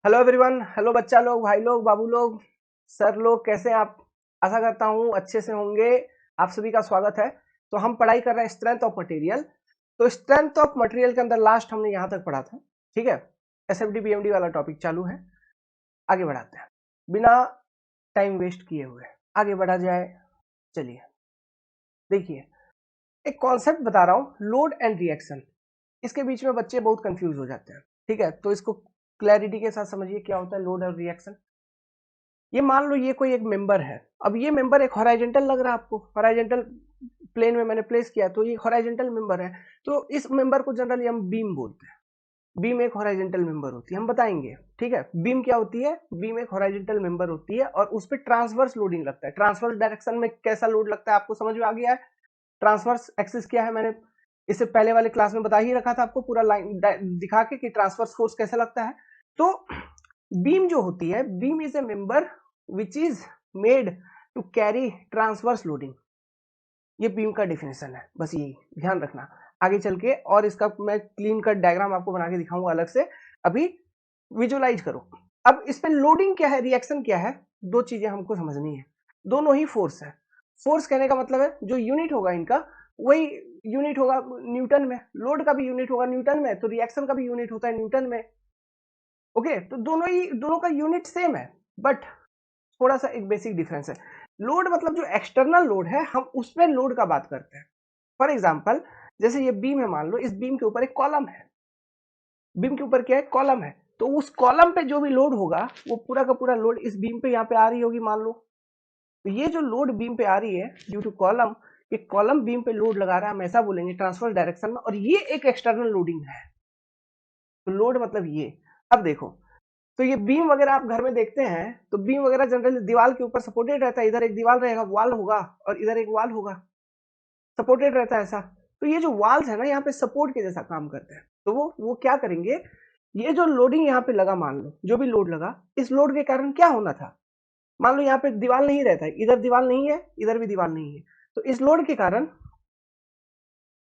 Hello everyone. Hello बच्चा लोग, भाई लोग, बाबू लोग, सर लोग, कैसे हैं आप? आशा करता हूँ अच्छे से होंगे। आप सभी का स्वागत है। तो हम पढ़ाई कर रहे हैं स्ट्रेंथ ऑफ मटेरियल। तो स्ट्रेंथ ऑफ मटेरियल के अंदर लास्ट हमने यहाँ तक पढ़ा था। ठीक है, एसएफडी बीएमडी वाला टॉपिक चालू है। आगे बढ़ाते हैं बिना टाइम वेस्ट किए हुए। आगे बढ़ा जाए। चलिए देखिए, एक कॉन्सेप्ट बता रहा हूँ, लोड एंड रिएक्शन। इसके बीच में बच्चे बहुत कंफ्यूज हो जाते हैं। ठीक है, तो इसको क्लैरिटी के साथ समझिए क्या होता है लोड और रिएक्शन। ये मान लो ये कोई एक मेंबर है। अब ये मेंबर एक हॉराइजेंटल लग रहा है आपको, हॉराइजेंटल प्लेन में मैंने प्लेस किया तो ये हॉराइजेंटल मेंबर है। तो इस मेंबर को जनरली हम बीम बोलते हैं। बीम एक हॉराइजेंटल मेंबर होती है, हम बताएंगे। ठीक है, बीम क्या होती है? बीम एक हॉराइजेंटल मेंबर होती है और उस पर ट्रांसवर्स लोडिंग लगता है। ट्रांसवर्स डायरेक्शन में कैसा लोड लगता है आपको समझ में आ गया है। ट्रांसवर्स एक्सिस क्या है, मैंने इससे पहले वाले क्लास में बता ही रखा था आपको, पूरा लाइन दिखा के कि ट्रांसवर्स फोर्स कैसे लगता है। तो बीम जो होती है, beam is a member which is made to carry transverse loading. ये बीम का डिफिनेशन है, बस यही ध्यान रखना। आगे चल के और इसका मैं क्लीन कट डायग्राम आपको बना के दिखाऊंगा अलग से। अभी विजुलाइज करो। अब इस पे लोडिंग क्या है, रिएक्शन क्या है, दो चीजें हमको समझनी है। दोनों ही फोर्स है। फोर्स कहने का मतलब है जो यूनिट होगा इनका, वही यूनिट होगा न्यूटन में। लोड का भी यूनिट होगा न्यूटन में, तो रिएक्शन का भी यूनिट होता है न्यूटन में। ओके, तो दोनों का यूनिट सेम है, बट थोड़ा सा एक बेसिक डिफरेंस है। लोड मतलब जो एक्सटर्नल लोड है, हम उस पर लोड का बात करते हैं। फॉर एग्जाम्पल, जैसे ये बीम है, मान लो इस बीम के ऊपर एक कॉलम है। बीम के ऊपर क्या है? कॉलम है। तो उस कॉलम पे जो भी लोड होगा वो पूरा का पूरा लोड इस बीम पे यहाँ पे आ रही होगी मान लो। तो ये जो लोड बीम पे आ रही है ड्यू टू कॉलम, ये कॉलम बीम पे लोड लगा रहा है, हम ऐसा बोलेंगे ट्रांसवर्स डायरेक्शन में, और ये एक एक्सटर्नल लोडिंग है। तो लोड मतलब ये। अब देखो, तो ये बीम वगैरह आप घर में देखते हैं, तो बीम वगैरह जनरली दीवार के ऊपर सपोर्टेड रहता है। इधर एक दीवार रहेगा, वॉल होगा, और इधर एक वॉल होगा, सपोर्टेड रहता है ऐसा। तो ये जो वॉल्स है ना, यहाँ पे सपोर्ट के जैसा काम करते हैं। तो वो क्या करेंगे, ये जो लोडिंग यहाँ पे लगा, मान लो जो भी लोड लगा, इस लोड के कारण क्या होना था। मान लो यहाँ पे दीवार नहीं रहता है, इधर दीवार नहीं है, इधर भी दीवार नहीं है। तो इस लोड के कारण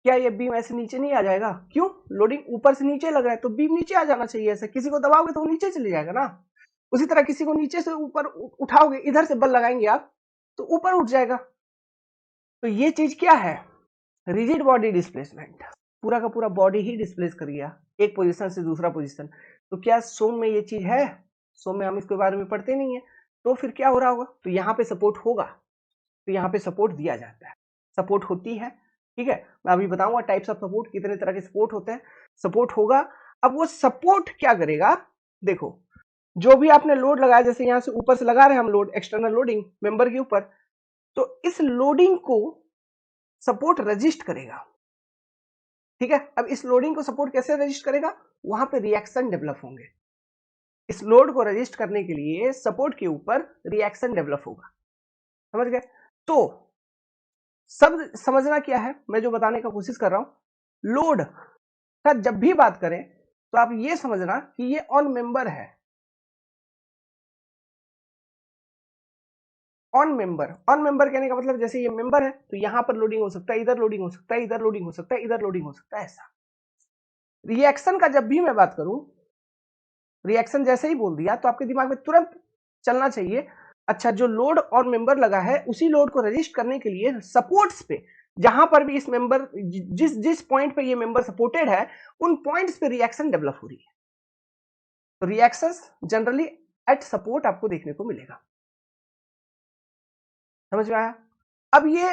क्या ये बीम ऐसे नीचे नहीं आ जाएगा? क्यों? लोडिंग ऊपर से नीचे लग रहा है, तो बीम नीचे आ जाना चाहिए। ऐसे किसी को दबाओगे तो वो नीचे चले जाएगा ना। उसी तरह किसी को नीचे से ऊपर उठाओगे, इधर से बल लगाएंगे आप, तो ऊपर उठ जाएगा। तो ये चीज क्या है? Rigid body displacement. पूरा का पूरा बॉडी ही डिस्प्लेस कर गया एक पोजीशन से दूसरा पोजीशन। तो क्या सोम में ये चीज है? सोम में हम इसके बारे में पढ़ते नहीं है। तो फिर क्या हो रहा होगा? तो यहाँ पे सपोर्ट होगा, तो यहाँ पे सपोर्ट दिया जाता है, सपोर्ट होती है। ठीक है, मैं अभी बताऊंगा टाइप्स ऑफ सपोर्ट, कितने तरह के सपोर्ट होते हैं। सपोर्ट होगा। अब वो सपोर्ट क्या करेगा? देखो, जो भी आपने लोड लगाया, जैसे यहां से ऊपर से लगा रहे हैं हम लोड, एक्सटर्नल लोडिंग मेंबर के ऊपर, तो इस लोडिंग को सपोर्ट रजिस्ट करेगा। ठीक है, अब इस लोडिंग को सपोर्ट कैसे रजिस्ट करेगा? वहां पे रिएक्शन डेवलप होंगे। इस लोड को रजिस्ट करने के लिए सपोर्ट के ऊपर रिएक्शन डेवलप होगा। समझ गए? तो सब समझना क्या है, मैं जो बताने का कोशिश कर रहा हूं, लोड का जब भी बात करें तो आप ये समझना कि ये ऑन मेंबर है। ऑन मेंबर कहने का मतलब, जैसे ये मेंबर है तो यहां पर लोडिंग हो सकता है, इधर लोडिंग हो सकता है, इधर लोडिंग हो सकता है, इधर लोडिंग हो सकता है, ऐसा। रिएक्शन का जब भी मैं बात करूं, रिएक्शन जैसे ही बोल दिया तो आपके दिमाग में तुरंत चलना चाहिए, अच्छा जो लोड और मेंबर लगा है, उसी लोड को रजिस्ट करने के लिए सपोर्ट्स पे, जहां पर भी इस मेंबर, जिस जिस पॉइंट पे ये मेंबर सपोर्टेड है, उन पॉइंट्स पे रिएक्शन डेवलप हो रही है। तो रिएक्शंस जनरली एट सपोर्ट आपको देखने को मिलेगा। समझ में आया? अब ये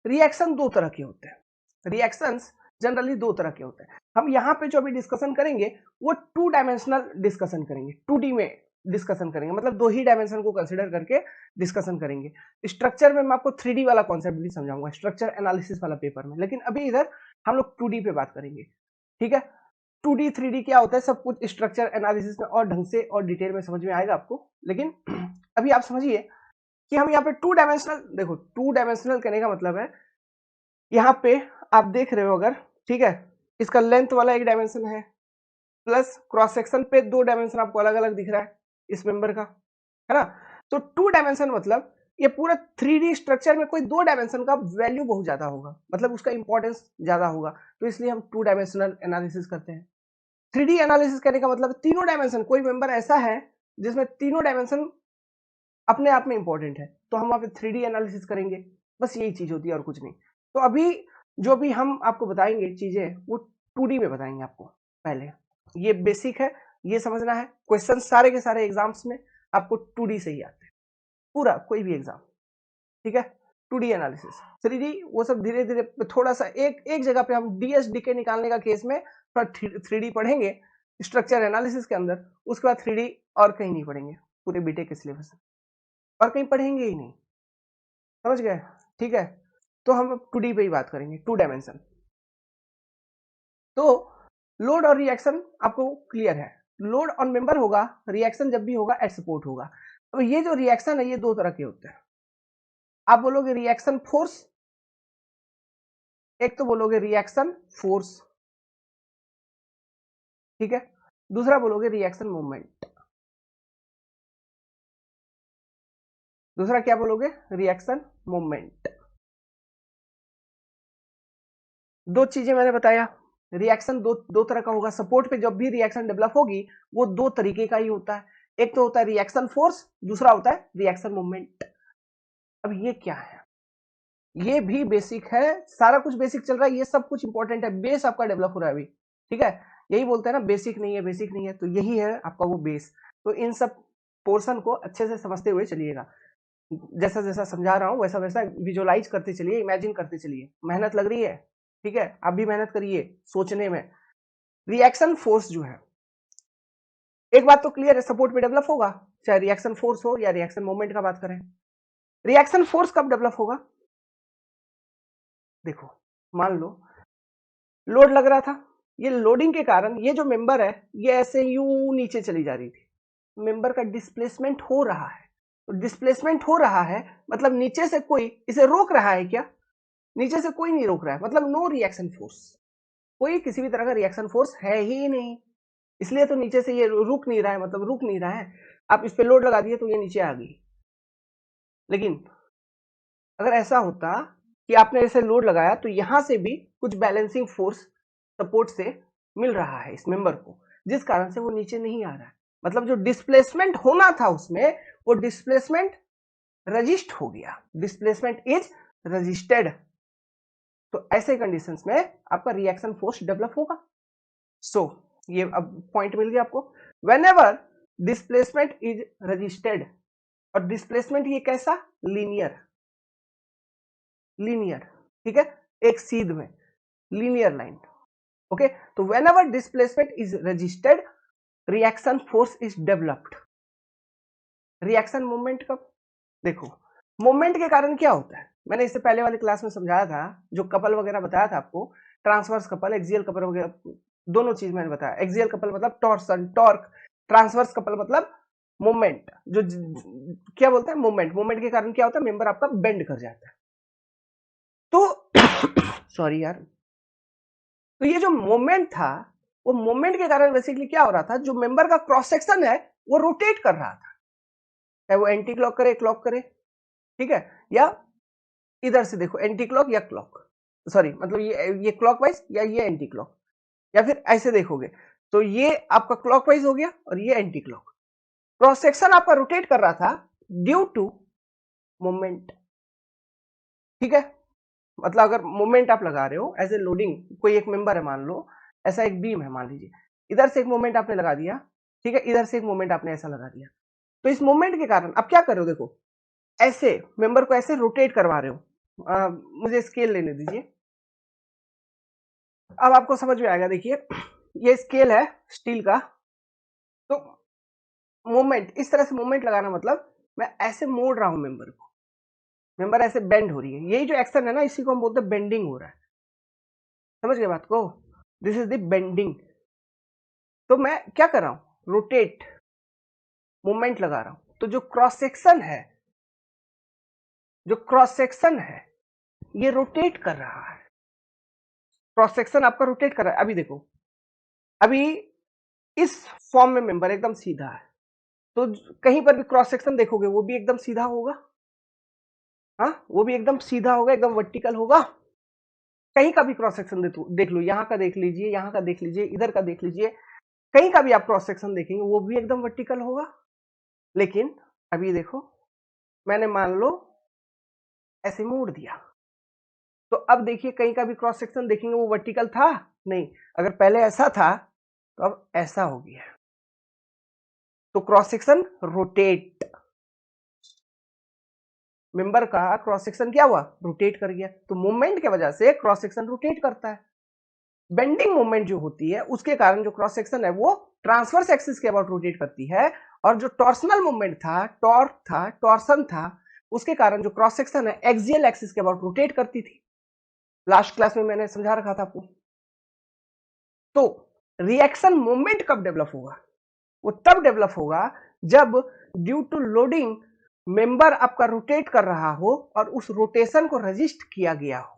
रिएक्शन दो तरह के होते हैं। रिएक्शंस जनरली दो तरह के होते हैं। हम यहाँ पे जो अभी डिस्कशन करेंगे वो टू डायमेंशनल डिस्कशन करेंगे, 2D में डिस्कशन करेंगे, मतलब दो ही डायमेंशन को कंसिडर करके डिस्कशन करेंगे। स्ट्रक्चर में मैं आपको 3D वाला कॉन्सेप्ट भी समझाऊंगा, स्ट्रक्चर एनालिसिस वाला पेपर में, लेकिन अभी इधर हम लोग 2D पे बात करेंगे। ठीक है, 2D 3D क्या होता है, सब कुछ स्ट्रक्चर एनालिसिस में और ढंग से और डिटेल में समझ में आएगा आपको। लेकिन अभी आप समझिए कि हम यहाँ पे टू डायमेंशनल, देखो टू डायमेंशनल कहने का मतलब है, यहाँ पे आप देख रहे हो अगर, ठीक है, इसका लेंथ वाला एक डायमेंशन है, प्लस क्रॉस सेक्शन पे दो डायमेंशन आपको अलग अलग दिख रहा है इस मेंबर का, है ना। तो टू डायमेंशन मतलब ये पूरा 3D स्ट्रक्चर में कोई दो डायमेंशन का वैल्यू बहुत ज्यादा होगा, मतलब उसका इंपॉर्टेंस ज्यादा होगा, तो इसलिए हम टू डायमेंशनल एनालिसिस करते हैं। 3D एनालिसिस करने का मतलब तीनों डायमेंशन, कोई मेंबर ऐसा है जिसमें तीनों डायमेंशन अपने आप में इंपॉर्टेंट है, तो हम वहां पे 3D एनालिसिस करेंगे, बस यही चीज होती है और कुछ नहीं। तो अभी जो भी हम आपको बताएंगे चीजें वो 2D में बताएंगे आपको। पहले ये बेसिक है, ये समझना है। क्वेश्चन सारे के सारे एग्जाम्स में आपको 2D से ही आते हैं, पूरा कोई भी एग्जाम, ठीक है। 2D एनालिसिस, 3D वो सब धीरे धीरे थोड़ा सा एक एक जगह पे हम DSDK निकालने का केस में थोड़ा 3D पढ़ेंगे स्ट्रक्चर एनालिसिस के अंदर, उसके बाद 3D और कहीं नहीं पढ़ेंगे पूरे बीटेक के सिलेबस में, और कहीं पढ़ेंगे ही नहीं, समझ गए, ठीक है। तो हम 2D पे ही बात करेंगे, 2 डायमेंशन। तो लोड और रिएक्शन आपको क्लियर है, लोड ऑन मेंबर होगा, रिएक्शन जब भी होगा एट सपोर्ट होगा। अब ये जो रिएक्शन है ये दो तरह के होते हैं। आप बोलोगे रिएक्शन फोर्स, एक तो बोलोगे रिएक्शन फोर्स, ठीक है। दूसरा बोलोगे रिएक्शन मूवमेंट। दूसरा क्या बोलोगे? Reaction movement. दो चीजें मैंने बताया, रिएक्शन दो तरह का होगा। सपोर्ट पे जब भी रिएक्शन डेवलप होगी वो दो तरीके का ही होता है, एक तो होता है रिएक्शन फोर्स, दूसरा होता है रिएक्शन मूवमेंट। अब ये क्या है? ये भी बेसिक है, सारा कुछ बेसिक चल रहा है, ये सब कुछ इंपॉर्टेंट है, बेस आपका डेवलप हो रहा है अभी, ठीक है। यही बोलते हैं ना बेसिक नहीं है, बेसिक नहीं है, तो यही है आपका वो बेस। तो इन सब पोर्शन को अच्छे से समझते हुए चलिएगा, जैसा जैसा समझा रहा हूं वैसा वैसा विजुअलाइज करते चलिए, इमेजिन करते चलिए। मेहनत लग रही है, ठीक है, आप भी मेहनत करिए सोचने में। रिएक्शन फोर्स जो है, एक बात तो क्लियर है, सपोर्ट पे डेवलप होगा, चाहे रिएक्शन फोर्स हो या रिएक्शन मोमेंट का बात करें। रिएक्शन फोर्स कब डेवलप होगा? देखो, मान लो लोड लग रहा था, ये लोडिंग के कारण ये जो मेंबर है ये ऐसे यूं नीचे चली जा रही थी, मेंबर का डिस्प्लेसमेंट हो रहा है। तो डिस्प्लेसमेंट हो रहा है मतलब नीचे से कोई इसे रोक रहा है क्या? नीचे से कोई नहीं रोक रहा है, मतलब नो रिएक्शन फोर्स, कोई किसी भी तरह का रिएक्शन फोर्स है ही नहीं, इसलिए तो नीचे से ये रुक नहीं रहा है, मतलब रुक नहीं रहा है। आप इस पे लोड लगा दिए तो ये नीचे आ गई। लेकिन अगर ऐसा होता कि आपने ऐसे लोड लगाया तो यहां से भी कुछ बैलेंसिंग फोर्स सपोर्ट से मिल रहा है इस मेंबर को, जिस कारण से वो नीचे नहीं आ रहा है, मतलब जो डिस्प्लेसमेंट होना था उसमें वो डिस्प्लेसमेंट रजिस्ट हो गया, डिस्प्लेसमेंट इज रजिस्टेड। तो ऐसे कंडीशंस में आपका रिएक्शन फोर्स डेवलप होगा। सो ये अब पॉइंट मिल गया आपको। व्हेनेवर डिस्प्लेसमेंट इज रजिस्टेड, और डिस्प्लेसमेंट ये कैसा? लीनियर, लीनियर, ठीक है, एक सीध में लीनियर लाइन, ओके। तो whenever displacement is registered reaction force is developed. Reaction movement कब? देखो, मूवमेंट के कारण क्या होता है, मैंने इससे पहले वाली क्लास में समझाया था, जो कपल वगैरह बताया था आपको, ट्रांसवर्स कपल, एक्सियल कपल वगैरह, दोनों चीज मैंने बताया। एक्सियल कपल मतलब टॉर्सन टॉर्क, ट्रांसवर्स कपल मतलब मूवमेंट, जो क्या बोलते हैं मूवमेंट, मूवमेंट के कारण क्या होता है, मेंबर आपका बेंड कर जाता है। तो सॉरी यार, तो ये जो मोमेंट था, वो मोमेंट के कारण बेसिकली क्या हो रहा था, जो मेंबर का क्रॉस सेक्शन है वो रोटेट कर रहा था, चाहे वो एंटी क्लॉक करे क्लॉक करे, ठीक है, या इधर से देखो एंटी क्लॉक या क्लॉक, सॉरी मतलब ये क्लॉकवाइज या ये एंटी क्लॉक, या फिर ऐसे देखोगे तो ये आपका क्लॉकवाइज हो गया और ये एंटी क्लॉक। क्रॉस सेक्शन आपका रोटेट कर रहा था ड्यू टू मोमेंट, ठीक है। मतलब अगर मोमेंट आप लगा रहे हो एज ए लोडिंग, कोई एक मेंबर है मान लो, ऐसा एक बीम है मान लीजिए, इधर से एक मोमेंट आपने लगा दिया, ठीक है, इधर से एक मोमेंट आपने ऐसा लगा दिया, तो इस मोमेंट के कारण आप क्या कर रहे हो, देखो ऐसे मेंबर को ऐसे रोटेट करवा रहे हो। मुझे स्केल लेने दीजिए, अब आपको समझ में आएगा। देखिए ये स्केल है स्टील का, तो मोमेंट इस तरह से मोमेंट लगाना मतलब मैं ऐसे मोड़ रहा हूं मेंबर को, मेंबर ऐसे बेंड हो रही है, यही जो एक्शन है ना इसी को हम बोलते हैं बेंडिंग हो रहा है, समझ गए बात को, दिस इज द बेंडिंग। तो मैं क्या कर रहा हूं, रोटेट, मूवमेंट लगा रहा हूं, तो जो क्रॉस सेक्शन है, जो क्रॉस सेक्शन है ये रोटेट कर रहा है, क्रॉस सेक्शन आपका रोटेट कर रहा है। अभी देखो, अभी इस फॉर्म में मेंबर एकदम सीधा है, तो कहीं पर भी क्रॉस सेक्शन देखोगे वो भी एकदम सीधा होगा, हाँ वो भी एकदम सीधा होगा, एकदम वर्टिकल होगा। कहीं का भी क्रॉस सेक्शन देख लो, यहाँ का देख लीजिए, यहाँ का देख लीजिए, इधर का देख लीजिए, कहीं का भी आप क्रॉस सेक्शन देखेंगे वो भी एकदम वर्टिकल होगा। लेकिन अभी देखो, मैंने मान लो ऐसे मोड़ दिया, तो अब देखिए कहीं का भी क्रॉस सेक्शन देखेंगे वो वर्टिकल था नहीं। अगर पहले ऐसा था तो अब ऐसा हो गया, तो क्रॉस सेक्शन रोटेट, मेंबर का क्रॉस सेक्शन क्या हुआ, रोटेट कर गया। तो मूवमेंट की वजह से क्रॉस सेक्शन रोटेट करता है। बेंडिंग मूवमेंट जो होती है उसके कारण जो क्रॉस सेक्शन है वो ट्रांसवर्स एक्सिस के अबाउट रोटेट करती है, और जो टॉर्सनल मूवमेंट था, टॉर्क था, टॉर्सन था, उसके कारण जो क्रॉस सेक्शन है एक्सियल एक्सिस के अबाउट रोटेट करती थी। लास्ट क्लास में मैंने समझा रखा था आपको। तो रिएक्शन मूवमेंट कब डेवलप होगा, वो तब डेवलप होगा जब ड्यू टू लोडिंग मेंबर आपका रोटेट कर रहा हो और उस रोटेशन को रजिस्ट किया गया हो।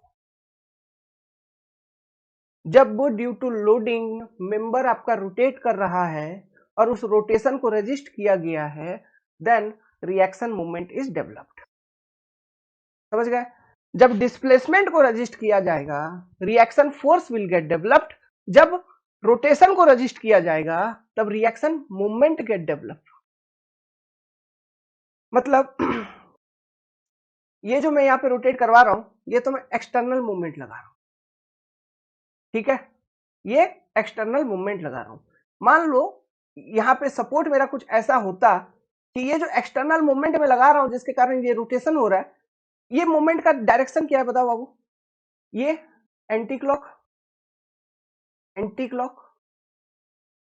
जब ड्यू टू लोडिंग मेंबर आपका रोटेट कर रहा है और उस रोटेशन को रजिस्ट किया गया है, then reaction movement is developed. समझ गए? जब डिस्प्लेसमेंट को रजिस्ट किया जाएगा, reaction force will get developed. जब रोटेशन को रजिस्ट किया जाएगा, तब रिएक्शन मूवमेंट गेट डेवलप्ड। मतलब ये जो मैं यहां पे रोटेट करवा रहा हूं, ये तो मैं एक्सटर्नल मूवमेंट लगा रहा हूं, ठीक है? ये एक्सटर्नल मूवमेंट लगा रहा हूं। मान लो यहां पे सपोर्ट मेरा कुछ ऐसा होता कि ये जो एक्सटर्नल मूवमेंट में लगा रहा हूं जिसके कारण ये रोटेशन हो रहा है, ये मूवमेंट का डायरेक्शन क्या है बताओ बाबू? ये एंटी क्लॉक, एंटी क्लॉक,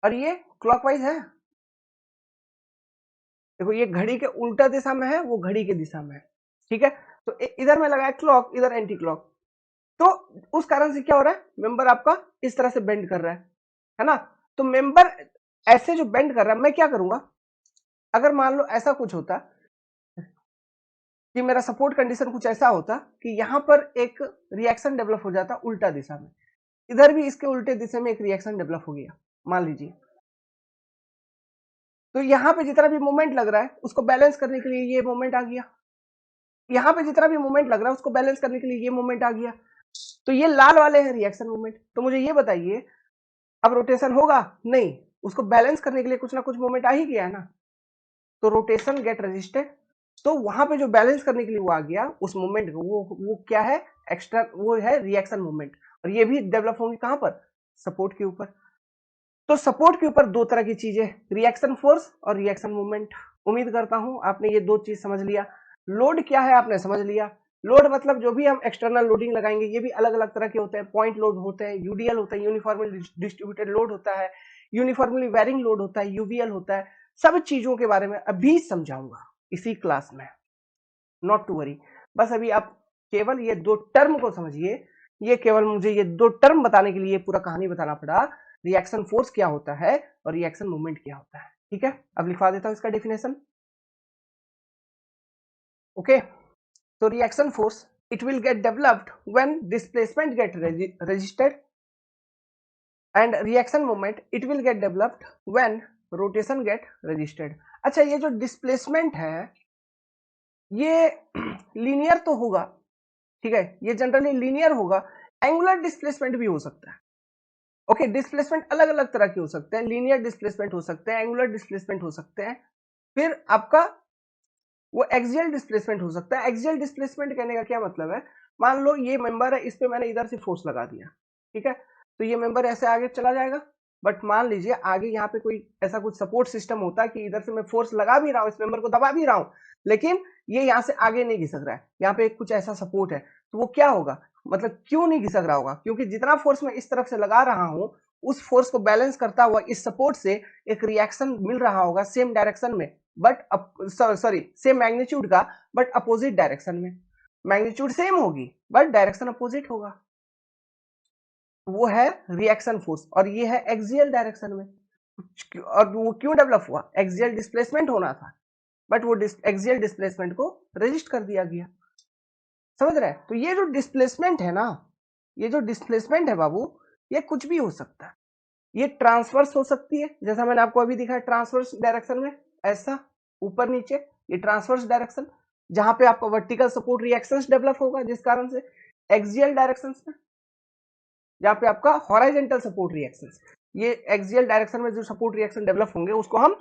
और ये क्लॉकवाइज है। देखो ये घड़ी के उल्टा दिशा में है, वो घड़ी के दिशा में है, ठीक है? तो इधर में लगाया क्लॉक, इधर एंटी क्लॉक, तो उस कारण से क्या हो रहा है, मेंबर आपका इस तरह से बेंड कर रहा है ना? तो मेंबर ऐसे जो बेंड कर रहा है, मैं क्या करूंगा, अगर मान लो ऐसा कुछ होता कि मेरा सपोर्ट कंडीशन कुछ ऐसा होता कि यहां पर एक रिएक्शन डेवलप हो जाता उल्टा दिशा में, इधर भी इसके उल्टे दिशा में एक रिएक्शन डेवलप हो गया मान लीजिए, तो यहां पे जितना भी मूवमेंट लग रहा है उसको बैलेंस करने के लिए ये मूवमेंट आ गया, यहां पे जितना भी मूवमेंट लग रहा है उसको बैलेंस करने के लिए ये मूवमेंट आ गया। तो ये लाल वाले हैं रिएक्शन मूवमेंट। तो मुझे ये बताइए, अब रोटेशन होगा नहीं, उसको बैलेंस करने के लिए कुछ ना कुछ मूवमेंट आ ही गया है ना, तो रोटेशन गेट रजिस्टेड। तो वहां पे जो बैलेंस करने के लिए वो आ गया उस मूवमेंट को, वो क्या है, एक्स्ट्रा, वो है रिएक्शन मूवमेंट। और ये भी डेवलप होंगे कहां पर, सपोर्ट के ऊपर। तो सपोर्ट के ऊपर दो तरह की चीजें, रिएक्शन फोर्स और रिएक्शन मूवमेंट। उम्मीद करता हूं आपने ये दो चीज समझ लिया। लोड क्या है आपने समझ लिया। लोड मतलब जो भी हम एक्सटर्नल लोडिंग लगाएंगे ये भी अलग अलग तरह के होते हैं। पॉइंट लोड होते हैं, यूडीएल होता है, यूनिफॉर्मली डिस्ट्रीब्यूटेड लोड होता है, यूनिफॉर्मली वेरिंग लोड होता है, यूवीएल होता है। सब चीजों के बारे में अभी समझाऊंगा इसी क्लास में, नॉट टू वरी। बस अभी आप केवल ये दो टर्म को समझिए, ये केवल मुझे ये दो टर्म बताने के लिए पूरा कहानी बताना पड़ा, रिएक्शन फोर्स क्या होता है और रिएक्शन मूवमेंट क्या होता है। ठीक है, अब लिखवा देता हूं इसका डेफिनेशन। ओके, तो reaction force, it will get developed when displacement get registered, and reaction moment it will get developed when rotation get registered। अच्छा, ये जो डिस्प्लेसमेंट है ये लीनियर तो होगा, ठीक है, ये जनरली लीनियर होगा। एंगुलर डिस्प्लेसमेंट भी हो सकता है। ओके, डिस्प्लेसमेंट अलग अलग तरह के हो सकते हैं, लीनियर डिस्प्लेसमेंट हो सकते हैं, एंगुलर डिस्प्लेसमेंट हो सकते हैं, फिर आपका वो एक्सियल डिस्प्लेसमेंट हो सकता है। एक्सियल डिस्प्लेसमेंट कहने का क्या मतलब है, मान लो ये मेंबर है, इस पे मैंने इधर से फोर्स लगा दिया, ठीक है, तो ये मेंबर ऐसे आगे चला जाएगा। बट मान लीजिए आगे यहाँ पे कोई ऐसा कुछ सपोर्ट सिस्टम होता है कि इधर से मैं फोर्स लगा भी रहा हूँ, इस मेंबर को दबा भी रहा हूँ, लेकिन ये यहाँ से आगे नहीं घिसक रहा है, यहाँ पे कुछ ऐसा सपोर्ट है, तो वो क्या होगा, मतलब क्यों नहीं घिसक रहा होगा, क्योंकि जितना फोर्स मैं इस तरफ से लगा रहा हूँ उस फोर्स को बैलेंस करता हुआ इस सपोर्ट से एक रिएक्शन मिल रहा होगा सेम डायरेक्शन में, बट सॉरी सेम मैग्नीट्यूड का, बट अपोजिट डायरेक्शन में। मैग्नीट्यूड सेम होगी बट डायरेक्शन अपोजिट होगा, वो है रिएक्शन फोर्स। और ये है एक्सियल डायरेक्शन में। और वो क्यों डेवलप हुआ, एक्सियल डिस्प्लेसमेंट होना था, बट वो एक्सियल डिस्प्लेसमेंट को रजिस्ट कर दिया गया। समझ रहे हैं? तो ये जो डिस्प्लेसमेंट है ना, ये जो डिस्प्लेसमेंट है बाबू, ये कुछ भी हो सकता है। ये ट्रांसवर्स हो सकती है, जैसा मैंने आपको अभी दिखाया ट्रांसवर्स डायरेक्शन में, ऐसा ऊपर नीचे, ये ट्रांसवर्स डायरेक्शन, जहां पे आपका वर्टिकल सपोर्ट रिएक्शंस डेवलप होगा जिस कारण से। एक्सियल डायरेक्शंस में जहां पे आपका हॉराइजॉन्टल सपोर्ट रिएक्शंस, ये एक्सियल डायरेक्शन में जो सपोर्ट रिएक्शन डेवलप होंगे उसको हम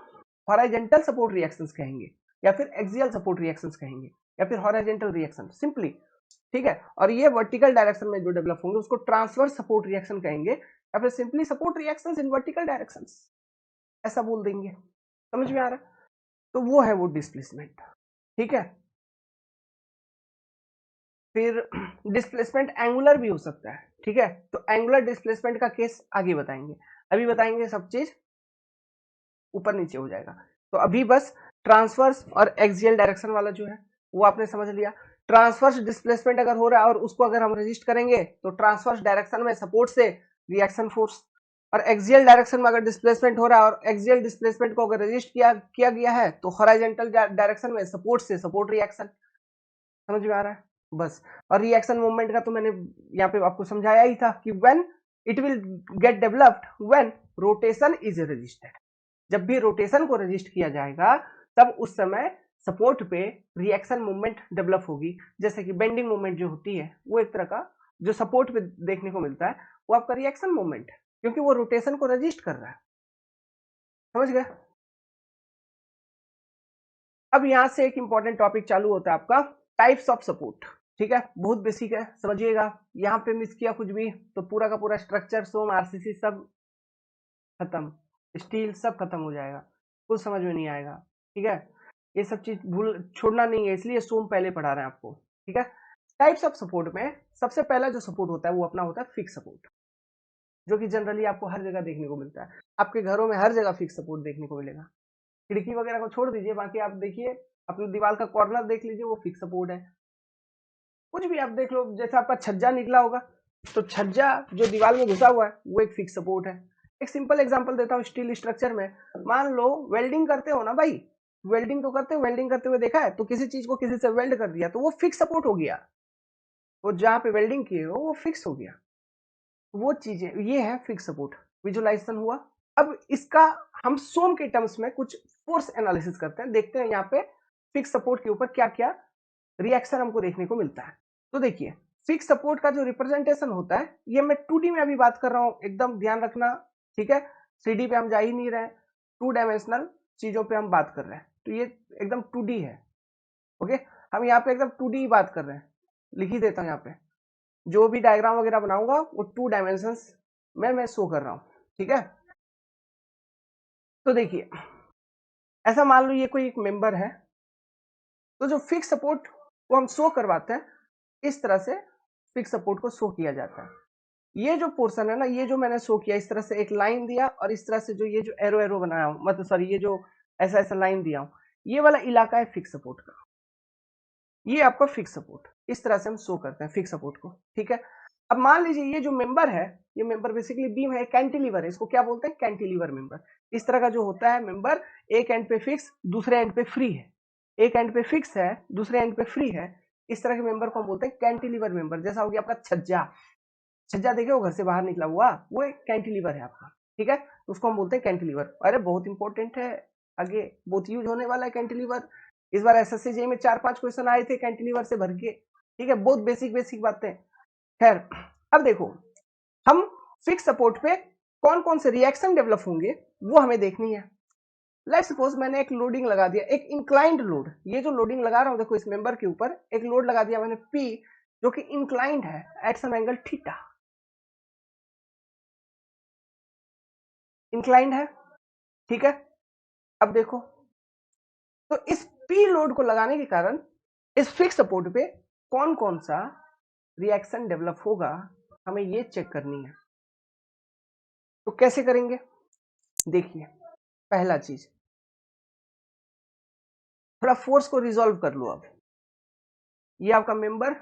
हॉरिजॉन्टल सपोर्ट रिएक्शंस कहेंगे, या फिर एक्सियल सपोर्ट रिएक्शंस कहेंगे, या फिर हॉरिजॉन्टल रिएक्शन सिंपली, ठीक है। और ये वर्टिकल डायरेक्शन में जो डेवलप होंगे उसको ट्रांसवर्स सपोर्ट रिएक्शन कहेंगे, या फिर simply support reactions in vertical directions, ऐसा बोल देंगे। समझ में आ रहा है? तो वो है वो डिस्प्लेसमेंट, ठीक है। फिर डिस्प्लेसमेंट एंगुलर भी हो सकता है, ठीक है। तो एंगुलर डिस्प्लेसमेंट का केस आगे बताएंगे, अभी बताएंगे सब चीज ऊपर नीचे हो जाएगा। तो अभी बस ट्रांसवर्स और एक्सियल डायरेक्शन वाला जो है वो आपने समझ लिया। ट्रांसवर्स डिस्प्लेसमेंट अगर हो रहा है और उसको अगर हम रजिस्ट करेंगे तो ट्रांसवर्स डायरेक्शन में सपोर्ट से रिएक्शन फोर्स, और एक्सियल डायरेक्शन में अगर डिस्प्लेसमेंट हो रहा है और एक्सियल डिस्प्लेसमेंट को अगर रजिस्ट किया गया है तो हॉरिजॉन्टल डायरेक्शन में सपोर्ट से सपोर्ट रिएक्शन। समझ में आ रहा है? बस। और रिएक्शन मूवमेंट का तो मैंने यहाँ पे आपको समझाया ही था कि when it will get developed when rotation is registered, जब भी रोटेशन को रजिस्ट किया जाएगा तब उस समय सपोर्ट पे रिएक्शन मूवमेंट डेवलप होगी। जैसे कि बेंडिंग मूवमेंट जो होती है वो एक तरह का जो सपोर्ट पे देखने को मिलता है वो आपका रिएक्शन मूवमेंट है, क्योंकि वो रोटेशन को रजिस्ट कर रहा है। समझ गए? अब यहां से एक इंपॉर्टेंट टॉपिक चालू होता है आपका टाइप्स ऑफ सपोर्ट, ठीक है। बहुत बेसिक है, समझिएगा। यहाँ पे मिस किया कुछ भी तो पूरा का पूरा स्ट्रक्चर सोम आरसीसी सब खत्म, स्टील सब खत्म हो जाएगा, कुछ समझ में नहीं आएगा, ठीक है। ये सब चीज भूल छोड़ना नहीं है, इसलिए सोम पहले पढ़ा रहे हैं आपको, ठीक है। टाइप्स ऑफ सपोर्ट में सबसे पहला जो सपोर्ट होता है वो अपना होता है फिक्स सपोर्ट, जो कि जनरली आपको हर जगह देखने को मिलता है। आपके घरों में हर जगह फिक्स सपोर्ट देखने को मिलेगा। खिड़की वगैरह को छोड़ दीजिए, बाकी आप देखिए अपनी दीवार का कॉर्नर देख लीजिए, वो फिक्स सपोर्ट है। कुछ भी आप देख लो, जैसे आपका छज्जा निकला होगा तो छज्जा जो दीवार में घुसा हुआ है वो एक फिक्स सपोर्ट है। एक सिंपल एग्जांपल देता हूँ स्टील स्ट्रक्चर में। मान लो वेल्डिंग करते हो ना भाई, वेल्डिंग तो करते हो, वेल्डिंग करते हुए देखा है, तो किसी चीज को किसी से वेल्ड कर दिया तो वो फिक्स सपोर्ट हो गया, वो जहां पे वेल्डिंग किए हो वो फिक्स हो गया। वो चीजें ये है फिक्स सपोर्ट। विजुअलाइजेशन हुआ। अब इसका हम सोम के टर्म्स में कुछ फोर्स एनालिसिस करते हैं, देखते हैं यहाँ पे फिक्स सपोर्ट के ऊपर क्या क्या रिएक्शन हमको देखने को मिलता है। तो देखिए फिक्स सपोर्ट का जो रिप्रेजेंटेशन होता है, ये मैं 2D में अभी बात कर रहा हूँ, एकदम ध्यान रखना, ठीक है। 3D पे हम जा ही नहीं रहे, 2 डायमेंशनल चीजों पे हम बात कर रहे हैं, तो ये एकदम 2D है। ओके, हम यहाँ पे एकदम 2D ही बात कर रहे हैं। लिख ही देता हूँ यहाँ पे, जो भी डायग्राम वगैरह बनाऊंगा वो 2 डायमेंशंस में मैं शो कर रहा हूँ, ठीक है। तो देखिए ऐसा मान लो ये कोई एक मेंबर है, तो जो फिक्स सपोर्ट को हम शो करवाते हैं इस तरह से फिक्स सपोर्ट को शो किया जाता है। ये जो पोर्शन है ना, ये जो मैंने शो किया इस तरह से एक लाइन दिया और इस तरह से जो ये जो एरो एरो बनाया हूं, मतलब सॉरी ये जो ऐसा ऐसा लाइन दिया हूं, ये वाला इलाका है फिक्स सपोर्ट का। ये आपका फिक्स सपोर्ट, इस तरह से हम शो करते हैं फिक्स सपोर्ट को, ठीक है। अब मान लीजिए ये जो मेंबर है, ये मेंबर बेसिकली बीम है, कैंटिलीवर है, इसको क्या बोलते हैं? Cantilever member. इस तरह का जो होता है मेंबर, एक एंड पे फिक्स दूसरे एंड पे फ्री है, एक एंड पे फिक्स है दूसरे एंड पे फ्री है, इस तरह के मेंबर को हम बोलते हैं कैंटिलीवर मेंबर। जैसा हो गया आपका छज्जा, छज्जा देखे हो घर से बाहर निकला हुआ, वो एक कैंटिलीवर है आपका, ठीक है। तो उसको हम बोलते हैं कैंटिलीवर। अरे बहुत इंपॉर्टेंट है, आगे बहुत यूज होने वाला है कैंटिलीवर। इस बार एसएससी में 4-5 क्वेश्चन आए थे कैंटिलीवर से भर के, ठीक है। बहुत बेसिक बेसिक बातें। खैर अब देखो, हम फिक्स सपोर्ट पे कौन कौन से रिएक्शन डेवलप होंगे वो हमें देखनी है। लेट्स सपोज मैंने एक लोडिंग लगा दिया, एक इंक्लाइंड लोड। ये जो लोडिंग लगा रहा हूं देखो, इस मेंबर के ऊपर एक लोड लगा दिया मैंने पी, जो कि इंक्लाइंड है at some angle theta, inclined है, ठीक है। अब देखो, तो इस पी लोड को लगाने के कारण इस फिक्स सपोर्ट पे कौन कौन सा रिएक्शन डेवलप होगा, हमें ये चेक करनी है। तो कैसे करेंगे? देखिए पहला चीज, थोड़ा फोर्स को रिजॉल्व कर लो। अब ये आपका मेंबर,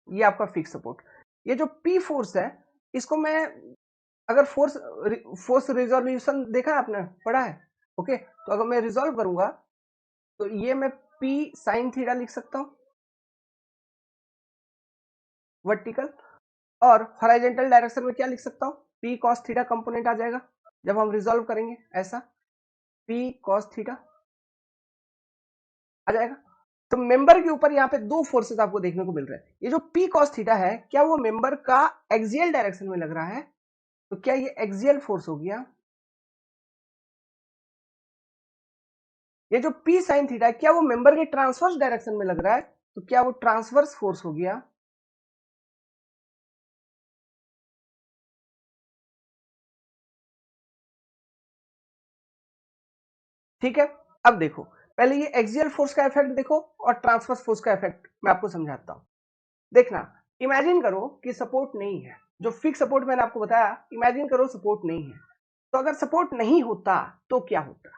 ये आपका फिक्स सपोर्ट, ये जो पी फोर्स है इसको मैं अगर फोर्स फोर्स रिजोल्यूशन देखा है आपने, पढ़ा है? ओके, तो अगर मैं रिजॉल्व करूंगा तो ये मैं पी साइन थीटा लिख सकता हूं वर्टिकल, और हॉरिजॉन्टल डायरेक्शन में क्या लिख सकता हूं? पी कॉस थीटा कंपोनेंट आ जाएगा जब हम रिजॉल्व करेंगे, ऐसा पी कॉस थीटा आ जाएगा। तो मेंबर के ऊपर यहाँ पे दो फोर्सेस आपको देखने को मिल रहे हैं। ये जो पी कॉस थीटा है, क्या वो मेंबर का एक्सियल डायरेक्शन में लग रहा है? तो क्या ये एक्सियल फोर्स हो गया? ये जो P sin थीटा है क्या वो मेंबर के ट्रांसवर्स डायरेक्शन में लग रहा है? तो क्या वो ट्रांसवर्स फोर्स हो गया? ठीक है, अब देखो, पहले ये एक्सियल फोर्स का इफेक्ट देखो और ट्रांसवर्स फोर्स का इफेक्ट मैं आपको समझाता हूं। देखना, इमेजिन करो कि सपोर्ट नहीं है, जो फिक्स सपोर्ट मैंने आपको बताया, इमेजिन करो सपोर्ट नहीं है। तो अगर सपोर्ट नहीं होता तो क्या होता?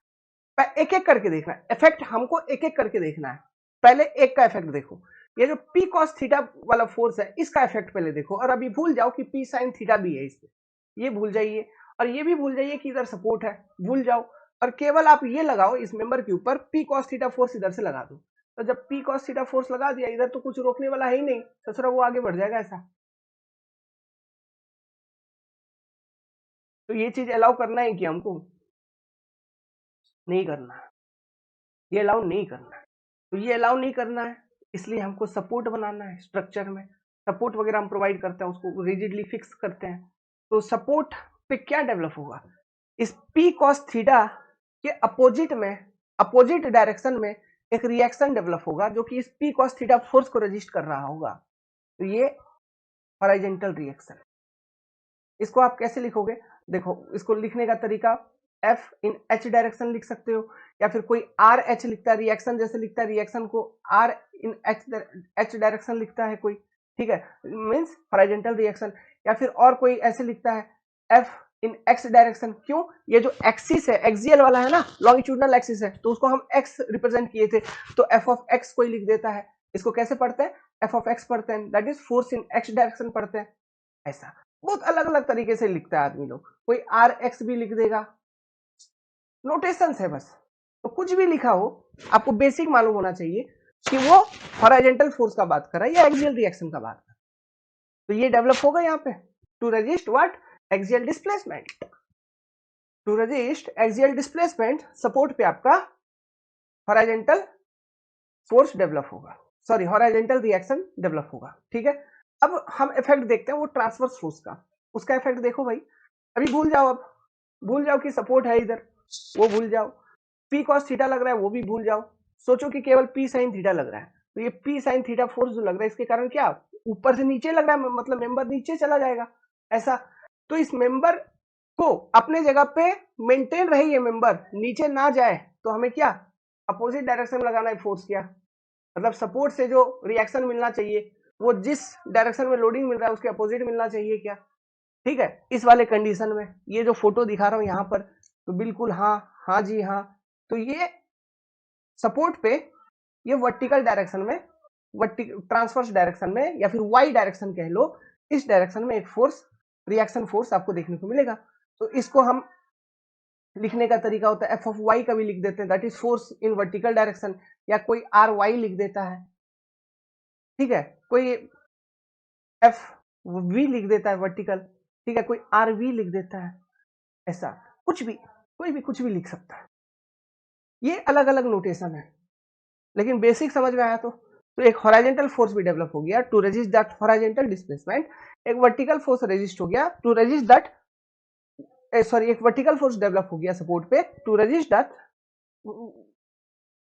एक एक करके देखना है, इफेक्ट हमको एक एक करके देखना है। पहले एक का इफेक्ट देखो, ये जो पी कॉस थीटा वाला फोर्स है इसका इफेक्ट पहले देखो, और अभी भूल जाओ कि पी साइन थीटा भी है इसमें, ये भूल जाइए। और ये भी भूल जाइए कि इधर सपोर्ट है, भूल जाओ। और केवल आप ये लगाओ इस मेंबर के ऊपर पी कॉस थीटा फोर्स इधर से लगा दो। तो जब पी कॉस थीटा फोर्स लगा दिया इधर, तो कुछ रोकने वाला है ही नहीं, ससुरा वो आगे बढ़ जाएगा ऐसा। तो ये चीज अलाउ करना है कि हमको नहीं करना है, ये अलाउ नहीं करना है। तो ये अलाउ नहीं करना है, इसलिए हमको सपोर्ट बनाना है। स्ट्रक्चर में सपोर्ट वगैरह हम प्रोवाइड करते हैं, उसको रिजिडली फिक्स करते हैं। तो सपोर्ट पे क्या डेवलप होगा? इस पी कॉस थीटा के अपोजिट में, अपोजिट डायरेक्शन में एक रिएक्शन डेवलप होगा जो कि इस पी कॉस थीटा फोर्स को रजिस्ट कर रहा होगा। तो ये हॉरिजॉन्टल रिएक्शन। इसको आप कैसे लिखोगे? देखो, इसको लिखने का तरीका एफ इन एच डायरेक्शन लिख सकते हो, या फिर कोई आर एच लिखता है, रिएक्शन जैसे लिखता है, रिएक्शन को आर इन एच डायरेक्शन लिखता है कोई, ठीक है, मीन्स हॉरिजॉन्टल रिएक्शन। या फिर और कोई ऐसे लिखता है एफ इन एक्स डायरेक्शन। क्यों? ये जो एक्सिस है, एक्सियल वाला है ना, लॉन्गिट्यूडनल एक्सिस है, तो उसको हम एक्स रिप्रेजेंट किए थे, तो एफ ऑफ एक्स कोई लिख देता है। इसको कैसे पढ़ते हैं? एफ ऑफ एक्स पढ़ते हैं, that is force in x direction पढ़ते हैं। ऐसा बहुत अलग अलग तरीके से लिखता है आदमी लोग, कोई आर एक्स भी लिख देगा, नोटेशंस है बस। तो कुछ भी लिखा हो, आपको बेसिक मालूम होना चाहिए कि वो हॉरिजॉन्टल फोर्स का बात कर रहा है या एक्सियल रिएक्शन का बात कर रहा है। तो ये डेवलप होगा यहाँ पे to resist what? Axial displacement. To resist axial displacement, support पे आपका हॉरिजॉन्टल फोर्स डेवलप होगा, सॉरी हॉरिजॉन्टल रिएक्शन डेवलप होगा। ठीक है, अब हम इफेक्ट देखते हैं वो ट्रांसवर्स फोर्स का। उसका इफेक्ट देखो भाई, अभी भूल जाओ, अब भूल जाओ कि सपोर्ट है इधर, वो भूल जाओ। पी कॉस थीटा लग रहा है वो भी भूल जाओ, सोचो कि केवल पी साइन थीटा लग रहा है। तो ये पी साइन थीटा फोर्स जो लग रहा है इसके कारण क्या ऊपर से नीचे लग रहा है, मतलब मेंबर नीचे चला जाएगा ऐसा। तो इस मेंबर को अपने जगह पे मेंटेन रहे, ये मेंबर नीचे ना जाए, तो हमें क्या अपोजिट डायरेक्शन में लगाना है फोर्स। क्या मतलब सपोर्ट से जो रिएक्शन मिलना चाहिए वो जिस डायरेक्शन में लोडिंग मिल रहा है उसके अपोजिट मिलना चाहिए क्या? ठीक है, इस वाले कंडीशन में ये जो फोटो दिखा रहा हूं यहाँ पर, तो बिल्कुल हाँ, हाँ जी हाँ। तो ये सपोर्ट पे ये वर्टिकल डायरेक्शन में, ट्रांसवर्स डायरेक्शन में, या फिर वाई डायरेक्शन कह लो, इस डायरेक्शन में एक फोर्स, रिएक्शन फोर्स आपको देखने को मिलेगा। तो इसको हम लिखने का तरीका होता है एफ ऑफ वाई का भी लिख देते हैं, that is force in vertical direction, या कोई आर वाई लिख देता है। ठीक है, कोई एफ वी लिख देता है वर्टिकल, ठीक है, कोई आर वी लिख देता है, ऐसा कुछ भी, कोई भी कुछ भी लिख सकता है। ये अलग अलग नोटेशन है, लेकिन बेसिक समझ में आया तो एक हॉरिजॉन्टल फोर्स भी डेवलप हो गया to resist that horizontal displacement. एक वर्टिकल फोर्स रेजिस्ट हो गया टू रेजिस्ट दैट, सॉरी, एक वर्टिकल फोर्स डेवलप हो गया सपोर्ट पे to resist that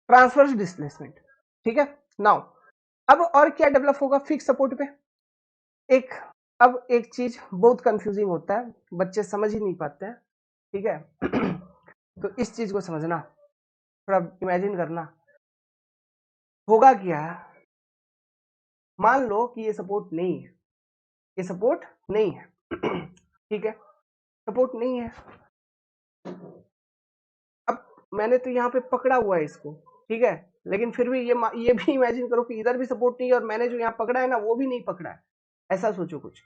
transverse displacement. ठीक है, नाउ अब और क्या डेवलप होगा फिक्स सपोर्ट पे? एक, अब एक चीज बहुत कंफ्यूजिंग होता है, बच्चे समझ ही नहीं पाते हैं। ठीक है तो इस चीज को समझना, थोड़ा इमेजिन करना। होगा क्या, मान लो कि ये सपोर्ट नहीं है, ये सपोर्ट नहीं है ठीक है, सपोर्ट नहीं है। अब मैंने तो यहाँ पे पकड़ा हुआ है इसको, ठीक है, लेकिन फिर भी ये भी इमेजिन करो कि इधर भी सपोर्ट नहीं है और मैंने जो यहाँ पकड़ा है ना वो भी नहीं पकड़ा है। ऐसा सोचो कुछ,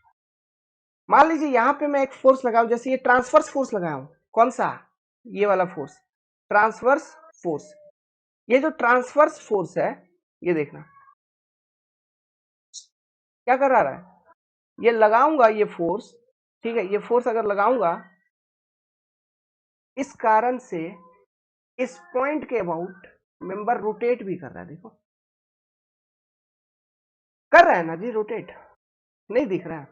मान लीजिए यहाँ पे मैं एक फोर्स लगाऊं, जैसे ये ट्रांसवर्स फोर्स लगाया हूं, कौन सा? ये वाला फोर्स, ट्रांसवर्स फोर्स। ये जो ट्रांसवर्स फोर्स है, ये देखना क्या कर रहा है, ये लगाऊंगा ये फोर्स, ठीक है, ये फोर्स अगर लगाऊंगा, इस कारण से इस पॉइंट के अबाउट मेंबर रोटेट भी कर रहा है, देखो कर रहा है ना जी रोटेट, नहीं दिख रहा है?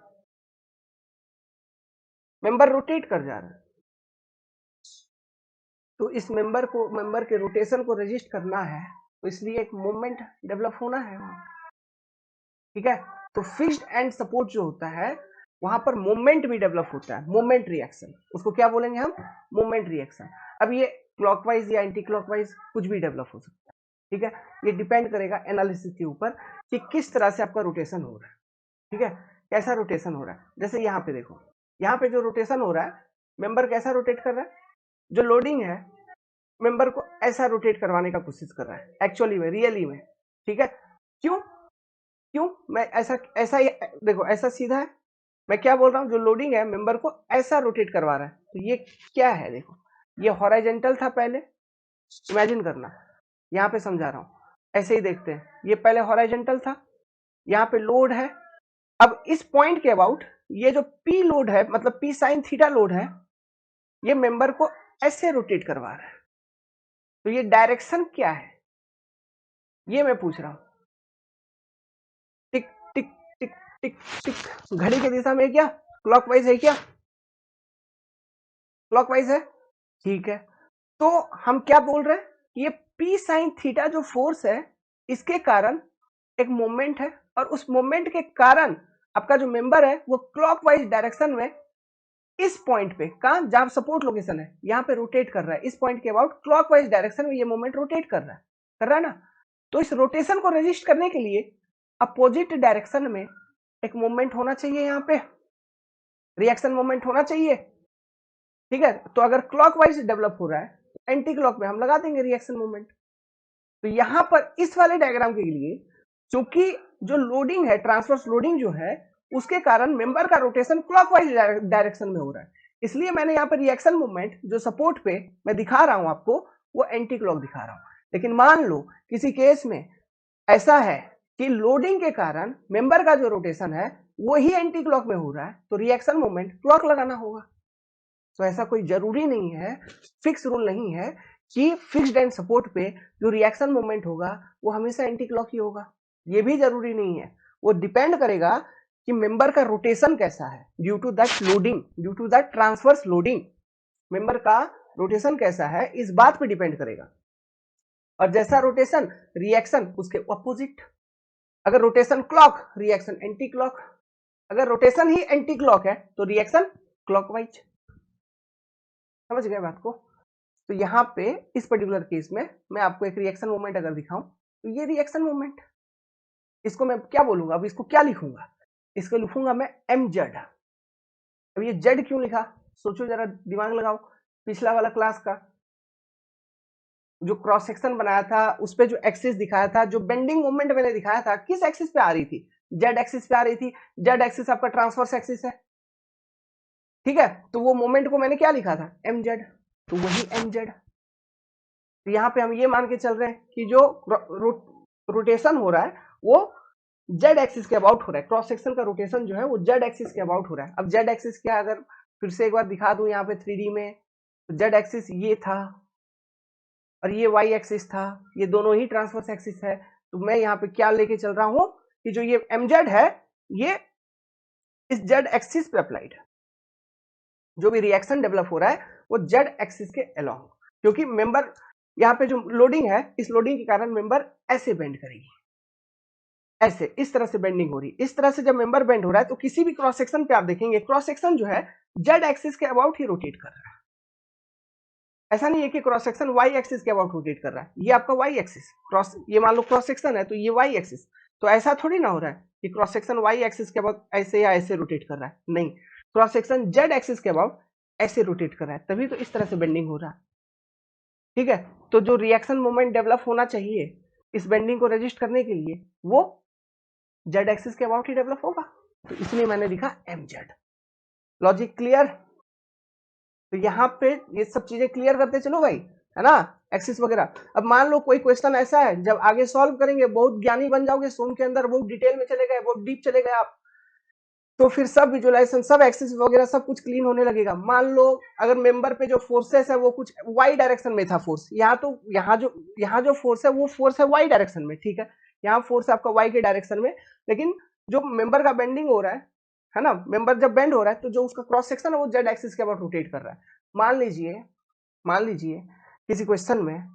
मेंबर रोटेट कर जा रहा है, तो इस मेंबर के रोटेशन को रजिस्ट करना है, तो इसलिए एक मोमेंट डेवलप होना है वहां, ठीक है। तो फिक्स्ड एंड सपोर्ट जो होता है वहां पर मोमेंट भी डेवलप होता है, मोमेंट रिएक्शन, उसको क्या बोलेंगे हम, मोमेंट रिएक्शन। अब ये क्लॉकवाइज या एंटी क्लॉकवाइज कुछ भी डेवलप हो सकता है, ठीक है। ये डिपेंड करेगा एनालिसिस के ऊपर कि किस तरह से आपका रोटेशन हो रहा है, ठीक है, कैसा रोटेशन हो रहा है। जैसे यहाँ पे देखो, यहाँ पे जो रोटेशन हो रहा है, मेंबर कैसा रोटेट कर रहा है, जो लोडिंग है मेंबर को ऐसा रोटेट करवाने का कोशिश कर रहा है एक्चुअली में, रियली में, ठीक है। क्यों क्यों मैं ऐसा ऐसा ही, देखो ऐसा सीधा है, मैं क्या बोल रहा हूँ, जो लोडिंग है मेंबर को ऐसा रोटेट करवा रहा है, तो ये क्या है, देखो ये हॉराइजेंटल था पहले, इमेजिन करना, यहाँ पे समझा रहा हूँ, ऐसे ही देखते हैं, ये पहले हॉराइजेंटल था, यहाँ पे लोड है, अब इस पॉइंट के अबाउट ये जो पी लोड है, मतलब पी साइन थीटा लोड है, ये मेंबर को ऐसे रोटेट करवा रहा है, तो ये डायरेक्शन क्या है, ये मैं पूछ रहा हूं। टिक टिक टिक टिक टिक, घड़ी की दिशा में क्या क्लॉकवाइज है, क्या क्लॉकवाइज है, ठीक है। तो हम क्या बोल रहे हैं, ये पी साइन थीटा जो फोर्स है, इसके कारण एक मोमेंट है, और उस मोमेंट के कारण आपका जो मेंबर है वो क्लॉकवाइज डायरेक्शन में इस पॉइंट पे, कहां जहां सपोर्ट लोकेशन है, यहां पे रोटेट कर रहा है, इस पॉइंट के अबाउट क्लॉकवाइज डायरेक्शन में ये मोमेंट रोटेट कर रहा है ना। तो इस रोटेशन को रजिस्ट करने के लिए अपोजिट डायरेक्शन में एक मोमेंट होना चाहिए, यहाँ पे रिएक्शन मोमेंट होना चाहिए, ठीक है। तो अगर क्लॉकवाइज डेवलप हो रहा है तो एंटी क्लॉक में हम लगा देंगे रिएक्शन मोमेंट। तो यहां पर इस वाले डायग्राम के लिए, क्योंकि जो लोडिंग है, ट्रांसवर्स लोडिंग जो है, उसके कारण मेंबर का रोटेशन क्लॉकवाइज डायरेक्शन में हो रहा है, इसलिए मैंने यहाँ पर रिएक्शन मूवमेंट जो सपोर्ट पे मैं दिखा रहा हूं आपको, वो एंटी क्लॉक दिखा रहा हूं। लेकिन मान लो किसी केस में ऐसा है कि लोडिंग के कारण मेंबर का जो रोटेशन है वो ही एंटी क्लॉक में हो रहा है, तो रिएक्शन मूवमेंट क्लॉक लगाना होगा। तो ऐसा कोई जरूरी नहीं है, फिक्स रूल नहीं है कि फिक्स्ड एंड सपोर्ट पे जो रिएक्शन मूवमेंट होगा वो हमेशा एंटी क्लॉक ही होगा, ये भी जरूरी नहीं है। वो डिपेंड करेगा कि मेंबर का रोटेशन कैसा है, due to that loading, due to that transverse loading, member का रोटेशन कैसा है इस बात पे डिपेंड करेगा। और जैसा रोटेशन रिएक्शन उसके अपोजिट, अगर rotation clock reaction anti clock, अगर रोटेशन ही एंटी क्लॉक है तो रिएक्शन क्लॉकवाइज। समझ गए बात को। तो यहाँ पे इस पर्टिकुलर केस में मैं आपको एक रिएक्शन मोमेंट अगर दिखाऊं, तो ये रिएक्शन मोमेंट, इसको मैं क्या बोलूंगा, अब इसको क्या लिखूंगा, इसको लिखूंगा मैं एम जेड। अब ये जेड क्यों लिखा, सोचो जरा, दिमाग लगाओ। पिछला वाला क्लास का जो क्रॉस सेक्शन बनाया था उस पे जो एक्सिस दिखाया था, जो बेंडिंग मोमेंट मैंने दिखाया था, किस एक्सिस पे आ रही थी, जेड एक्सिस पे आ रही थी। जेड एक्सिस आपका ट्रांसवर्स एक्सिस है, ठीक है। तो वो मोमेंट को मैंने क्या लिखा था, एम जेड, तो वही एम जेड। तो यहाँ पे हम ये मान के चल रहे हैं कि जो रोटेशन हो रहा है वो जेड एक्सिस के अबाउट हो रहा है, क्रॉस सेक्शन का रोटेशन जो है वो जेड एक्सिस के अबाउट हो रहा है। अब जेड एक्सिस क्या, अगर फिर से एक बार दिखा दूं यहाँ पे 3D में, तो जेड एक्सिस ये था और ये वाई एक्सिस था, ये दोनों ही ट्रांसवर्स एक्सिस है। तो मैं यहाँ पे क्या लेके चल रहा हूं कि जो ये एम जेड है ये इस जेड एक्सिस पे अप्लाइड है, जो भी रिएक्शन डेवलप हो रहा है वो जेड एक्सिस के अलोंग, क्योंकि मेंबर यहाँ पे जो लोडिंग है, इस लोडिंग के कारण मेंबर ऐसे बेंड करेगी, ऐसे इस तरह से बेंडिंग हो रही है। इस तरह से जब मेंबर बेंड हो रहा है तो किसी भी क्रॉस सेक्शन पे आप देखेंगे क्रॉस सेक्शन जो है जेड एक्सिस के अबाउट ही रोटेट कर रहा है। ऐसा नहीं है कि क्रॉस सेक्शन वाई एक्सिस के अबाउट रोटेट कर रहा है, ये आपका वाई एक्सिस क्रॉस, ये मान लो क्रॉस सेक्शन है तो ये वाई एक्सिस, तो ऐसा थोड़ी ना हो रहा है कि क्रॉस सेक्शन वाई एक्सिस के अबाउट ऐसे या ऐसे रोटेट कर रहा है, नहीं, क्रॉस सेक्शन जेड एक्सिस के अबाउट ऐसे रोटेट कर रहा है, तभी तो इस तरह से बेंडिंग हो रहा है, ठीक है। तो जो रिएक्शन मोमेंट डेवलप होना चाहिए इस बेंडिंग को रजिस्ट करने के लिए वो जेड एक्सिस के अबाउट ही डेवलप होगा, तो इसलिए मैंने लिखा एम जेड। Logic clear. तो यहाँ पे ये सब चीजें क्लियर करते चलो भाई, है ना, एक्सिस वगैरह। अब मान लो कोई क्वेश्चन ऐसा है, जब आगे सॉल्व करेंगे बहुत ज्ञानी बन जाओगे, सोम के अंदर बहुत डिटेल में चले गए, बहुत डीप चले गए आप, तो फिर सब विजुअलाइजेशन, सब एक्सिस वगैरह सब कुछ क्लीन होने लगेगा। मान लो अगर मेंबर पे जो फोर्सेस है वो कुछ वाई डायरेक्शन में था फोर्स, यहाँ तो यहाँ जो फोर्स है वो फोर्स है वाई डायरेक्शन में, ठीक है, यहाँ फोर्स आपका वाई के डायरेक्शन में, लेकिन जो मेंबर का बेंडिंग हो रहा है है ना, मेंबर जब बेंड हो रहा है तो जो उसका क्रॉस सेक्शन है वो जेड एक्सिस के अबाउट रोटेट कर रहा है। मान लीजिए किसी क्वेश्चन में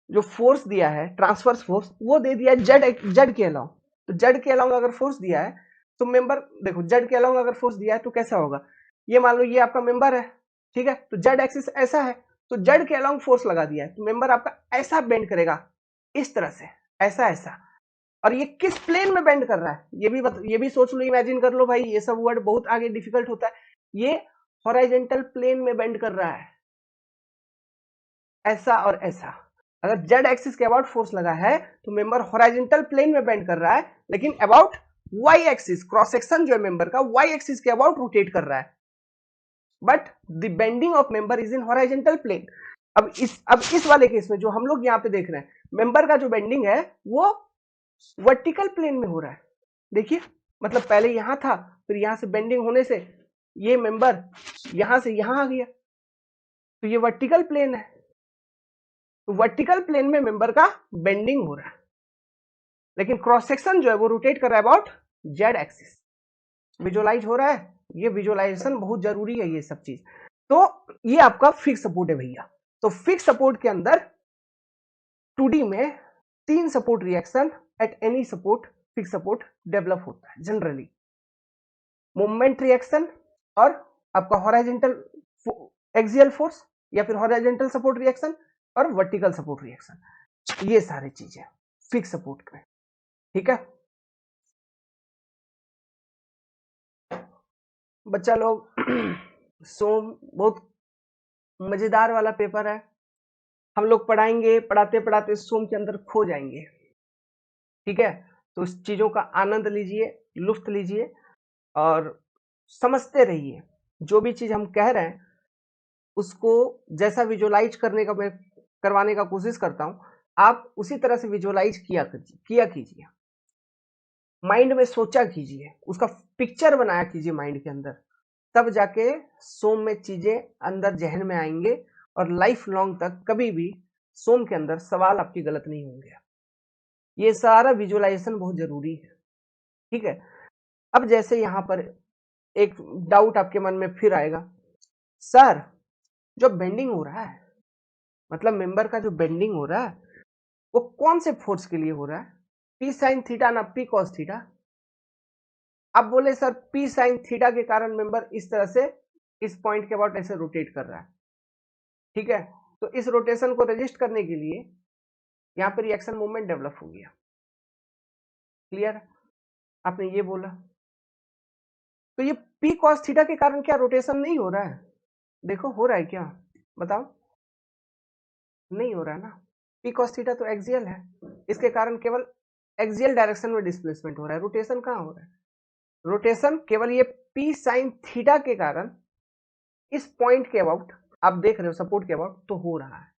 जो फोर्स दिया है ट्रांसवर्स फोर्स वो दे दिया है जेड के अलाउंग, तो जेड के अलाउंग अगर फोर्स दिया है तो मेंबर देखो जेड के अलाउंग अगर फोर्स दिया है तो कैसा होगा, ये मान लो ये आपका मेंबर है, ठीक है, तो जेड एक्सिस ऐसा है, तो जेड के अलाउंग फोर्स लगा दिया है तो मेंबर आपका ऐसा बेंड करेगा, इस तरह से, ऐसा। और ये किस प्लेन में बेंड कर रहा है ये भी सोच लो, इमेजिन कर लो भाई, ये सब वर्ड बहुत आगे डिफिकल्ट होता है। ये हॉरिजॉन्टल प्लेन में बेंड कर रहा है, ऐसा और ऐसा। अगर जेड एक्सिस के अबाउट फोर्स लगा है तो मेंबर हॉरिजॉन्टल प्लेन में बेंड कर रहा है, लेकिन about Y axis, cross section जो है मेंबर का वाई एक्सिस के अबाउट रोटेट कर रहा है, but the bending of member is in horizontal plane. अब इस वाले केस में जो हम लोग यहाँ पे देख रहे हैं, मेंबर का जो बेंडिंग है वो वर्टिकल प्लेन में हो रहा है। देखिए, मतलब पहले यहां था, फिर यहां से बेंडिंग होने से ये मेंबर यहां से यहां आ गया, तो ये वर्टिकल प्लेन है, तो वर्टिकल प्लेन में मेंबर का बेंडिंग हो रहा है, लेकिन क्रॉस सेक्शन जो है वो रोटेट कर रहा है अबाउट जेड एक्सिस। विजुअलाइज हो रहा है, ये विजुअलाइजेशन बहुत जरूरी है ये सब चीज। तो ये आपका फिक्स सपोर्ट है भैया। तो फिक्स सपोर्ट के अंदर 2D में 3 support reaction at any support, fix support develop होता है जनरली, मोमेंट रिएक्शन और आपका हॉरिजॉन्टल एक्सियल फोर्स या फिर हॉरिजॉन्टल सपोर्ट रिएक्शन और वर्टिकल सपोर्ट रिएक्शन, ये सारी चीजें फिक्स सपोर्ट में, ठीक है बच्चा लोग। सोम बहुत मजेदार वाला पेपर है, हम लोग पढ़ाएंगे, पढ़ाते पढ़ाते सोम के अंदर खो जाएंगे, ठीक है, तो इस चीजों का आनंद लीजिए, लुत्फ लीजिए और समझते रहिए। जो भी चीज हम कह रहे हैं उसको जैसा विजुअलाइज मैं करवाने का कोशिश करता हूं, आप उसी तरह से विजुअलाइज किया कीजिए, माइंड में सोचा कीजिए, उसका पिक्चर बनाया कीजिए माइंड के अंदर, तब जाके सोम में चीजें अंदर जहन में आएंगे और लाइफ लॉन्ग तक कभी भी सोम के अंदर सवाल आपके गलत नहीं होंगे। ये सारा विजुअलाइजेशन बहुत जरूरी है, ठीक है। अब जैसे यहां पर एक डाउट आपके मन में फिर आएगा, सर जो बेंडिंग हो रहा है, मतलब मेंबर का जो बेंडिंग हो रहा है वो कौन से फोर्स के लिए हो रहा है, पी साइन थीटा ना पी कॉस थीटा। अब बोले सर पी साइन थीटा के कारण मेंबर इस तरह से इस पॉइंट के अबाउट ऐसे रोटेट कर रहा है, ठीक है, तो इस रोटेशन को रजिस्ट करने के लिए यहां पर रिएक्शन मूवमेंट डेवलप हो गया, क्लियर, आपने ये बोला, तो ये पी कॉस थीटा के कारण क्या रोटेशन नहीं हो रहा है, देखो हो रहा है क्या, बताओ, नहीं हो रहा है ना, पी कॉस थीटा तो एक्सियल है, इसके कारण केवल एक्सियल डायरेक्शन में डिस्प्लेसमेंट हो रहा है, रोटेशन कहां हो रहा है, रोटेशन केवल ये पी साइन थीटा के कारण इस पॉइंट के अबाउट आप देख रहे हो सपोर्ट के अबाउट तो हो रहा है,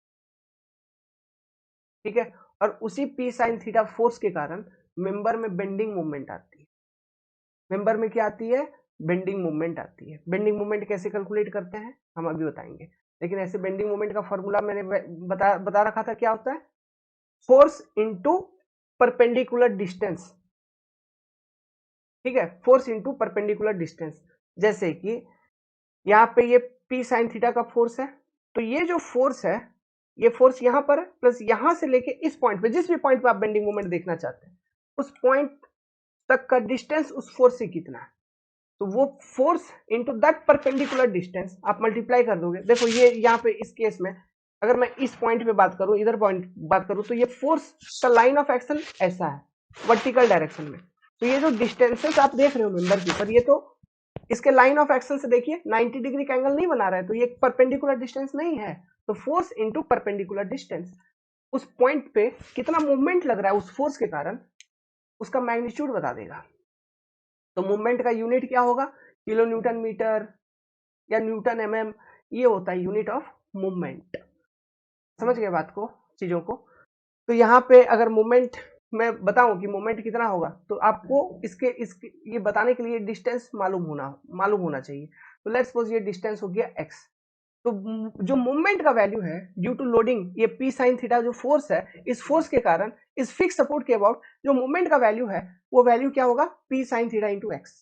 ठीक है, और उसी पी साइन थीटा फोर्स के कारण मेंबर में बेंडिंग मूवमेंट आती है, मेंबर में क्या आती है, बेंडिंग मूवमेंट आती है। बेंडिंग मूवमेंट कैसे कैलकुलेट करते हैं हम अभी बताएंगे, लेकिन ऐसे बेंडिंग मूवमेंट का फॉर्मूला मैंने बता रखा था, क्या होता है, फोर्स इनटू परपेंडिकुलर डिस्टेंस, ठीक है, फोर्स इनटू परपेंडिकुलर डिस्टेंस। जैसे कि यहाँ पे ये पी साइन थीटा का फोर्स है, तो ये जो फोर्स है ये फोर्स यहां पर प्लस यहां से लेके इस पॉइंट पे, जिस भी पॉइंट पे आप बेंडिंग मूवमेंट देखना चाहते हैं उस पॉइंट तक का डिस्टेंस उस फोर्स से कितना है, तो वो force into that perpendicular distance आप मल्टीप्लाई कर दोगे। देखो ये यहाँ पे इस केस में अगर मैं इस पॉइंट पे बात करूं, इधर पॉइंट बात करूं, तो ये फोर्स का लाइन ऑफ एक्शन ऐसा है वर्टिकल डायरेक्शन में, तो ये जो डिस्टेंसेस आप देख रहे हो मेंबर के ऊपर, ये तो इसके लाइन ऑफ एक्शन से देखिए 90 डिग्री का एंगल नहीं बना रहा है, तो ये परपेंडिकुलर डिस्टेंस नहीं है, तो फोर्स इनटू परपेंडिकुलर डिस्टेंस, उस पॉइंट पे कितना मूवमेंट लग रहा है उस फोर्स के कारण उसका मैग्नीट्यूड बता देगा। तो मूवमेंट का यूनिट क्या होगा, किलो न्यूटन मीटर या न्यूटन एमएम, ये होता है यूनिट ऑफ मूवमेंट। समझ गए बात को, चीजों को। तो यहाँ पे अगर मूवमेंट मैं बताऊं कि मूवमेंट कितना होगा, तो आपको इसके ये बताने के लिए डिस्टेंस मालूम होना चाहिए। तो लेट्स सपोज ये डिस्टेंस हो गया x, तो जो मूवमेंट का वैल्यू है ड्यू टू लोडिंग, ये p साइन थीटा जो फोर्स है, इस फोर्स के कारण इस फिक्स सपोर्ट के अबाउट जो मूवमेंट का वैल्यू है वो वैल्यू क्या होगा, p sign theta into x.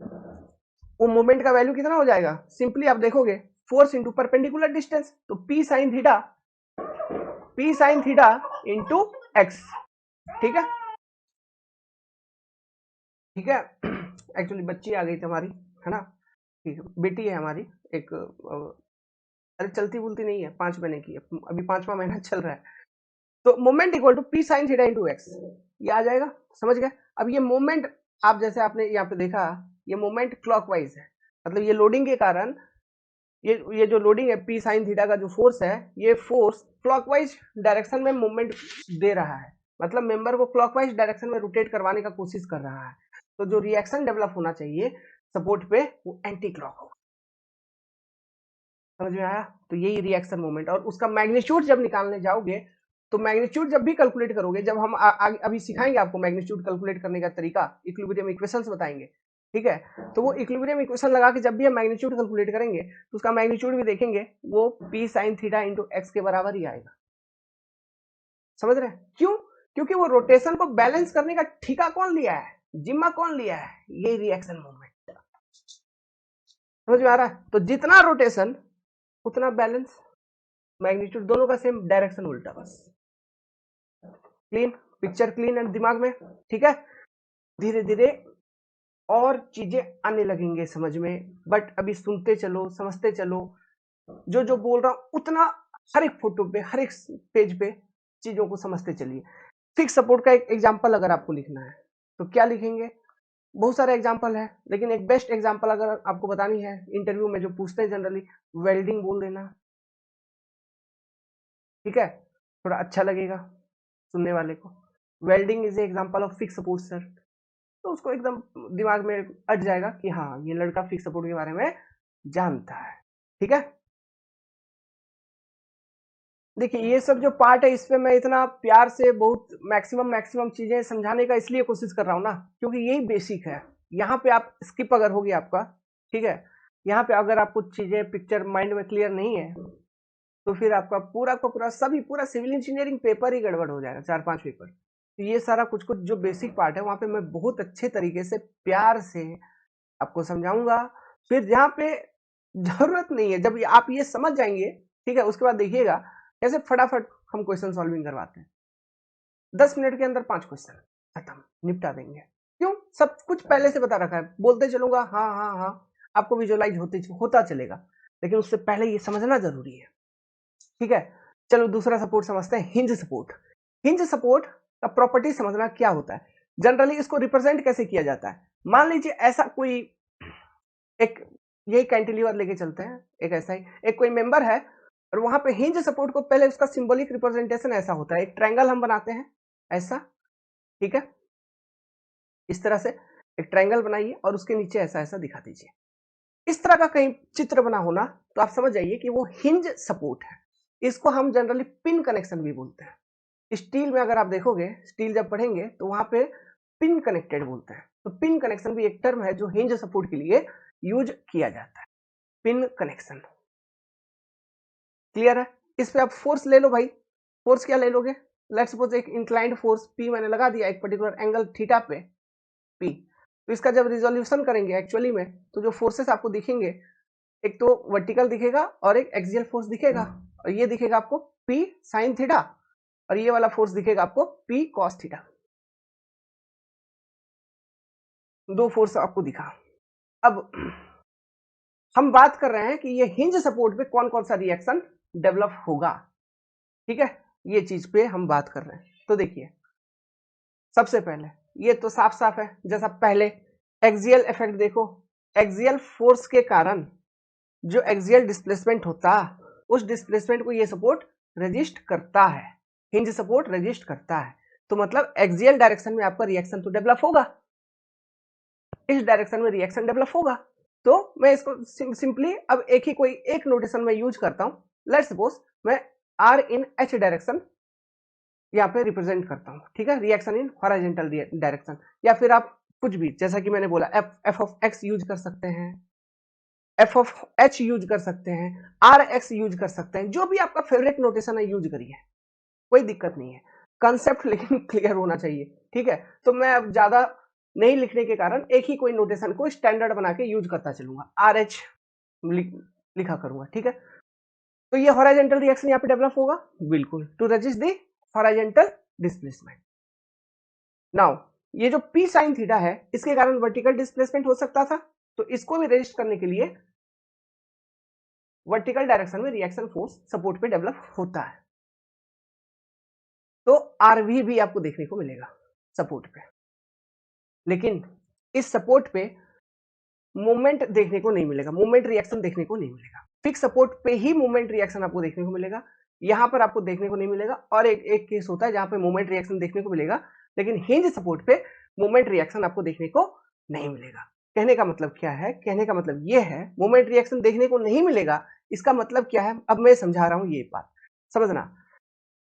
वो मोमेंट का वैल्यू कितना हो जाएगा, सिंपली आप देखोगे फोर्स इंटू परपेंडिकुलर डिस्टेंस, तो P sine theta into x. ठीक है, ठीक है। एक्चुअली बच्ची आ गई थी हमारी, है ना, ठीक है, बेटी है हमारी एक, अरे चलती बुलती नहीं है, 5 महीने की है, अभी 5वां महीना चल रहा है। तो moment equal to P sine theta into X, ये आ जाएगा, समझ गए। अब ये मोमेंट, आप जैसे आपने यहाँ पे देखा, ये मोमेंट क्लॉकवाइज है, मतलब ये लोडिंग के कारण, ये जो लोडिंग है पी साइन थीटा का जो फोर्स है, ये फोर्स क्लॉकवाइज डायरेक्शन में मूवमेंट दे रहा है, मतलब मेंबर को क्लॉकवाइज डायरेक्शन में रोटेट करवाने का कोशिश कर रहा है। तो जो रिएक्शन डेवलप होना चाहिए सपोर्ट पे, वो एंटी क्लॉक होगा। समझ में आया? तो यही रिएक्शन मोमेंट, और उसका मैग्नीट्यूड जब निकालने जाओगे, तो मैग्नीट्यूड जब भी कैलकुलेट करोगे, जब हम अभी सिखाएंगे आपको मैग्नीट्यूड कैलकुलेट करने का तरीका, इक्विलिब्रियम इक्वेशंस बताएंगे, ठीक है। तो वो इक्विलिब्रियम इक्वेशन लगा के जब भी हम मैग्नीट्यूड कैलकुलेट करेंगे, तो उसका मैग्नीट्यूड भी देखेंगे, वो P sine theta into x के बराबर ही आएगा। समझ रहे हैं क्यों? क्योंकि वो रोटेशन को बैलेंस करने का ठेका कौन लिया है, जिम्मा कौन लिया है, ये रिएक्शन मोमेंट। समझ में आ रहा है? तो जितना रोटेशन उतना बैलेंस, मैग्नीट्यूड दोनों का सेम, डायरेक्शन उल्टा, बस। क्लीन पिक्चर, क्लीन एंड दिमाग में, ठीक है। धीरे धीरे और चीजें आने लगेंगे समझ में, बट अभी सुनते चलो, समझते चलो, जो जो बोल रहा हूं उतना हर एक फोटो पे, हर एक पेज पे चीजों को समझते चलिए। फिक्स सपोर्ट का एक एग्जांपल अगर आपको लिखना है तो क्या लिखेंगे, बहुत सारे एग्जांपल है, लेकिन एक बेस्ट एग्जांपल अगर आपको बतानी है, इंटरव्यू में जो पूछते हैं जनरली, वेल्डिंग बोल देना, ठीक है, थोड़ा अच्छा लगेगा सुनने वाले को। Welding is a example of fix support sir, तो उसको एकदम दिमाग में अट जाएगा कि हाँ ये लड़का फिक्स सपोर्ट के बारे में जानता है, ठीक है। देखिए ये सब जो पार्ट है, इसमें मैं इतना प्यार से बहुत मैक्सिमम चीजें समझाने का इसलिए कोशिश कर रहा हूँ ना, क्योंकि यही बेसिक है। यहाँ पे आप स्किप अगर हो गया आपका, ठीक है, यहाँ पे अगर आप कुछ चीजें पिक्चर माइंड में क्लियर नहीं है, तो फिर आपका पूरा का पूरा सभी पूरा सिविल इंजीनियरिंग पेपर ही गड़बड़ हो जाएगा, 4-5 पेपर। तो ये सारा कुछ कुछ जो बेसिक पार्ट है, वहां पे मैं बहुत अच्छे तरीके से प्यार से आपको समझाऊंगा। फिर जहाँ पे जरूरत नहीं है, जब आप ये समझ जाएंगे, ठीक है, उसके बाद देखिएगा कैसे फटाफट हम क्वेश्चन सॉल्विंग करवाते हैं। 10 मिनट के अंदर 5 क्वेश्चन खत्म, निपटा देंगे। क्यों? सब कुछ पहले से बता रखा है, बोलते चलूंगा हाँ हाँ हाँ, आपको विजुअलाइज होता चलेगा, लेकिन उससे पहले ये समझना जरूरी है, ठीक है। चलो दूसरा सपोर्ट समझते हैं, हिंज सपोर्ट। हिंज सपोर्ट का प्रॉपर्टी समझना क्या होता है, जनरली इसको रिप्रेजेंट कैसे किया जाता है। मान लीजिए ऐसा कोई एक, यही कैंटिलीवर लेके चलते हैं, एक ऐसा ही एक कोई मेंबर है, और वहां पे हिंज सपोर्ट को पहले उसका सिंबॉलिक रिप्रेजेंटेशन ऐसा होता है, एक ट्रायंगल हम बनाते हैं ऐसा, ठीक है, इस तरह से एक ट्रायंगल बनाइए और उसके नीचे ऐसा ऐसा दिखा दीजिए। इस तरह का कहीं चित्र बना होना, तो आप समझ जाइए कि वो हिंज सपोर्ट है। इसको हम जनरली पिन कनेक्शन भी बोलते हैं। स्टील में अगर आप देखोगे, स्टील जब पढ़ेंगे तो वहां पे पिन कनेक्टेड बोलते हैं, तो पिन कनेक्शन भी एक टर्म है जो हिंज सपोर्ट के लिए यूज किया जाता है, पिन कनेक्शन। क्लियर है? इस पे आप फोर्स ले लो भाई, फोर्स क्या ले लोगे, लेट्स सपोज एक इंक्लाइंड फोर्स पी मैंने लगा दिया एक पर्टिकुलर एंगल थीटा पे पी, तो इसका जब रिजोल्यूशन करेंगे एक्चुअली में, तो जो फोर्सेस आपको दिखेंगे, एक तो वर्टिकल दिखेगा और एक एक्सियल फोर्स दिखेगा, और ये दिखेगा आपको पी साइन थीटा, और ये वाला फोर्स दिखेगा आपको पी कॉस थीटा। दो फोर्स आपको दिखा। अब हम बात कर रहे हैं कि ये हिंज सपोर्ट पे कौन कौन सा रिएक्शन डेवलप होगा, ठीक है, ये चीज पे हम बात कर रहे हैं। तो देखिए सबसे पहले ये तो साफ साफ है, जैसा पहले एक्सियल इफेक्ट देखो, एक्सियल फोर्स के कारण जो एक्सियल डिस्प्लेसमेंट होता, उस डिस्प्लेसमेंट को ये सपोर्ट रेजिस्ट करता है, हिंज सपोर्ट रेजिस्ट करता है, तो मतलब एक्सियल डायरेक्शन में आपका रिएक्शन तो डेवलप होगा, इस डायरेक्शन में रिएक्शन डेवलप होगा। तो मैं इसको सिंपली अब एक ही कोई एक नोटेशन में यूज करता हूं, लेट्स सपोज मैं आर इन एच डायरेक्शन यहाँ पे रिप्रेजेंट करता हूँ, ठीक है, रिएक्शन इन हॉरिजॉन्टल डायरेक्शन, या फिर आप कुछ भी जैसा कि मैंने बोला एफ ऑफ एक्स यूज कर सकते हैं, एफ ऑफ एच यूज कर सकते हैं, आर एक्स यूज कर सकते हैं, जो भी आपका फेवरेट नोटेशन है यूज करिए, कोई दिक्कत नहीं है, कंसेप्ट लेकिन क्लियर होना चाहिए, ठीक है। तो मैं अब ज्यादा नहीं लिखने के कारण एक ही कोई नोटेशन को स्टैंडर्ड बना के यूज करता चलूंगा, RH लिखा करूंगा, ठीक है। तो ये हॉरिजॉन्टल रिएक्शन यहाँ पे डेवलप होगा, बिल्कुल, to resist the horizontal displacement. Now ये जो P sin थीटा है, इसके कारण वर्टिकल डिस्प्लेसमेंट हो सकता था, तो इसको भी रेजिस्ट करने के लिए वर्टिकल डायरेक्शन में रिएक्शन फोर्स सपोर्ट पे डेवलप होता है। तो RV भी आपको देखने को मिलेगा सपोर्ट पे, लेकिन इस सपोर्ट पे मूवमेंट देखने को नहीं मिलेगा, मूवमेंट रिएक्शन देखने को नहीं मिलेगा। फिक्स सपोर्ट पे ही मूवमेंट रिएक्शन आपको देखने को मिलेगा, यहां पर आपको देखने को नहीं मिलेगा। और एक केस होता है जहां पे मूवमेंट रिएक्शन देखने को मिलेगा, लेकिन हिंज सपोर्ट पे मूवमेंट रिएक्शन आपको देखने को नहीं मिलेगा। कहने का मतलब क्या है? कहने का मतलब ये है मूवमेंट रिएक्शन देखने को नहीं मिलेगा, इसका मतलब क्या है? अब मैं समझा रहा हूं, ये बात समझना।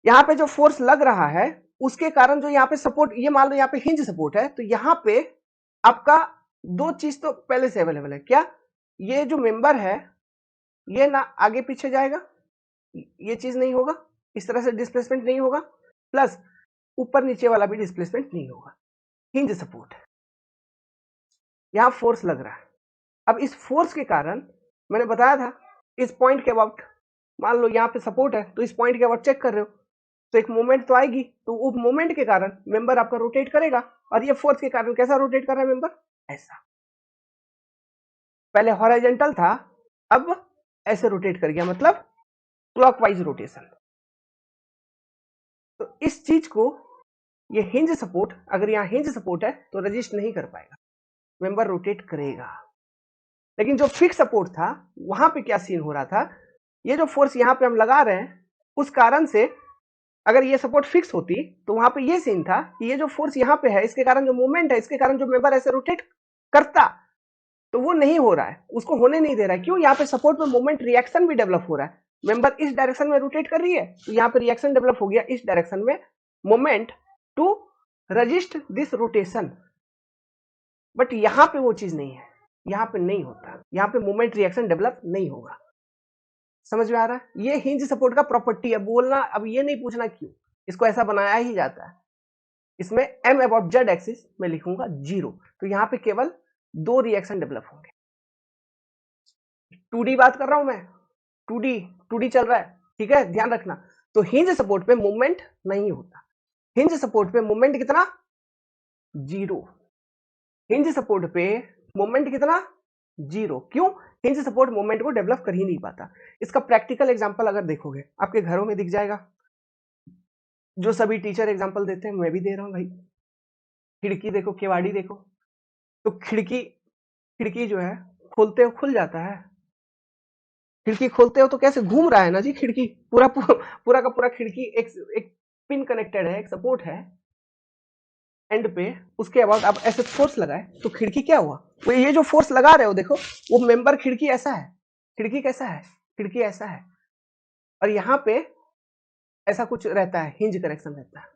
यहाँ पे जो फोर्स लग रहा है उसके कारण जो यहाँ पे सपोर्ट, ये मान लो यहाँ पे हिंज सपोर्ट है, तो यहाँ पे आपका दो चीज तो पहले से अवेलेबल है। क्या? ये जो मेंबर है ये ना आगे पीछे जाएगा, ये चीज नहीं होगा, इस तरह से डिस्प्लेसमेंट नहीं होगा, प्लस ऊपर नीचे वाला भी डिस्प्लेसमेंट नहीं होगा। हिंज सपोर्ट, यहां फोर्स लग रहा है। अब इस फोर्स के कारण मैंने बताया था इस पॉइंट के अबाउट, मान लो यहाँ पे सपोर्ट है तो इस पॉइंट के अबाउट चेक कर रहे हो, तो एक मूवमेंट तो आएगी, तो उस मूवमेंट के कारण मेंबर आपका रोटेट करेगा, और ये फोर्स के कारण कैसा रोटेट कर रहा है मेंबर? ऐसा। पहले हॉरिजॉन्टल था, अब ऐसे रोटेट कर गया, मतलब क्लॉकवाइज रोटेशन। तो इस चीज को, ये हिंज सपोर्ट, अगर यहाँ हिंज सपोर्ट है तो रजिस्ट नहीं कर पाएगा, मेंबर रोटेट करेगा। लेकिन जो फिक्स सपोर्ट था वहां पे क्या सीन हो रहा था, ये जो फोर्स यहाँ पे हम लगा रहे हैं उस कारण से अगर ये सपोर्ट फिक्स होती तो वहां पे ये सीन था कि ये जो फोर्स यहाँ पे है इसके कारण जो मूवमेंट है, इसके कारण जो मेंबर ऐसे रोटेट करता, तो वो नहीं हो रहा है, उसको होने नहीं दे रहा है। क्यों? यहाँ पे सपोर्ट में मूवमेंट रिएक्शन भी डेवलप हो रहा है, मेंबर इस डायरेक्शन में रोटेट कर रही है, तो यहाँ पे रिएक्शन डेवलप हो गया इस डायरेक्शन में, movement to resist this rotation. But यहाँ पे वो चीज नहीं है, यहाँ पे नहीं होता, यहाँ पे मूवमेंट रिएक्शन डेवलप नहीं होगा। समझ में आ रहा है? ये हिंज सपोर्ट का प्रॉपर्टी है। बोलना अब ये नहीं पूछना क्यों, इसको ऐसा बनाया ही जाता है। इसमें m अबाउट z एक्सिस में लिखूंगा 0, तो यहाँ पे केवल दो रिएक्शन डेवलप होंगे। 2D बात कर रहा हूं मैं, 2D चल रहा है, ठीक है, ध्यान रखना। तो हिंज सपोर्ट पे मूवमेंट नहीं होता, हिंज सपोर्ट पे मूवमेंट कितना? 0। हिंज सपोर्ट पे मूवमेंट कितना? 0। क्यों? हिंज सपोर्ट मूवमेंट को डेवलप कर ही नहीं पाता। इसका प्रैक्टिकल एग्जांपल अगर देखोगे आपके घरों में दिख जाएगा, जो सभी टीचर एग्जांपल देते हैं मैं भी दे रहा हूं भाई। खिड़की देखो, केवाड़ी देखो, तो खिड़की जो है खोलते हो खुल जाता है, खिड़की खोलते हो तो कैसे घूम रहा है ना जी, खिड़की पूरा का पूरा खिड़की एक पिन कनेक्टेड है, एक सपोर्ट है एंड पे, उसके बाद आप ऐसे फोर्स लगाए तो खिड़की क्या हुआ? वो ये जो फोर्स लगा रहे हो देखो, वो मेंबर खिड़की ऐसा है, खिड़की कैसा है? खिड़की ऐसा है, और यहाँ पे ऐसा कुछ रहता है, हिंज कनेक्शन रहता है।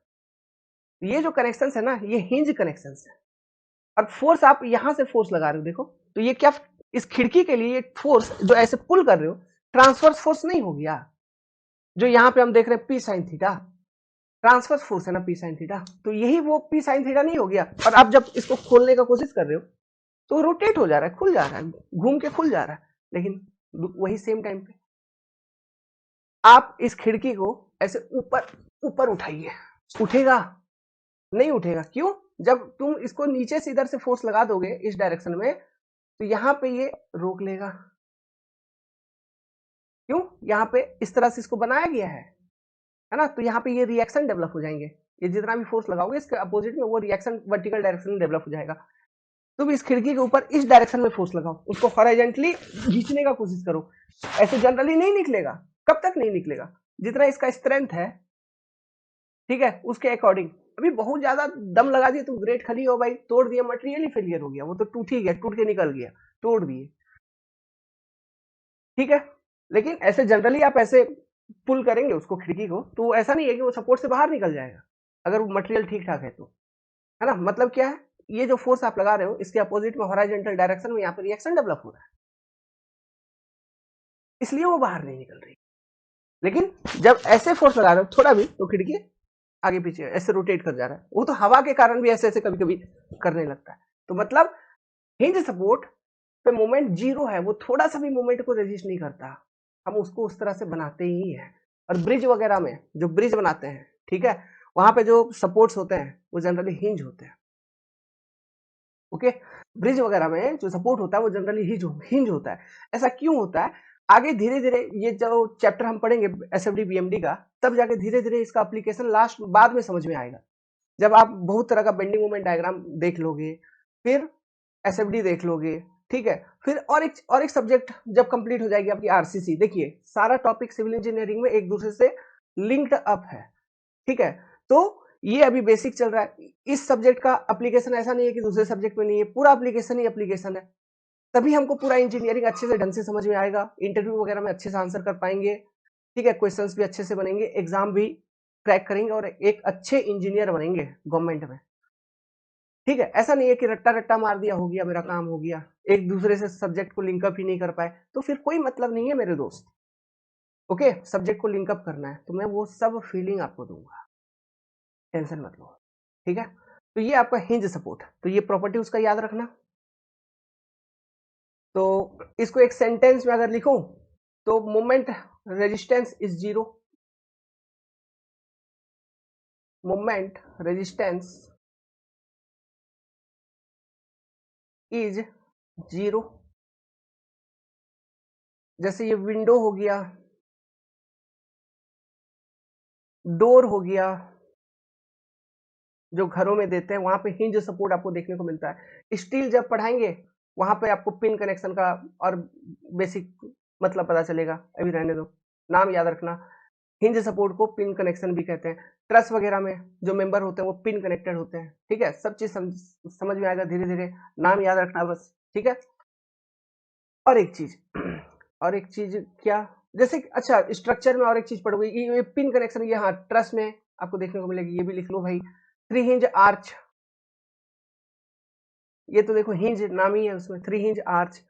ये जो कनेक्शन है ना, ये हिंज कनेक्शन है, और फोर्स आप यहां से फोर्स लगा रहे हो देखो, तो ये क्या, इस खिड़की के लिए फोर्स जो ऐसे पुल कर रहे हो, ट्रांसवर्स फोर्स नहीं हो गया? जो यहाँ पे हम देख रहे हैं P sin theta, transverse force है ना P sin थीटा, तो यही वो P sin थीटा नहीं हो गया? और आप जब इसको खोलने का कोशिश कर रहे हो तो रोटेट हो जा रहा है, खुल जा रहा है, घूम के खुल जा रहा है, लेकिन वही सेम टाइम पे आप इस खिड़की को ऐसे ऊपर ऊपर उठाइए, उठेगा? नहीं उठेगा। क्यों? जब तुम इसको नीचे से इधर से फोर्स लगा दोगे इस डायरेक्शन में, तो यहां पे ये रोक लेगा। क्यों? यहाँ पे इस तरह से इसको बनाया गया है ना, तो यहाँ पे ये रिएक्शन डेवलप हो जाएंगे, ये जितना भी फोर्स लगाओगे इसके अपोजिट में वो रिएक्शन वर्टिकल डायरेक्शन में डेवलप हो जाएगा। तुम इस खिड़की के ऊपर इस डायरेक्शन में फोर्स लगाओ, उसको हॉरिजॉन्टली खींचने का कोशिश करो, ऐसे जनरली नहीं निकलेगा। कब तक नहीं निकलेगा? जितना इसका स्ट्रेंथ है, ठीक है, उसके अकॉर्डिंग। अभी बहुत ज्यादा दम लगा दिया तुम, ग्रेट खली हो भाई, तोड़ दिया, मटेरियल ही फेलियर हो गया, वो तो टूट ही गया, टूट के निकल गया, तोड़ दिए, ठीक है। लेकिन ऐसे जनरली आप ऐसे पुल करेंगे उसको, खिड़की को, तो ऐसा नहीं है कि वो सपोर्ट से बाहर निकल जाएगा, अगर वो मटेरियल ठीक ठाक है तो, है ना। मतलब क्या है, ये जो फोर्स आप लगा रहे हो इसके अपोजिट में हॉरिजॉन्टल डायरेक्शन में यहाँ पे रिएक्शन डेवलप हो रहा है, इसलिए वो बाहर नहीं निकल रही। लेकिन जब ऐसे फोर्स लगा रहे हो थोड़ा भी, तो खिड़की आगे पीछे ऐसे रोटेट कर जा रहा है, वो तो हवा के कारण भी ऐसे ऐसे कभी कभी करने लगता है। तो मतलब हिंज सपोर्ट पे मोमेंट जीरो है, वो थोड़ा सा भी मोमेंट को रेजिस्ट नहीं करता, हम उसको उस तरह से बनाते ही हैं। और ब्रिज वगैरह में जो ब्रिज बनाते हैं, ठीक है, वहां पे जो सपोर्ट्स होते हैं वो जनरली हिंज होते हैं। ओके, ब्रिज वगैरह में जो सपोर्ट होता है वो जनरली हिंज होता है। ऐसा क्यों होता है, आगे धीरे धीरे ये जो चैप्टर हम पढ़ेंगे एसएफडी बीएमडी का, तब जाके धीरे धीरे इसका एप्लीकेशन लास्ट बाद में समझ में आएगा, जब आप बहुत तरह का बेंडिंग मोमेंट डायग्राम देख लोगे, फिर एसएफडी देख लोगे, ठीक है, फिर और एक सब्जेक्ट जब कंप्लीट हो जाएगी आपकी आरसीसी। देखिए सारा टॉपिक सिविल इंजीनियरिंग में एक दूसरे से लिंक्ड अप है, ठीक है। तो ये अभी बेसिक चल रहा है, इस सब्जेक्ट का एप्लीकेशन ऐसा नहीं है कि दूसरे सब्जेक्ट में नहीं है, पूरा एप्लीकेशन ही एप्लीकेशन है। तभी हमको पूरा इंजीनियरिंग अच्छे से ढंग से समझ में आएगा, इंटरव्यू वगैरह में अच्छे से आंसर कर पाएंगे, ठीक है, क्वेश्चंस भी अच्छे से बनेंगे, एग्जाम भी क्रैक करेंगे और एक अच्छे इंजीनियर बनेंगे गवर्नमेंट में, ठीक है। ऐसा नहीं है कि रट्टा रट्टा मार दिया, हो गया मेरा काम हो गया, एक दूसरे से सब्जेक्ट को लिंकअप ही नहीं कर पाए, तो फिर कोई मतलब नहीं है मेरे दोस्त। ओके, सब्जेक्ट को लिंकअप करना है तो मैं वो सब फीलिंग आपको दूंगा, टेंशन मत लो, ठीक है। तो ये आपका हिंज सपोर्ट, तो ये प्रॉपर्टी उसका याद रखना। तो इसको एक सेंटेंस में अगर लिखूं तो moment resistance is zero, moment resistance is zero. जैसे ये विंडो हो गया, डोर हो गया, जो घरों में देते हैं वहां पे हिंज सपोर्ट आपको देखने को मिलता है। स्टील जब पढ़ाएंगे वहां पे आपको पिन कनेक्शन का और बेसिक मतलब पता चलेगा, अभी रहने दो, नाम याद रखना। हिंज सपोर्ट को पिन कनेक्शन भी कहते हैं। ट्रस वगैरह में जो मेंबर होते हैं वो पिन कनेक्टेड होते हैं, ठीक है। सब चीज समझ में आएगा धीरे धीरे, नाम याद रखना बस, ठीक है। और एक चीज और एक चीज क्या, जैसे अच्छा स्ट्रक्चर में और एक चीज पढ़ोगे, ये पिन कनेक्शन, ये हाँ ट्रस में आपको देखने को मिलेगी, ये भी लिख लो भाई। थ्री हिंज आर्च, ये तो देखो हिंज नाम ही है उसमें, थ्री हिंज आर्च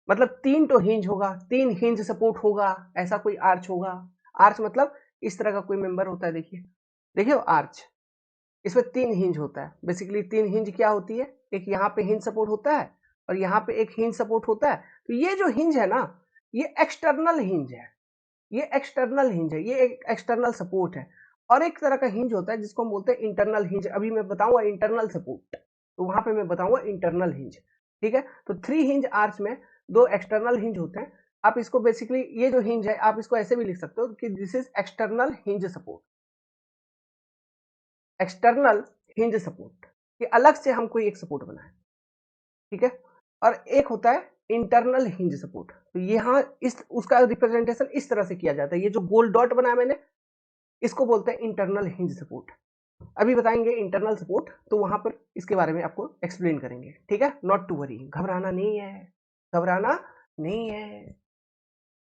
मतलब तीन तो हिंज होगा, तीन हिंज सपोर्ट होगा, ऐसा कोई आर्च होगा। आर्च मतलब इस तरह का कोई मेंबर होता है, देखिए देखिए आर्च, इसमें तीन हिंज होता है। बेसिकली तीन हिंज क्या होती है, एक यहाँ पे हिंज सपोर्ट होता है और यहाँ पे एक हिंज सपोर्ट होता है। तो ये जो हिंज है ना, ये एक्सटर्नल हिंज है, ये एक्सटर्नल हिंज है, ये एक एक्सटर्नल सपोर्ट है। और एक तरह का हिंज होता है जिसको हम बोलते हैं इंटरनल हिंज, अभी मैं बताऊंगा इंटरनल सपोर्ट, तो वहां पे मैं बताऊंगा इंटरनल हिंज, ठीक है। तो थ्री हिंज आर्च में दो एक्सटर्नल हिंज होते हैं। आप इसको बेसिकली ये जो हिंज है आप इसको ऐसे भी लिख सकते हो कि this is external hinge support, external hinge support, कि अलग से हम कोई एक सपोर्ट बनाए, ठीक है। और एक होता है इंटरनल हिंज सपोर्ट, तो यहाँ इस उसका रिप्रेजेंटेशन इस तरह से किया जाता है, ये जो गोल डॉट बनाया मैंने इसको बोलते हैं इंटरनल हिंज सपोर्ट। अभी बताएंगे इंटरनल सपोर्ट, तो वहां पर इसके बारे में आपको एक्सप्लेन करेंगे, ठीक है। नॉट टू वरी, घबराना नहीं है, घबराना नहीं है।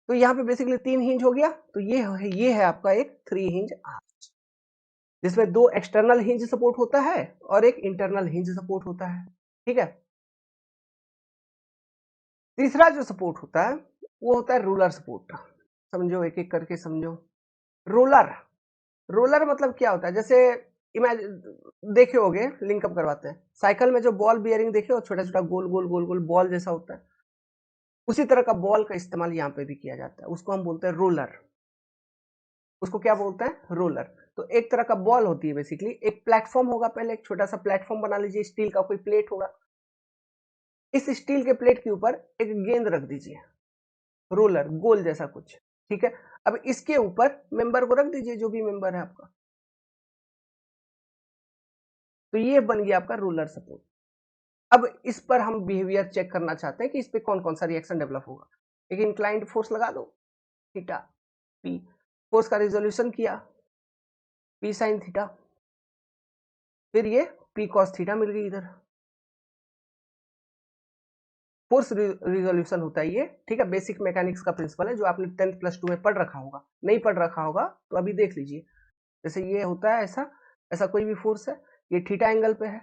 तो यहाँ पे बेसिकली तीन हिंज हो गया, तो ये है आपका एक थ्री हिंज आर्च, जिसमें दो एक्सटर्नल हिंज सपोर्ट होता है और एक इंटरनल हिंज सपोर्ट होता है, ठीक है। तीसरा जो सपोर्ट होता है वो होता है रोलर सपोर्ट, समझो एक एक करके समझो। रोलर, रोलर मतलब क्या होता है, जैसे इमेजिन देखे होगे, लिंकअप करवाते हैं, साइकिल में जो बॉल बियरिंग देखे हो, छोटा छोटा गोल गोल गोल गोल बॉल जैसा होता है, उसी तरह का बॉल का इस्तेमाल यहाँ पे भी किया जाता है, उसको हम बोलते हैं रोलर। उसको क्या बोलते हैं, रोलर। तो एक तरह का बॉल होती है, बेसिकली एक प्लेटफॉर्म होगा, पहले एक छोटा सा प्लेटफॉर्म बना लीजिए, स्टील का कोई प्लेट होगा, इस स्टील के प्लेट के ऊपर एक गेंद रख दीजिए, रोलर गोल जैसा कुछ, ठीक है। अब इसके ऊपर मेंबर को रख दीजिए, जो भी मेंबर है आपका, तो ये बन गया आपका रोलर सपोर्ट। अब इस पर हम बिहेवियर चेक करना चाहते हैं कि इस पे कौन कौन सा रिएक्शन डेवलप होगा। एक इंक्लाइंड फोर्स लगा दो, थीटा पी, फोर्स का रिजोल्यूशन किया पी साइन थीटा, फिर ये पी कॉस थीटा मिल गई इधर, फोर्स रिजोल्यूशन होता है ये, ठीक है। बेसिक मैकेनिक्स का प्रिंसिपल है जो आपने 10th प्लस 2 में पढ़ रखा होगा, नहीं पढ़ रखा होगा तो अभी देख लीजिए। जैसे ये होता है ऐसा, ऐसा कोई भी फोर्स है, ये थीटा एंगल पे है,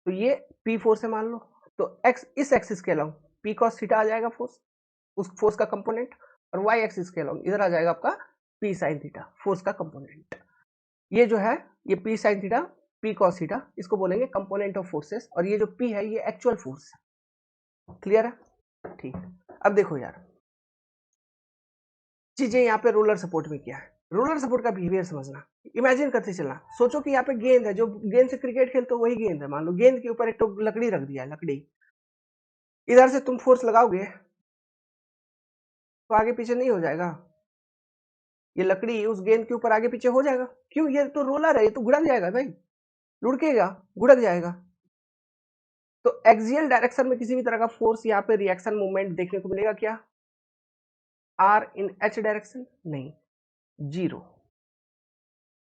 तो ये पी फोर्स है मान लो, तो एक्स इस एक्सिस के अलाउ पी कॉस थीटा आ जाएगा फोर्स, उस फोर्स का कंपोनेंट, और वाई एक्सिस के अलाउ इधर आ जाएगा आपका पी साइन थीटा फोर्स का कंपोनेंट। ये जो है ये P sine theta P cos theta, इसको बोलेंगे कंपोनेंट ऑफ फोर्सेस, और ये जो पी है ये एक्चुअल फोर्स है। क्लियर है? ठीक। अब देखो यार चीजें यहाँ पे रोलर सपोर्ट में क्या है, रोलर सपोर्ट का बिहेवियर समझना। इमेजिन करते चलना, सोचो कि यहाँ पे गेंद है, जो गेंद से क्रिकेट खेलते हो वही गेंद है। मान लो गेंद के ऊपर एक तो लकड़ी रख दिया है, लकड़ी, इधर से तुम फोर्स लगाओगे तो आगे पीछे नहीं हो जाएगा, ये लकड़ी उस गेंद के ऊपर आगे पीछे हो जाएगा। क्यों? ये तो रोलर है, ये तो घुड़क जाएगा भाई, लुढ़केगा, घुड़क जाएगा। तो एक्सियल डायरेक्शन में किसी भी तरह का फोर्स यहाँ पे रिएक्शन मूवमेंट देखने को मिलेगा क्या? R in H direction? नहीं, जीरो।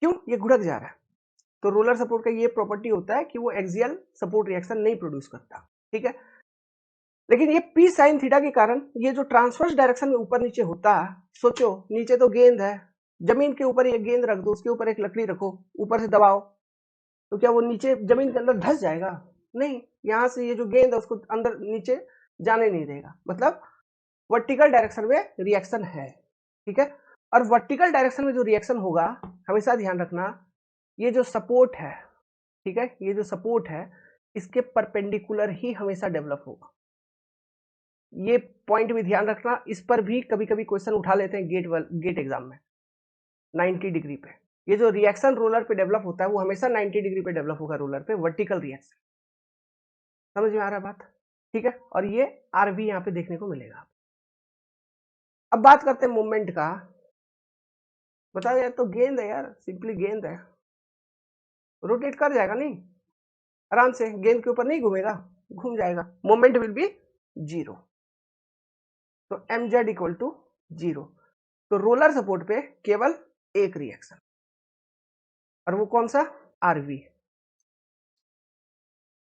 क्यों? ये घुड़क जा रहा है। तो रोलर सपोर्ट का ये प्रॉपर्टी होता है कि वो एक्सियल सपोर्ट रिएक्शन नहीं प्रोड्यूस करता। ठीक है, लेकिन ये पी साइन थीटा के कारण ये जो ट्रांसवर्स डायरेक्शन में ऊपर नीचे होता है, सोचो नीचे तो गेंद है, जमीन के ऊपर ये गेंद रख दो, उसके ऊपर एक लकड़ी रखो, ऊपर से दबाओ, तो क्या वो नीचे जमीन के अंदर धस जाएगा? नहीं, यहां से ये जो गेंद है उसको अंदर नीचे जाने नहीं देगा, मतलब वर्टिकल डायरेक्शन में रिएक्शन है। ठीक है, और वर्टिकल डायरेक्शन में जो रिएक्शन होगा, हमेशा ध्यान रखना, ये जो सपोर्ट है, ठीक है, ये जो सपोर्ट है इसके परपेंडिकुलर ही हमेशा डेवलप होगा। ये पॉइंट भी ध्यान रखना, इस पर भी कभी कभी क्वेश्चन उठा लेते हैं गेट एग्जाम में 90 डिग्री पे। ये जो रिएक्शन रोलर पे डेवलप होता है वो हमेशा 90 डिग्री पे डेवलप होगा, रोलर पे वर्टिकल रिएक्शन। समझ में आ रहा है बात? ठीक है, और ये आर भी यहाँ पे देखने को मिलेगा। अब बात करते हैं मूवमेंट का। बता यार, तो गेंद है यार, सिंपली गेंद है, रोटेट कर जाएगा नहीं, आराम से, गेंद के ऊपर नहीं घूमेगा, घूम जाएगा, मोमेंट विल बी जीरो। तो M Z equal to zero. तो रोलर सपोर्ट पे केवल एक रिएक्शन, और वो कौन सा? आरवी।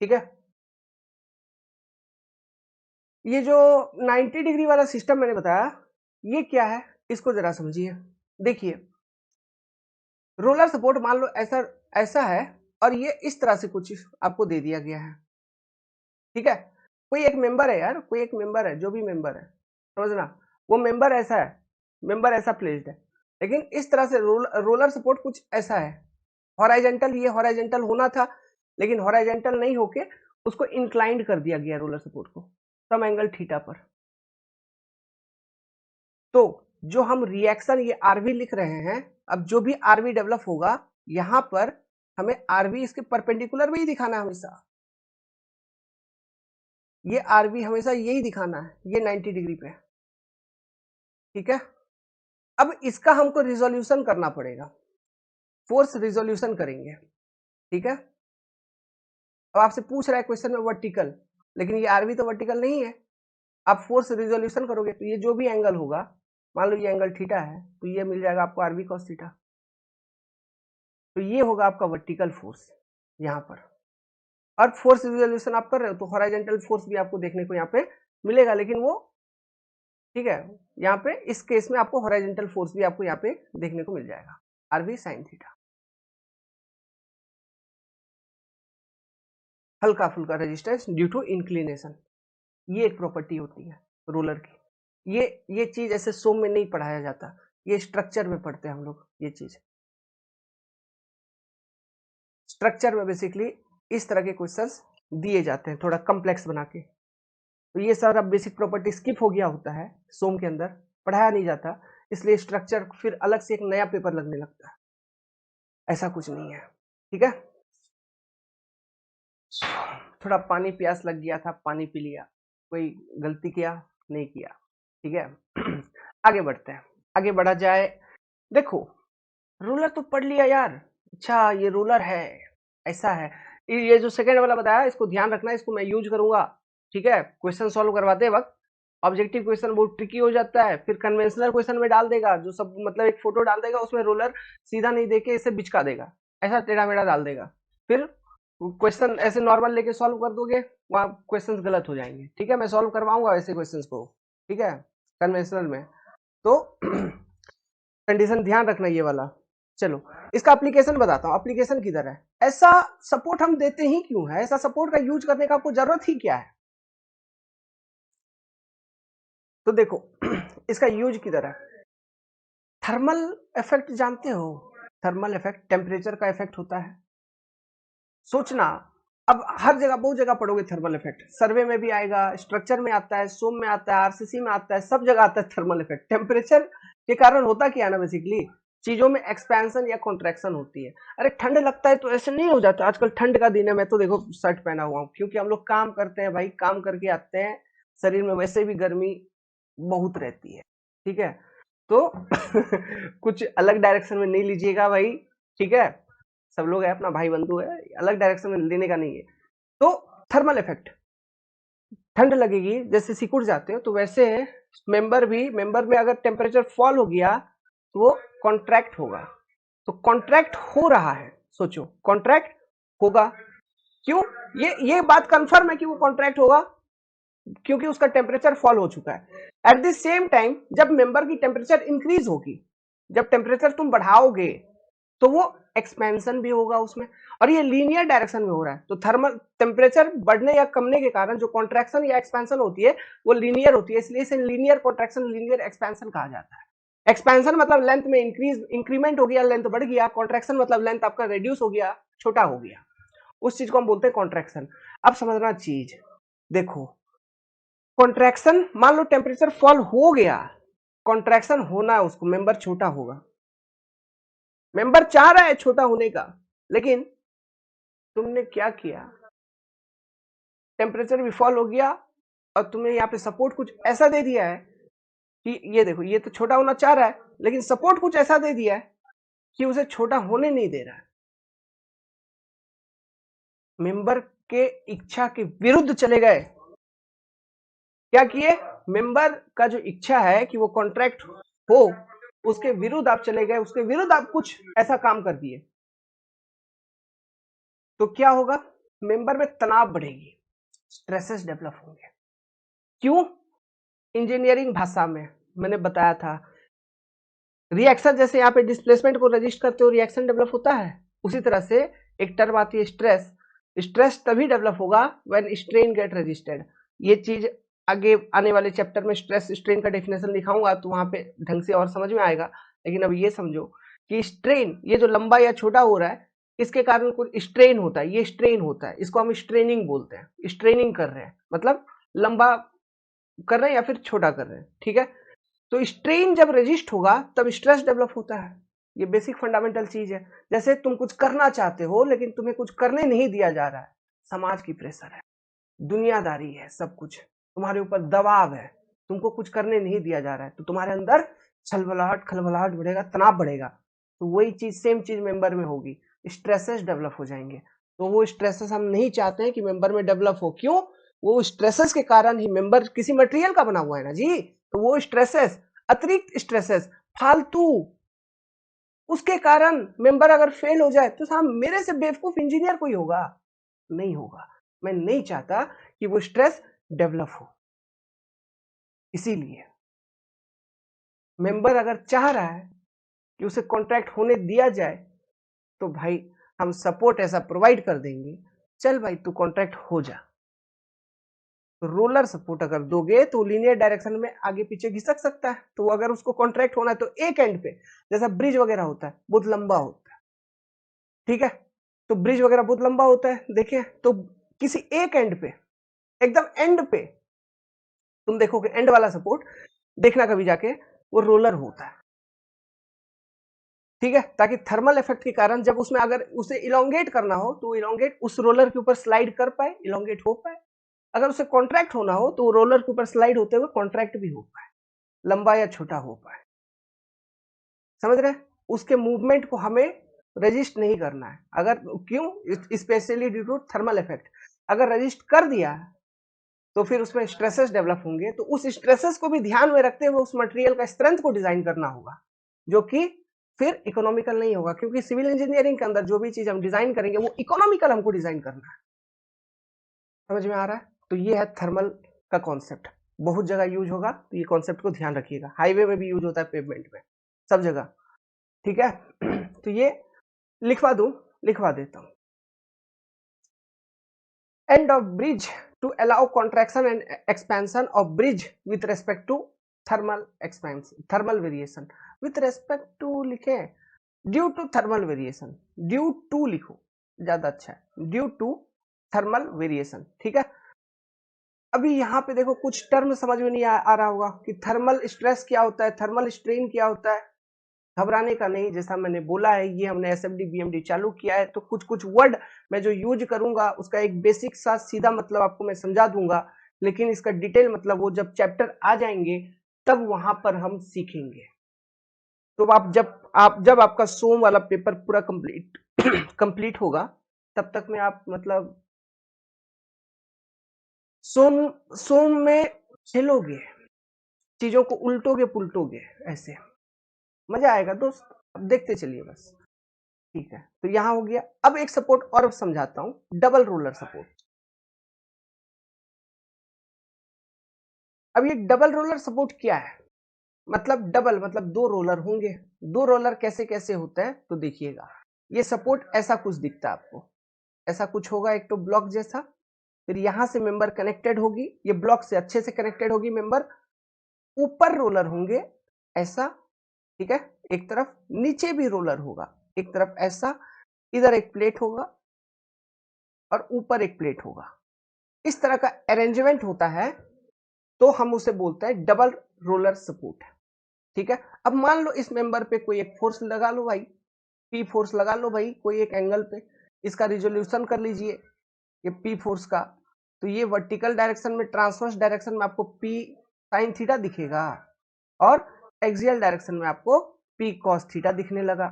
ठीक है, ये जो 90 डिग्री वाला सिस्टम मैंने बताया ये क्या है, इसको जरा समझिए। देखिए रोलर सपोर्ट मान लो ऐसा ऐसा है, और ये इस तरह से कुछ आपको दे दिया गया है। ठीक है, कोई एक मेंबर है यार, कोई एक मेंबर है, जो भी मेंबर है, समझना, वो मेंबर ऐसा है, मेंबर ऐसा प्लेस्ड है, लेकिन इस तरह से रोलर सपोर्ट कुछ ऐसा है, हॉराइजेंटल, ये हॉराइजेंटल होना था लेकिन हॉराइजेंटल नहीं होके उसको इंक्लाइंड कर दिया गया रोलर सपोर्ट को सम एंगल थीटा पर। तो जो हम रिएक्शन ये आरवी लिख रहे हैं, अब जो भी आरवी डेवलप होगा यहां पर हमें आरवी इसके परपेंडिकुलर में ही दिखाना है हमेशा, ये आरवी हमेशा यही दिखाना है, ये 90 डिग्री पे। ठीक है, अब इसका हमको रिजोल्यूशन करना पड़ेगा, फोर्स रिजोल्यूशन करेंगे। ठीक है, अब आपसे पूछ रहा है क्वेश्चन में वर्टिकल, लेकिन ये आरवी तो वर्टिकल नहीं है, आप फोर्स रिजोल्यूशन करोगे तो ये जो भी एंगल होगा, मान लो ये एंगल थीटा है, तो ये मिल जाएगा आपको आरवी कॉस थीटा, तो ये होगा आपका वर्टिकल फोर्स यहाँ पर। और फोर्स रिजोल्यूशन आप कर रहे हो तो हॉराइजेंटल फोर्स भी आपको देखने को यहाँ पे मिलेगा, लेकिन वो, ठीक है, यहाँ पे इस केस में आपको हॉराइजेंटल फोर्स भी आपको यहाँ पे देखने को मिल जाएगा, आरवी साइन थीटा। हल्का फुल्का रेजिस्टेंस ड्यू टू इंक्लिनेशन, ये एक प्रॉपर्टी होती है रोलर की। ये चीज ऐसे सोम में नहीं पढ़ाया जाता, ये स्ट्रक्चर में पढ़ते हैं हम लोग। ये चीज स्ट्रक्चर में बेसिकली इस तरह के क्वेश्चंस दिए जाते हैं, थोड़ा कम्प्लेक्स बना के। तो ये सारा बेसिक प्रॉपर्टी स्किप हो गया होता है, सोम के अंदर पढ़ाया नहीं जाता, इसलिए स्ट्रक्चर फिर अलग से एक नया पेपर लगने लगता है, ऐसा कुछ नहीं है। ठीक है, थोड़ा पानी प्यास लग गया था, पानी पी लिया, कोई गलती किया नहीं किया। ठीक है आगे बढ़ते हैं, आगे बढ़ा जाए। देखो रूलर तो पढ़ लिया यार, अच्छा ये रूलर है, ऐसा है, ये जो सेकंड वाला बताया इसको ध्यान रखना, इसको मैं यूज करूंगा। ठीक है, क्वेश्चन सॉल्व करवाते वक्त ऑब्जेक्टिव क्वेश्चन बहुत ट्रिकी हो जाता है, फिर कन्वेंशनल क्वेश्चन में डाल देगा, जो सब मतलब एक फोटो डाल देगा उसमें रोलर सीधा नहीं देके इसे बिचका देगा, ऐसा टेढ़ा मेढ़ा डाल देगा, फिर क्वेश्चन ऐसे नॉर्मल लेके सॉल्व कर दोगे, वहां क्वेश्चंस गलत हो जाएंगे। ठीक है, मैं सॉल्व करवाऊंगा ऐसे क्वेश्चंस को, ठीक है, कन्वेंशनल में। तो कंडीशन ध्यान रखना ये वाला। चलो इसका एप्लीकेशन बताता हूँ, एप्लीकेशन किधर है, ऐसा सपोर्ट हम देते ही क्यों है, ऐसा सपोर्ट का यूज करने का आपको जरूरत ही क्या है। तो देखो इसका यूज किधर है, थर्मल इफेक्ट जानते हो, थर्मल इफेक्ट टेम्परेचर का इफेक्ट होता है। सोचना, अब हर जगह बहुत जगह पढ़ोगे थर्मल इफेक्ट, सर्वे में भी आएगा, स्ट्रक्चर में आता है, सोम में आता है, आरसीसी में आता है, सब जगह आता है थर्मल इफेक्ट। टेम्परेचर के कारण होता क्या है ना, बेसिकली चीजों में एक्सपेंशन या कॉन्ट्रैक्शन होती है। अरे ठंड लगता है तो ऐसे नहीं हो जाता, आजकल ठंड का दिन है, मैं तो देखो शर्ट पहना हुआ हूँ, क्योंकि हम लोग काम करते हैं भाई, काम करके आते हैं, शरीर में वैसे भी गर्मी बहुत रहती है, ठीक है, तो कुछ अलग डायरेक्शन में नहीं लीजिएगा भाई, ठीक है, सब लोग है, अपना भाई बंधु है, अलग डायरेक्शन में लेने का नहीं है। तो थर्मल इफेक्ट, ठंड लगेगी, जैसे सिकुड़ जाते हो, तो वैसे मेंबर में अगर टेम्परेचर फॉल हो गया तो वो कॉन्ट्रैक्ट होगा। तो कॉन्ट्रैक्ट हो रहा है, सोचो कॉन्ट्रैक्ट होगा, क्यों? ये बात कंफर्म है कि वो कॉन्ट्रैक्ट होगा, क्योंकि उसका टेम्परेचर फॉल हो चुका है। एट द सेम टाइम जब मेंबर की टेम्परेचर इंक्रीज होगी, जब टेम्परेचर तुम बढ़ाओगे तो वो एक्सपेंशन भी होगा उसमें, और ये लीनियर डायरेक्शन में हो रहा है। तो थर्मल टेम्परेचर बढ़ने या कमने के कारण जो कॉन्ट्रैक्शन या एक्सपेंशन होती है वो लीनियर होती है, इसलिए इसे लीनियर कॉन्ट्रैक्शन, लीनियर एक्सपेंशन कहा जाता है। एक्सपेंशन मतलब लेंथ में इंक्रीमेंट हो गया, लेंथ बढ़ गया, कॉन्ट्रैक्शन मतलब लेंथ आपका रिड्यूस हो गया, छोटा हो गया, उस चीज को हम बोलते हैं कॉन्ट्रैक्शन। अब समझना चीज, देखो कॉन्ट्रैक्शन, मान लो टेम्परेचर फॉल हो गया, कॉन्ट्रैक्शन होना है उसको, मेंबर छोटा होगा, मेंबर चाह रहा है छोटा होने का, लेकिन तुमने क्या किया, टेम्परेचर भी फॉल हो गया और तुमने यहाँ पे सपोर्ट कुछ ऐसा दे दिया है कि ये देखो, ये तो छोटा होना चाह रहा है, लेकिन सपोर्ट कुछ ऐसा दे दिया है कि उसे छोटा होने नहीं दे रहा है। मेंबर के इच्छा के विरुद्ध चले गए, क्या किए, मेंबर का जो इच्छा है कि वो कॉन्ट्रैक्ट हो, उसके विरुद्ध आप चले गए, उसके विरुद्ध आप कुछ ऐसा काम कर दिए, तो क्या होगा, मेंबर में तनाव बढ़ेगी, स्ट्रेसेस डेवलप होंगे। क्यों? इंजीनियरिंग भाषा में मैंने बताया था, रिएक्शन, जैसे यहाँ पे डिस्प्लेसमेंट को रजिस्ट करते हो रिएक्शन डेवलप होता है, उसी तरह से एक टर्म आती है स्ट्रेस, स्ट्रेस तभी डेवलप होगा व्हेन स्ट्रेन गेट रजिस्टेड। ये चीज आगे आने वाले चैप्टर में स्ट्रेस स्ट्रेन का डेफिनेशन लिखाऊंगा, तो वहां पे ढंग से और समझ में आएगा। लेकिन अब ये समझो कि स्ट्रेन, ये जो लंबा या छोटा हो रहा है, इसके कारण कुछ स्ट्रेन होता है, ये स्ट्रेन होता है, इसको हम स्ट्रेनिंग बोलते हैं, स्ट्रेनिंग कर रहे हैं मतलब लंबा कर रहे हैं या फिर छोटा कर रहे हैं, ठीक है। तो स्ट्रेन जब रेजिस्ट होगा तब स्ट्रेस डेवलप होता है, ये बेसिक फंडामेंटल चीज है। जैसे तुम कुछ करना चाहते हो लेकिन तुम्हें कुछ करने नहीं दिया जा रहा है, समाज की प्रेशर है, दुनियादारी है, सब कुछ तुम्हारे ऊपर दबाव है, तुमको कुछ करने नहीं दिया जा रहा है, तो तुम्हारे अंदर छलबलाहट खलबलाहट बढ़ेगा, तनाव बढ़ेगा। तो वही चीज, सेम चीज मेंबर में होगी, स्ट्रेसेस डेवलप हो जाएंगे। तो वो स्ट्रेसेस हम नहीं चाहते हैं कि मेंबर में डेवलप हो, क्यों? वो स्ट्रेसेस के कारण ही मेंबर किसी मटेरियल का बना हुआ है ना जी, तो वो स्ट्रेसेस, अतिरिक्त स्ट्रेसेस, फालतू, उसके कारण मेंबर अगर फेल हो जाए तो साहब मेरे से बेवकूफ इंजीनियर कोई होगा? नहीं होगा। मैं नहीं चाहता कि वो स्ट्रेस डेवलप हो, इसीलिए मेंबर अगर चाह रहा है कि उसे कॉन्ट्रैक्ट होने दिया जाए तो भाई हम सपोर्ट ऐसा प्रोवाइड कर देंगे, चल भाई तू कॉन्ट्रैक्ट हो जा। तो रोलर सपोर्ट अगर दोगे तो लीनियर डायरेक्शन में आगे पीछे घिसक सकता है, तो अगर उसको कॉन्ट्रैक्ट होना है तो एक एंड पे, जैसा ब्रिज वगैरह होता है बहुत लंबा होता है, ठीक है, तो ब्रिज वगैरह बहुत लंबा होता है, देखिए, तो किसी एक एंड पे, एकदम एंड पे तुम देखोगे एंड वाला सपोर्ट, देखना कभी जाके, वो रोलर होता है, ठीक है, ताकि थर्मल इफेक्ट के कारण जब उसमें अगर उसे इलोंगेट करना हो तो इलोंगेट उस रोलर के ऊपर स्लाइड कर पाए, इलोंगेट हो पाए। अगर उसे कॉन्ट्रैक्ट होना हो तो रोलर के ऊपर स्लाइड होते हुए कॉन्ट्रैक्ट भी हो पाए, लंबा या छोटा हो पाए, समझ रहे? उसके मूवमेंट को हमें रजिस्ट नहीं करना है, अगर, क्यों? Specially due to thermal effect, अगर रजिस्ट कर दिया तो फिर उसमें स्ट्रेसेस डेवलप होंगे, तो उस स्ट्रेसेस को भी ध्यान में रखते हुए उस मटेरियल का स्ट्रेंथ को डिजाइन करना होगा, जो कि फिर इकोनॉमिकल नहीं होगा, क्योंकि सिविल इंजीनियरिंग के अंदर जो भी चीज हम डिजाइन करेंगे वो इकोनॉमिकल हमको डिजाइन करना है। समझ में आ रहा है? तो ये है थर्मल का कॉन्सेप्ट, बहुत जगह यूज होगा, तो ये कॉन्सेप्ट को ध्यान रखिएगा, हाईवे में भी यूज होता है, पेवमेंट में, सब जगह, ठीक है। तो ये लिखवा देता हूं, end of bridge to allow contraction and expansion of bridge with respect to thermal expansion, thermal variation with respect to लिखे, due to thermal variation, due to लिखो ज्यादा अच्छा है, ड्यू टू थर्मल वेरिएशन, ठीक है। अभी यहाँ पे देखो कुछ टर्म समझ में नहीं आ रहा होगा कि थर्मल स्ट्रेस क्या होता है, थर्मल स्ट्रेन क्या होता है। घबराने का नहीं, जैसा मैंने बोला है ये हमने एसएमडी बीएमडी चालू किया है, तो कुछ कुछ वर्ड मैं जो यूज करूंगा उसका एक बेसिक सा सीधा मतलब आपको मैं समझा दूंगा, लेकिन इसका डिटेल मतलब वो जब चैप्टर आ जाएंगे तब वहां पर हम सीखेंगे। तो जब आपका सोम वाला पेपर पूरा कंप्लीट कंप्लीट होगा तब तक में आप मतलब सोम सोम में खेलोगे, चीजों को उल्टोगे पुलटोगे, ऐसे मजा आएगा दोस्त। अब देखते चलिए बस, ठीक है। तो यहां हो गया। अब एक सपोर्ट और समझाता हूं, डबल रोलर सपोर्ट। अब ये डबल रोलर सपोर्ट क्या है, मतलब डबल मतलब दो रोलर होंगे। दो रोलर कैसे कैसे होता है तो देखिएगा, ये सपोर्ट ऐसा कुछ दिखता है आपको, ऐसा कुछ होगा एक तो ब्लॉक जैसा, फिर यहां से मेंबर कनेक्टेड होगी, ये ब्लॉक से अच्छे से कनेक्टेड होगी मेंबर, ऊपर रोलर होंगे ऐसा, ठीक है, एक तरफ नीचे भी रोलर होगा एक तरफ ऐसा, इधर एक प्लेट होगा और ऊपर एक प्लेट होगा। इस तरह का अरेंजमेंट होता है तो हम उसे बोलते हैं डबल रोलर सपोर्ट, ठीक है। अब मान लो इस मेंबर पे कोई एक फोर्स लगा लो भाई, पी फोर्स लगा लो भाई कोई एक एंगल पे, इसका रिजोल्यूशन कर लीजिए ये पी फोर्स का। तो ये वर्टिकल डायरेक्शन में, ट्रांसवर्स डायरेक्शन में आपको पी साइन थीटा दिखेगा और एक्सियल डायरेक्शन में आपको पी कॉस थीटा दिखने लगा,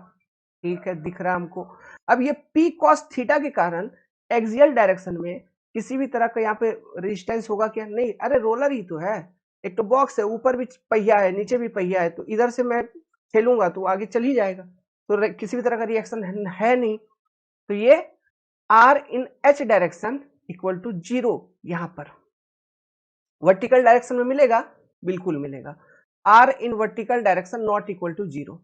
ठीक है, दिख रहा हमको। अब ये पी कॉस थीटा के कारण एक्सियल डायरेक्शन में किसी भी तरह का यहाँ पे रेजिस्टेंस होगा क्या, नहीं, अरे रोलर ही तो है, एक तो बॉक्स है, ऊपर भी पहिया है नीचे भी पहिया है, तो इधर से मैं खेलूंगा तो आगे चल ही जाएगा, तो किसी भी तरह का रिएक्शन है नहीं। तो ये R in H direction equal to 0 यहां पर वर्टिकल डायरेक्शन में मिलेगा, बिल्कुल मिलेगा। R in vertical direction not equal to 0,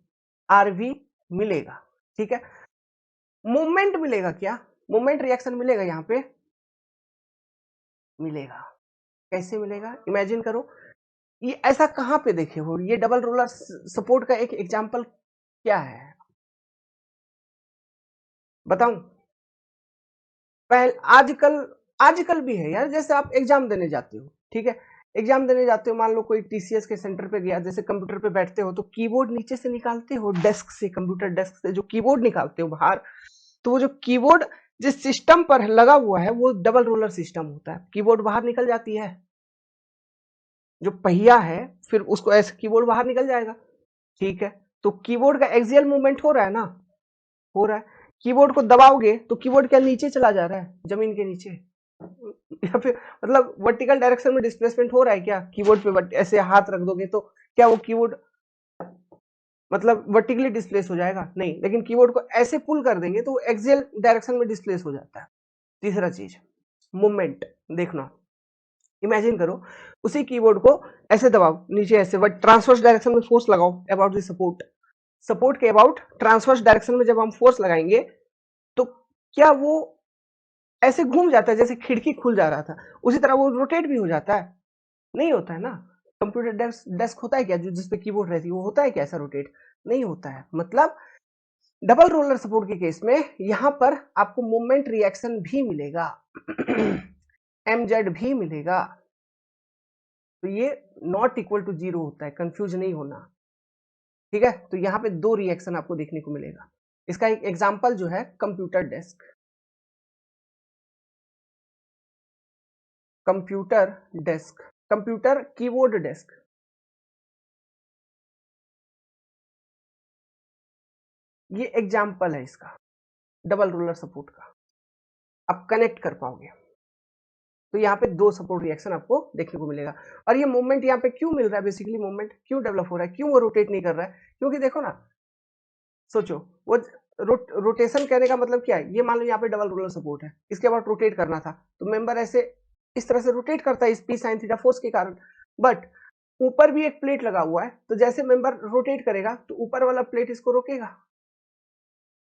R भी मिलेगा, ठीक है। मूवमेंट मिलेगा क्या, मूवमेंट रिएक्शन मिलेगा यहाँ पे, मिलेगा। कैसे मिलेगा, इमेजिन करो, ये ऐसा कहां पे देखे हो, ये डबल रोलर सपोर्ट का एक एग्जांपल क्या है बताऊं। पहले आजकल आजकल भी है यार, जैसे आप एग्जाम देने जाते हो, ठीक है, एग्जाम देने जाते हो, मान लो कोई टीसीएस के सेंटर पे गया, जैसे कंप्यूटर पे बैठते हो तो कीबोर्ड नीचे से निकालते हो, डेस्क से, कंप्यूटर डेस्क से जो कीबोर्ड निकालते हो बाहर, तो वो जो कीबोर्ड जिस सिस्टम पर लगा हुआ है वो डबल रोलर सिस्टम होता है, कीबोर्ड बाहर निकल जाती है, जो पहिया है फिर उसको ऐसे कीबोर्ड बाहर निकल जाएगा, ठीक है। तो कीबोर्ड का एक्सियल मूवमेंट हो रहा है ना, हो रहा है। कीबोर्ड को दबाओगे तो कीबोर्ड क्या नीचे चला जा रहा है, जमीन के नीचे, या फिर मतलब वर्टिकल डायरेक्शन में डिस्प्लेसमेंट हो रहा है क्या कीबोर्ड पे, ऐसे हाथ रख दोगे तो क्या वो कीबोर्ड मतलब वर्टिकली डिस्प्लेस हो जाएगा, नहीं, लेकिन कीबोर्ड को ऐसे पुल कर देंगे तो एक्सियल डायरेक्शन में डिस्प्लेस हो जाता है। तीसरा चीज मूवमेंट देखना, इमेजिन करो उसी कीबोर्ड को ऐसे दबाओ नीचे ऐसे, बट ट्रांसवर्स डायरेक्शन में फोर्स लगाओ अबाउट द सपोर्ट, सपोर्ट के अबाउट ट्रांसवर्स डायरेक्शन में जब हम फोर्स लगाएंगे तो क्या वो ऐसे घूम जाता है जैसे खिड़की खुल जा रहा था, उसी तरह वो रोटेट भी हो जाता है, नहीं होता है ना। कंप्यूटर डेस्क होता है क्या जो जिसपे कीबोर्ड रहती है, वो होता है क्या ऐसा रोटेट, नहीं होता है। मतलब डबल रोलर सपोर्ट के केस में यहां पर आपको मूवमेंट रिएक्शन भी मिलेगा एमजेड भी मिलेगा, तो ये नॉट इक्वल टू 0 होता है, कंफ्यूज नहीं होना, ठीक है। तो यहाँ पे दो रिएक्शन आपको देखने को मिलेगा, इसका एक एग्जांपल जो है computer desk, computer desk, computer keyboard desk, ये एग्जाम्पल है इसका डबल रोलर सपोर्ट का, आप कनेक्ट कर पाओगे। तो यहाँ पे दो सपोर्ट रिएक्शन आपको देखने को मिलेगा। और ये मूवमेंट यहाँ पे क्यों मिल रहा है, बेसिकली मूवमेंट क्यों डेवलप हो रहा है, क्यों वो रोटेट नहीं कर रहा है, क्योंकि देखो ना, सोचो वो रोटेशन कहने का मतलब क्या है, ये मान लो यहाँ पे डबल रोलर सपोर्ट है, इसके बाद रोटेट करना था तो मेंबर ऐसे इस तरह से रोटेट करता है इस पी साइन थीटा फोर्स के कारण, बट ऊपर भी एक प्लेट लगा हुआ है, तो जैसे मेंबर रोटेट करेगा तो ऊपर वाला प्लेट इसको रोकेगा,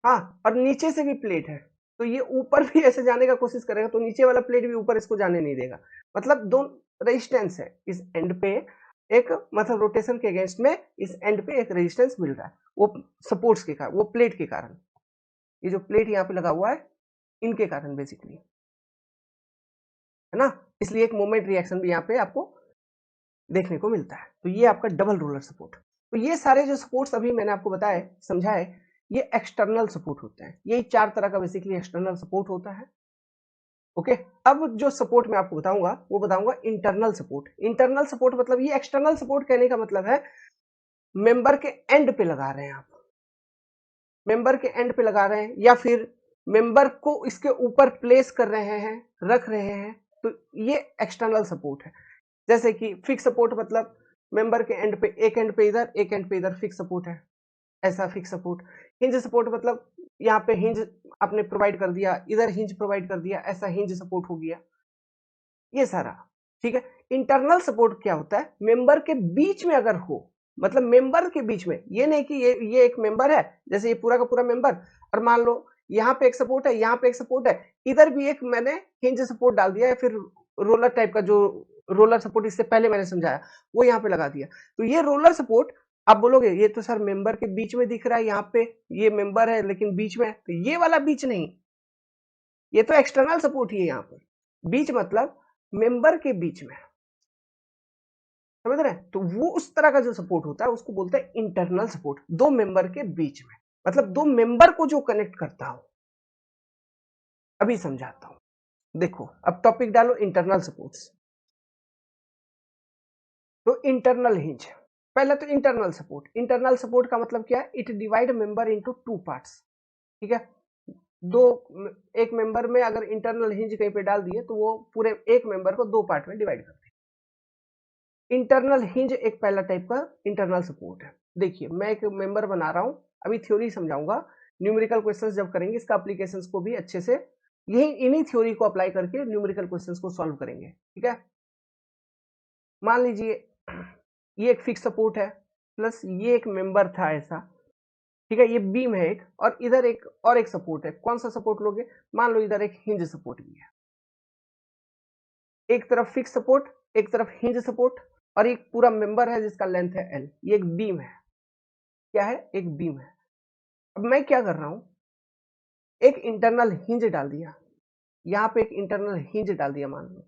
हाँ, और नीचे से भी प्लेट है तो ये ऊपर भी ऐसे जाने का कोशिश करेगा तो नीचे वाला प्लेट भी ऊपर इसको जाने नहीं देगा, मतलब दो रेजिस्टेंस है इस एंड पे एक मतलब रोटेशन के अगेंस्ट में इस एंड पे एक रेजिस्टेंस मिल रहा है, वो सपोर्ट्स के कारण, वो प्लेट के कारण, ये जो प्लेट यहाँ पे लगा हुआ है इनके कारण बेसिकली, है ना। इसलिए एक मोमेंट रिएक्शन भी यहाँ पे आपको देखने को मिलता है। तो ये आपका डबल रोलर सपोर्ट। तो ये सारे जो सपोर्ट्स अभी मैंने आपको बताए, समझाए, ये एक्सटर्नल सपोर्ट होते हैं। यही 4 तरह का बेसिकली एक्सटर्नल सपोर्ट होता है। ओके, अब जो सपोर्ट मैं आपको बताऊंगा वो बताऊंगा इंटरनल सपोर्ट। इंटरनल सपोर्ट मतलब, ये एक्सटर्नल सपोर्ट कहने का मतलब है मेंबर के एंड पे लगा रहे हैं आप, मेंबर के एंड पे लगा रहे हैं, या फिर मेंबर को इसके ऊपर प्लेस कर रहे हैं, रख रहे हैं, तो ये एक्सटर्नल सपोर्ट है। जैसे कि फिक्स सपोर्ट मतलब मेंबर के एंड पे, एक एंड पे इधर, एक एंड पे इधर फिक्स सपोर्ट है, ऐसा फिक्स सपोर्ट। हिंज सपोर्ट मतलब यहाँ पे हिंज आपने प्रोवाइड कर दिया, इधर हिंज प्रोवाइड कर दिया, ऐसा हिंज सपोर्ट हो गया, ये सारा। ठीक है। इंटरनल सपोर्ट क्या होता है, मेंबर के बीच में अगर हो, मतलब मेंबर के बीच में, ये नहीं कि ये एक मेंबर है, जैसे ये पूरा का पूरा मेंबर, और मान लो यहाँ पे एक सपोर्ट है, यहाँ पे एक सपोर्ट है, इधर भी एक मैंने हिंज सपोर्ट डाल दिया, या फिर रोलर टाइप का जो रोलर सपोर्ट इससे पहले मैंने समझाया वो यहाँ पे लगा दिया। तो ये रोलर सपोर्ट, आप बोलोगे ये तो सर मेंबर के बीच में दिख रहा है, यहाँ पे ये मेंबर है लेकिन बीच में है, तो ये वाला बीच नहीं, ये तो एक्सटर्नल सपोर्ट ही है। यहाँ पर बीच मतलब मेंबर के बीच में, समझ रहे हैं। तो वो उस तरह का जो सपोर्ट होता है उसको बोलते हैं इंटरनल सपोर्ट, दो मेंबर के बीच में, मतलब दो मेंबर को जो कनेक्ट करता हो। अभी समझाता हूं, देखो अब टॉपिक डालो इंटरनल सपोर्ट्स। तो इंटरनल हिंज, पहले तो इंटरनल सपोर्ट, इंटरनल सपोर्ट का मतलब क्या है, it divide member into two parts. ठीक है, दो, एक मेंबर में अगर इंटरनल हिंज कहीं पे डाल दिए तो वो पूरे एक मेंबर को दो पार्ट में डिवाइड करते हैं। इंटरनल हिंज एक पहला टाइप का इंटरनल सपोर्ट है। देखिए मैं एक मेंबर बना रहा हूं, अभी थ्योरी समझाऊंगा, न्यूमेरिकल क्वेश्चंस जब करेंगे इसका एप्लीकेशंस को भी अच्छे से, यही इन्हीं थ्योरी को अप्लाई करके न्यूमेरिकल क्वेश्चंस को सॉल्व करेंगे। ठीक है, मान लीजिए ये एक फिक्स सपोर्ट है, प्लस ये एक मेंबर था ऐसा। ठीक है, ये बीम है एक, और इधर एक और एक सपोर्ट है। कौन सा सपोर्ट लोगे, मान लो इधर एक हिंज सपोर्ट भी है, एक तरफ फिक्स सपोर्ट, एक तरफ हिंज सपोर्ट, और एक पूरा मेंबर है जिसका लेंथ है एल, ये एक बीम है। क्या है, एक बीम है। अब मैं क्या कर रहा हूं, एक इंटरनल हिंज डाल दिया, यहां पे एक इंटरनल हिंज डाल दिया मान लो।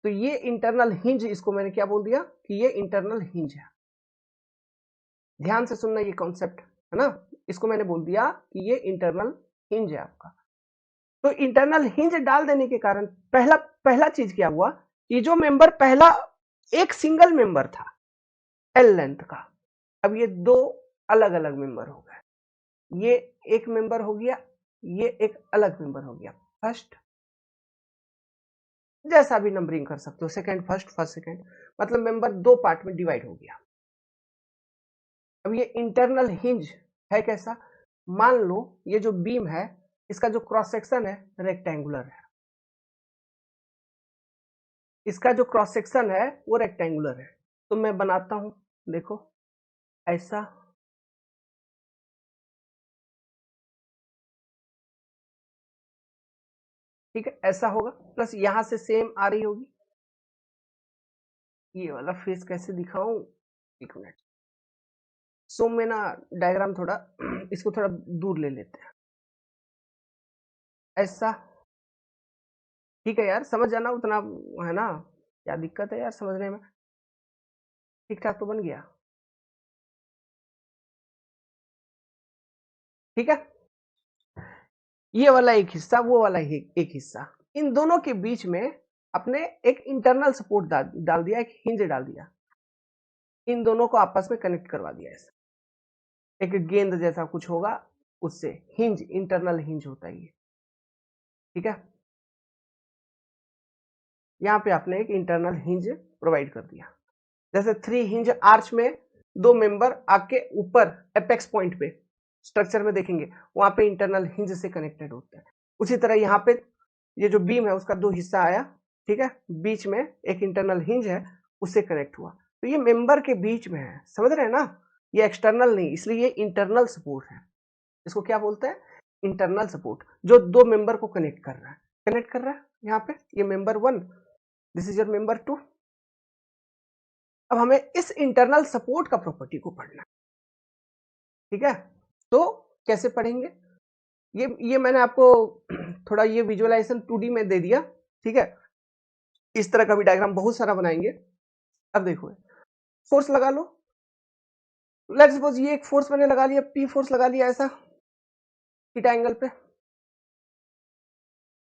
तो ये इंटरनल हिंज, इसको मैंने क्या बोल दिया कि ये इंटरनल हिंज है। ध्यान से सुनना ये कॉन्सेप्ट, है ना। इसको मैंने बोल दिया कि ये इंटरनल हिंज है आपका। तो इंटरनल हिंज डाल देने के कारण पहला पहला चीज क्या हुआ कि जो मेंबर पहला एक सिंगल मेंबर था एल लेंथ का, अब ये दो अलग अलग मेंबर हो गए। ये एक मेंबर हो गया, ये एक अलग मेंबर हो गया, फर्स्ट, जैसा भी नंबरिंग कर सकते हो, सेकंड फर्स्ट, फर्स्ट सेकंड, मतलब मेंबर दो पार्ट में डिवाइड हो गया। अब ये इंटरनल हिंज है कैसा, मान लो ये जो बीम है इसका जो क्रॉस सेक्शन है रेक्टेंगुलर है, इसका जो क्रॉस सेक्शन है वो रेक्टेंगुलर है। तो मैं बनाता हूं, देखो ऐसा, ठीक है, ऐसा होगा, प्लस यहां से सेम आ रही होगी। ये वाला फेस कैसे दिखाऊं, एक मिनट, सो में ना डायग्राम थोड़ा इसको थोड़ा दूर ले लेते हैं, ऐसा। ठीक है यार, समझ जाना उतना, है ना, क्या दिक्कत है यार समझने में, ठीक ठाक तो बन गया। ठीक है, ये वाला एक हिस्सा, वो वाला एक हिस्सा, इन दोनों के बीच में अपने एक इंटरनल सपोर्ट डाल दिया, एक हिंज डाल दिया, इन दोनों को आपस में कनेक्ट करवा दिया ऐसा, एक गेंद जैसा कुछ होगा उससे, हिंज, इंटरनल हिंज होता है ये। ठीक है, यहाँ पे आपने एक इंटरनल हिंज प्रोवाइड कर दिया। जैसे थ्री हिंज आर्च में दो मेंबर आके ऊपर एपेक्स पॉइंट पे स्ट्रक्चर में देखेंगे, वहां पे इंटरनल हिंज से कनेक्टेड होता है। उसी तरह यहाँ पे ये जो बीम है उसका दो हिस्सा आया, ठीक है, बीच में एक इंटरनल हिंज है, उससे कनेक्ट हुआ, तो ये मेंबर के बीच में है, समझ रहे हैं ना। ये एक्सटर्नल नहीं, इसलिए ये इंटरनल सपोर्ट है। इसको क्या बोलते हैं, इंटरनल सपोर्ट, जो दो मेंबर को कनेक्ट कर रहा है, कनेक्ट कर रहा है। यहाँ पे ये member one, this is your member two, अब हमें इस इंटरनल सपोर्ट का प्रॉपर्टी को पढ़ना है, ठीक है। तो कैसे पढ़ेंगे, ये मैंने आपको थोड़ा ये विजुअलाइजेशन 2D में दे दिया, ठीक है। इस तरह का भी डायग्राम बहुत सारा बनाएंगे। अब देखो, फोर्स लगा लो, लेट्स सपोज ये एक फोर्स मैंने लगा लिया, पी फोर्स लगा लिया ऐसा थीटा एंगल पे।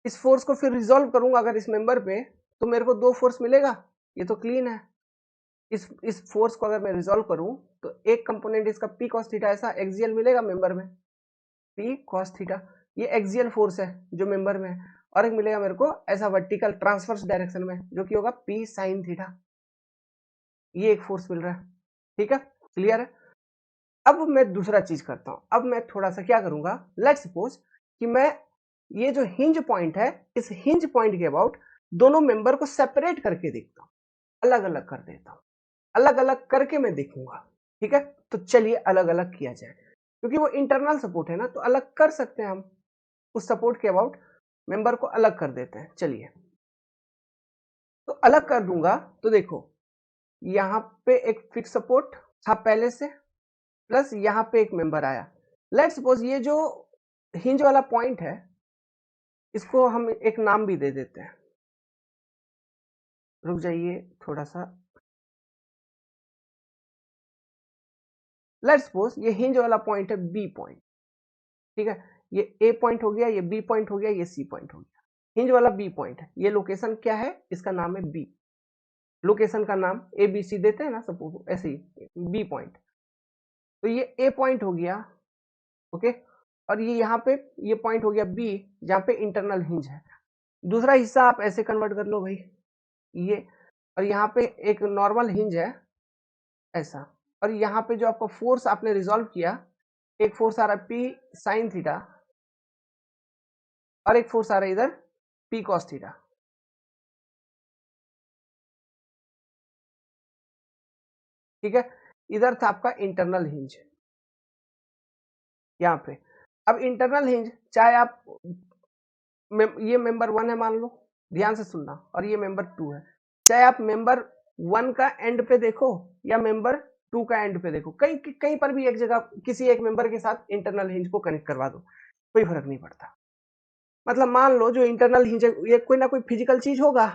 इस फोर्स को फिर रिजॉल्व करूंगा अगर इस मेंबर पे, तो मेरे को दो फोर्स मिलेगा, ये तो क्लीन है। इस फोर्स को अगर मैं रिजॉल्व करूं तो एक कंपोनेंट इसका पी कॉस थीटा ऐसा एक्सियल मिलेगा मेंबर में, पी कॉस थीटा, ये एक्सियल फोर्स है जो मेंबर में है। और एक मिलेगा मेरे को ऐसा वर्टिकल ट्रांसवर्स डायरेक्शन में, जो कि होगा पी साइन थीटा, ये एक फोर्स मिल रहा है, ठीक है, क्लियर है। अब मैं दूसरा चीज करता हूं, अब मैं थोड़ा सा क्या करूंगा, लेट्स सपोज कि मैं ये जो हिंज पॉइंट है, इस हिंज पॉइंट के अबाउट दोनों मेंबर को सेपरेट करके देखता हूं, अलग अलग कर देता हूं, अलग अलग करके मैं देखूंगा, ठीक है। तो चलिए अलग अलग किया जाए, क्योंकि वो इंटरनल सपोर्ट है ना, तो अलग कर सकते हैं हम, उस सपोर्ट के अबाउट मेंबर को अलग कर देते हैं। चलिए तो अलग कर दूंगा, तो देखो यहां पे एक फिक्स सपोर्ट था पहले से, प्लस यहां पे एक मेंबर आया। लेट्स सपोज ये जो हिंज वाला पॉइंट है, इसको हम एक नाम भी दे देते हैं, रुक जाइए थोड़ा सा। लेट्स सपोज ये हिंज वाला पॉइंट है बी पॉइंट, ठीक है, ये ए पॉइंट हो गया, ये बी पॉइंट हो गया, ये सी पॉइंट हो गया। हिंज वाला बी पॉइंट है, ये लोकेशन क्या है, इसका नाम है बी, लोकेशन का नाम ए बी सी देते हैं ना सपोज, ऐसे ही बी पॉइंट। तो ये ए पॉइंट हो गया, ओके, और ये यहाँ पे ये पॉइंट हो गया बी, जहाँ पे इंटरनल हिंज है। दूसरा हिस्सा आप ऐसे कन्वर्ट कर लो भाई, ये, और यहाँ पे एक नॉर्मल हिंज है ऐसा, और यहाँ पे जो आपका फोर्स आपने रिजॉल्व किया, एक फोर्स आ रहा है पी साइन थीटा, और एक फोर्स आ रहा है इधर पी कॉस थीटा, ठीक है। इधर था आपका इंटरनल हिंज यहाँ पे। अब इंटरनल हिंज चाहे आप ये मेंबर 1 है मान लो, ध्यान से सुनना, और ये मेंबर 2 है, चाहे आप मेंबर 1 का एंड पे देखो या मेंबर 2 का एंड पे देखो, कहीं कहीं पर भी एक जगह किसी एक मेंबर के साथ इंटरनल हिंज को कनेक्ट करवा दो, कोई फर्क नहीं पड़ता। मतलब मान लो जो इंटरनल हिंज है ये कोई ना कोई फिजिकल चीज होगा,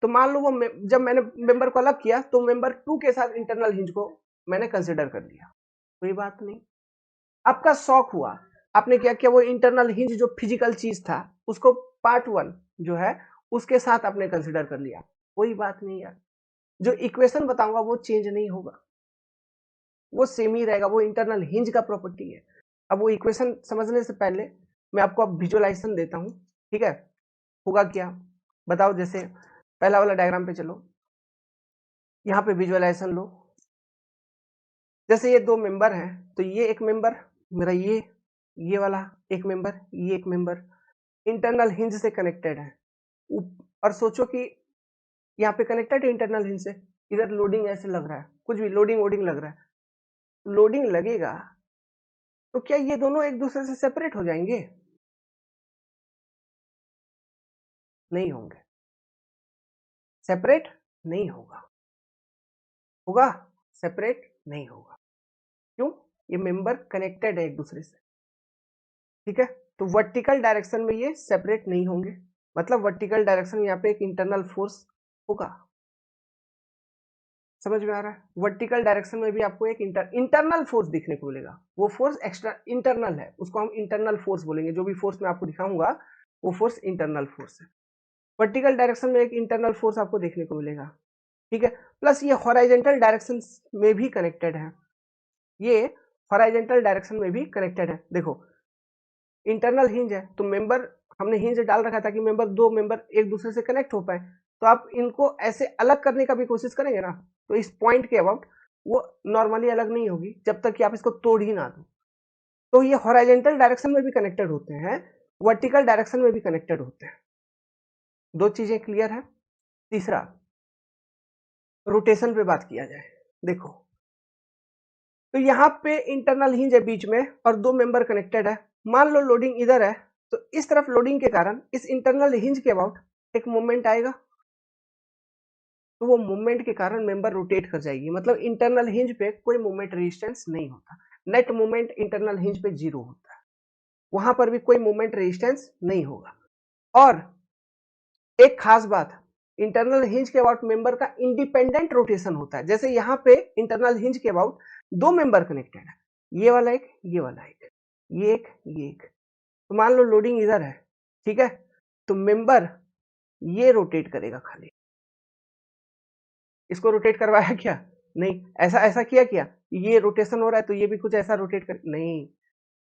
तो मान लो वो जब मैंने मेंबर को अलग किया तो मेंबर 2 के साथ इंटरनल हिंज को मैंने कंसिडर कर लिया, कोई बात नहीं। आपका शौक हुआ, आपने क्या किया, वो इंटरनल हिंज जो फिजिकल चीज था उसको पार्ट 1 जो है उसके साथ आपने कंसिडर कर लिया, कोई बात नहीं यार, जो इक्वेशन बताऊंगा वो चेंज नहीं होगा, वो सेम ही रहेगा, वो इंटरनल हिंज का प्रॉपर्टी है। अब वो इक्वेशन समझने से पहले मैं आपको अब विजुअलाइजेशन देता हूं, ठीक है। होगा क्या बताओ, जैसे पहला वाला डायग्राम पे चलो, यहाँ पे विजुअलाइजेशन लो। जैसे ये दो मेंबर हैं, तो ये एक मेंबर मेरा, ये वाला एक मेंबर, ये एक मेंबर इंटरनल हिंज से कनेक्टेड है। और सोचो कि यहाँ पे कनेक्टेड है इंटरनल हिंज से, इधर लोडिंग ऐसे लग रहा है, कुछ भी लोडिंग वोडिंग लग रहा है, लोडिंग लगेगा तो क्या ये दोनों एक दूसरे से सेपरेट हो जाएंगे, नहीं होंगे, सेपरेट नहीं होगा, होगा सेपरेट नहीं होगा, क्यों, ये मेंबर कनेक्टेड है एक दूसरे से, ठीक है। तो वर्टिकल डायरेक्शन में ये सेपरेट नहीं होंगे, मतलब वर्टिकल डायरेक्शन में यहाँ पे एक इंटरनल फोर्स होगा, समझ में आ रहा है। वर्टिकल डायरेक्शन में भी आपको एक इंटरनल फोर्स दिखने को मिलेगा, वो फोर्स एक्स्ट्रा इंटरनल है, उसको हम इंटरनल फोर्स बोलेंगे, जो भी फोर्स मैं आपको दिखाऊंगा वो फोर्स इंटरनल फोर्स है। वर्टिकल डायरेक्शन में एक इंटरनल फोर्स आपको देखने को मिलेगा, ठीक है। प्लस ये हॉराइजेंटल डायरेक्शन में भी कनेक्टेड है, ये हॉराइजेंटल डायरेक्शन में भी कनेक्टेड है। देखो इंटरनल हिंज है, तो मेंबर हमने हिंज डाल रखा था कि मेंबर दो मेंबर एक दूसरे से कनेक्ट हो पाए, तो आप इनको ऐसे अलग करने का भी कोशिश करेंगे ना, तो इस पॉइंट के अबाउट वो नॉर्मली अलग नहीं होगी जब तक कि आप इसको तोड़ ही ना दो। तो ये हॉराइजेंटल डायरेक्शन में भी कनेक्टेड होते हैं, वर्टिकल डायरेक्शन में भी कनेक्टेड होते हैं, दो चीजें क्लियर है। तीसरा, रोटेशन पे बात किया जाए, देखो तो यहाँ पे इंटरनल हिंज है बीच में और दो मेंबर कनेक्टेड है, मान लो लोडिंग इधर है, तो इस तरफ लोडिंग के कारण इस इंटरनल हिंज के अबाउट एक मोमेंट आएगा, तो वो मूवमेंट के कारण मेंबर रोटेट कर जाएगी, मतलब इंटरनल हिंज पे कोई मूवमेंट रेजिस्टेंस नहीं होता, नेट मूवमेंट इंटरनल हिंज पे 0 होता है, वहां पर भी कोई मूवमेंट रेजिस्टेंस नहीं होगा। और एक खास बात, इंटरनल हिंज के अबाउट मेंबर का इंडिपेंडेंट रोटेशन होता है। जैसे यहाँ पे इंटरनल हिंज के अबाउट दो मेंबर कनेक्टेड है, ये वाला एक, ये वाला एक, ये एक, ये एक। तो मान लो लोडिंग इधर है, ठीक है, तो मेंबर ये रोटेट करेगा खाली, इसको रोटेट करवाया क्या? नहीं, ऐसा ऐसा किया क्या? ये रोटेशन हो रहा है तो ये भी कुछ ऐसा रोटेट कर, नहीं,